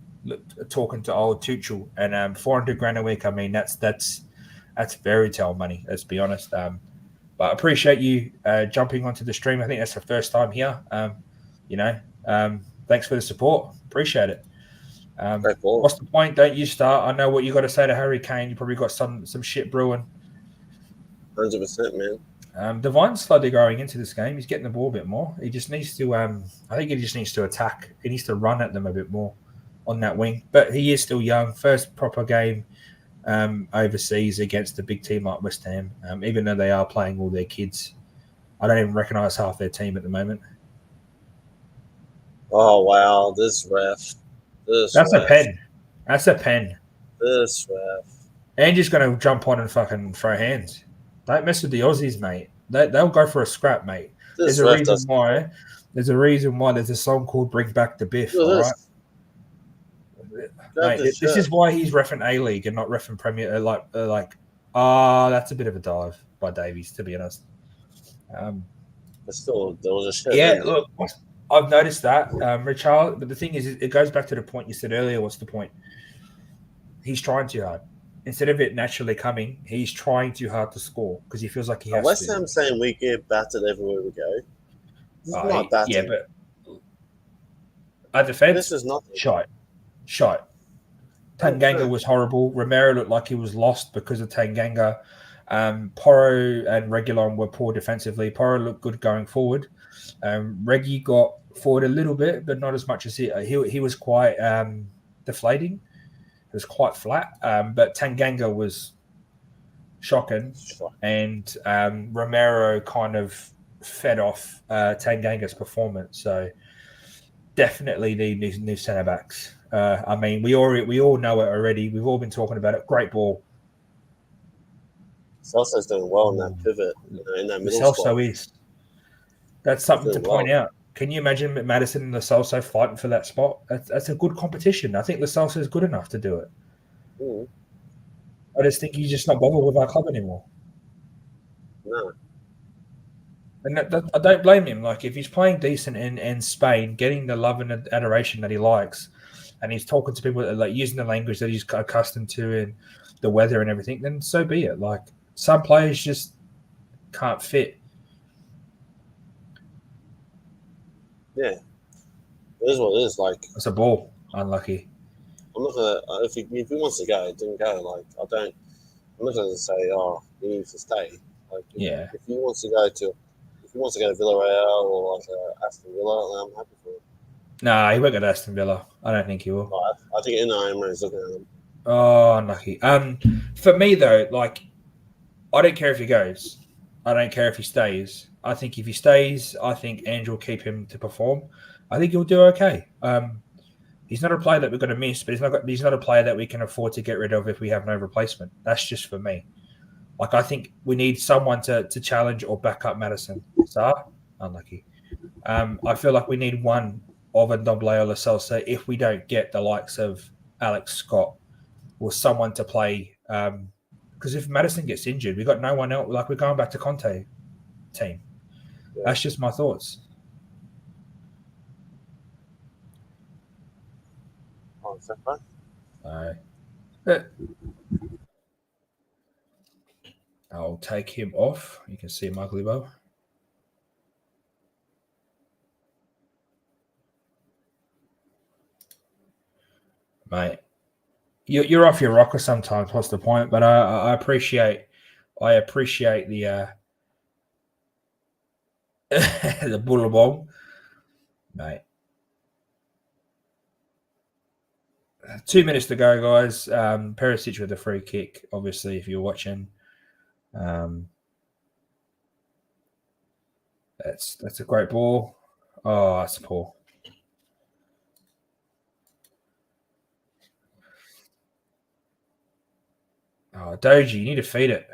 talking to old Tuchel. And 400 grand a week, I mean, that's fairy tale money, let's be honest. But I appreciate you jumping onto the stream. I think that's the first time here. Thanks for the support. Appreciate it. What's the point? Don't you start. I know what you got to say to Harry Kane. You probably got some shit brewing.
100%, man.
Divine's slowly growing into this game. He's getting the ball a bit more. He just needs to. I think he just needs to attack. He needs to run at them a bit more on that wing. But he is still young. First proper game overseas against a big team like West Ham, even though they are playing all their kids. I don't even recognise half their team at the moment.
Oh, wow. This ref.
That's a pen. That's a pen.
This ref.
Angie's going to jump on and fucking throw hands. Don't mess with the Aussies, mate. They'll go for a scrap, mate. There's a reason why there's a song called Bring Back the Biff, all right? Mate, this is why he's reffing A-League and not reffing Premier. That's a bit of a dive by Davies, to be honest.
But still, there was a shit.
Yeah, look, I've noticed that, Richard. But the thing is, it goes back to the point you said earlier. What's the point? He's trying too hard. Instead of it naturally coming, he's trying too hard to score because he feels like he has to.
West Ham saying we get battered everywhere we go. This is not battered.
Yeah, but our defense,
this is not
shite. Tanganga was horrible. Romero looked like he was lost because of Tanganga. Porro and Reguilon were poor defensively. Porro looked good going forward. Reggie got forward a little bit, but not as much as he was quite deflating. It was quite flat. But Tanganga was shocking, and Romero kind of fed off Tanganga's performance. So definitely need new centre backs. I mean, we all know it already. We've all been talking about it. Great ball.
Celso's doing well in that pivot, in that middle spot.
Celso is. That's something to point out. Can you imagine Madison and Lo Celso fighting for that spot? That's a good competition. I think Lo Celso is good enough to do it.
Mm.
I just think he's just not bothered with our club anymore.
No.
And I don't blame him. Like, if he's playing decent in Spain, getting the love and adoration that he likes, and he's talking to people that, like, using the language that he's accustomed to and the weather and everything, then so be it. Like, some players just can't fit.
Yeah. It is what it is. Like,
it's a ball. Unlucky.
I'm not gonna if he wants to go, then go. Like, I'm not gonna say, oh, he needs to stay. Like, if he wants to go to Villarreal or like Aston Villa, I'm happy for him.
Nah, he won't go to Aston Villa. I don't think he will.
I think Unai Emery is looking at him.
Oh, unlucky. For me though, like, I don't care if he goes. I don't care if he stays. I think if he stays, I think Andrew will keep him to perform. I think he'll do okay. He's not a player that we're going to miss, but he's not a player that we can afford to get rid of if we have no replacement. That's just for me. Like, I think we need someone to challenge or back up Madison. Sarr, unlucky. I feel like we need one of Ndombele or Lo Celso if we don't get the likes of Alex Scott or someone to play. Because if Madison gets injured, we've got no one else. Like, we're going back to Conte team. Yeah. That's just my thoughts. I'll take him off. You can see my Glibo. Mate, you're off your rocker sometimes. What's the point? But I appreciate the the bullabong, mate. 2 minutes to go, guys. Perisic with a free kick, obviously, if you're watching. That's a great ball. Oh, that's poor. Oh, Doji, you need to feed it.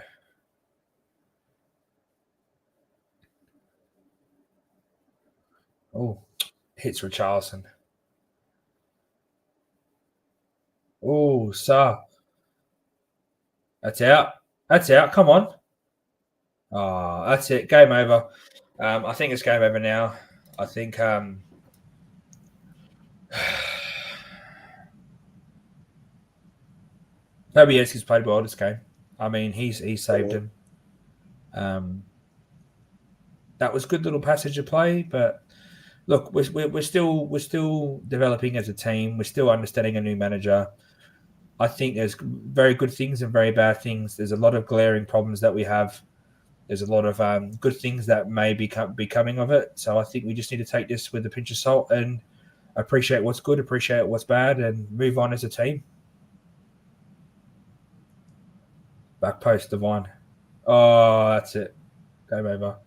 Oh, hits Richarlison. Oh, Sarr. That's out. That's out. Come on. Oh, that's it. Game over. I think it's game over now. I think Fabianski's played well this game. I mean, he saved him. That was a good little passage of play, but look, we're still developing as a team. We're still understanding a new manager. I think there's very good things and very bad things. There's a lot of glaring problems that we have. There's a lot of good things that may be coming of it. So I think we just need to take this with a pinch of salt and appreciate what's good, appreciate what's bad, and move on as a team. Back post, Devine. Oh, that's it. Game over.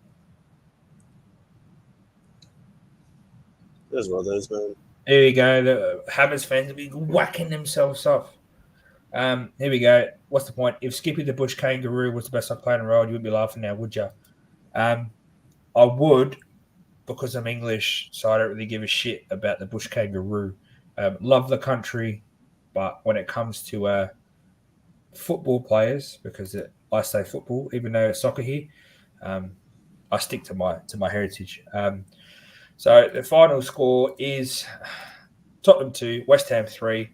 There's one of those, man.
Here we go. The Hammers fans will be whacking themselves off. Here we go. What's the point? If Skippy the Bush Kangaroo was the best player in the world, you wouldn't be laughing now, would you? I would, because I'm English, so I don't really give a shit about the Bush Kangaroo. Love the country, but when it comes to football players, because I say football, even though it's soccer here, I stick to my heritage. So the final score is Tottenham 2, West Ham 3.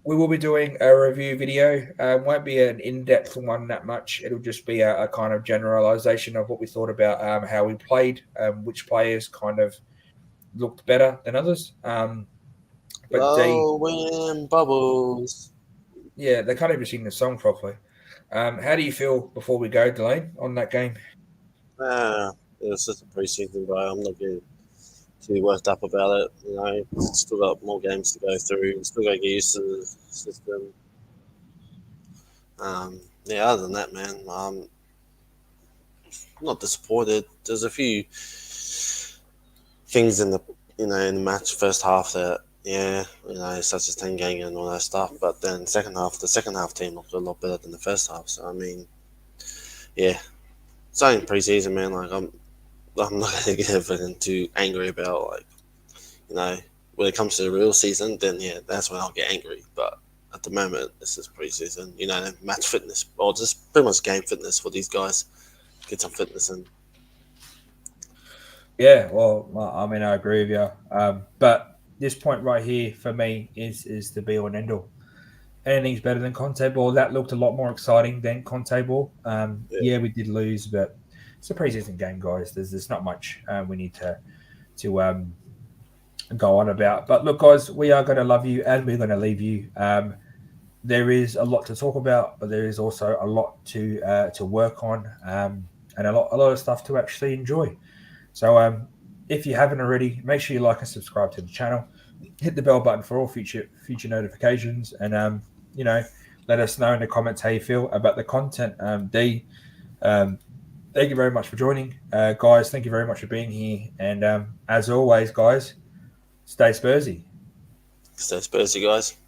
We will be doing a review video. Won't be an in-depth one that much. It'll just be a kind of generalization of what we thought about how we played, which players kind of looked better than others. But D,
Blowing bubbles.
yeah, they can't even sing the song properly. How do you feel before we go, Delane, on that game?
It was just a preseason, bro. I'm not getting too worked up about it. You know, still got more games to go through. Still got to get used to the system. Yeah, other than that, man, I'm not disappointed. There's a few things in the match first half that such as Tengang and all that stuff. But then the second half team looked a lot better than the first half. So I mean, yeah, it's only preseason, man. Like I'm not gonna get everything too angry about like you know when it comes to the real season. Then yeah, that's when I'll get angry. But at the moment, this is preseason. You know, match fitness or just pretty much game fitness for these guys. Get some fitness in.
Yeah, well, I mean, I agree with you. But this point right here for me is the be all and end all. Anything's better than Conte Ball. That looked a lot more exciting than Conte Ball.
Yeah,
Yeah, we did lose, but it's a preseason game, guys. There's not much we need to go on about. But look, guys, we are going to love you and we're going to leave you. There is a lot to talk about, but there is also a lot to work on, and a lot of stuff to actually enjoy. So if you haven't already, make sure you like and subscribe to the channel. Hit the bell button for all future notifications, and let us know in the comments how you feel about the content. D, um, thank you very much for joining, guys. Thank you very much for being here, and as always, guys, stay Spursy.
stay Spursy, guys.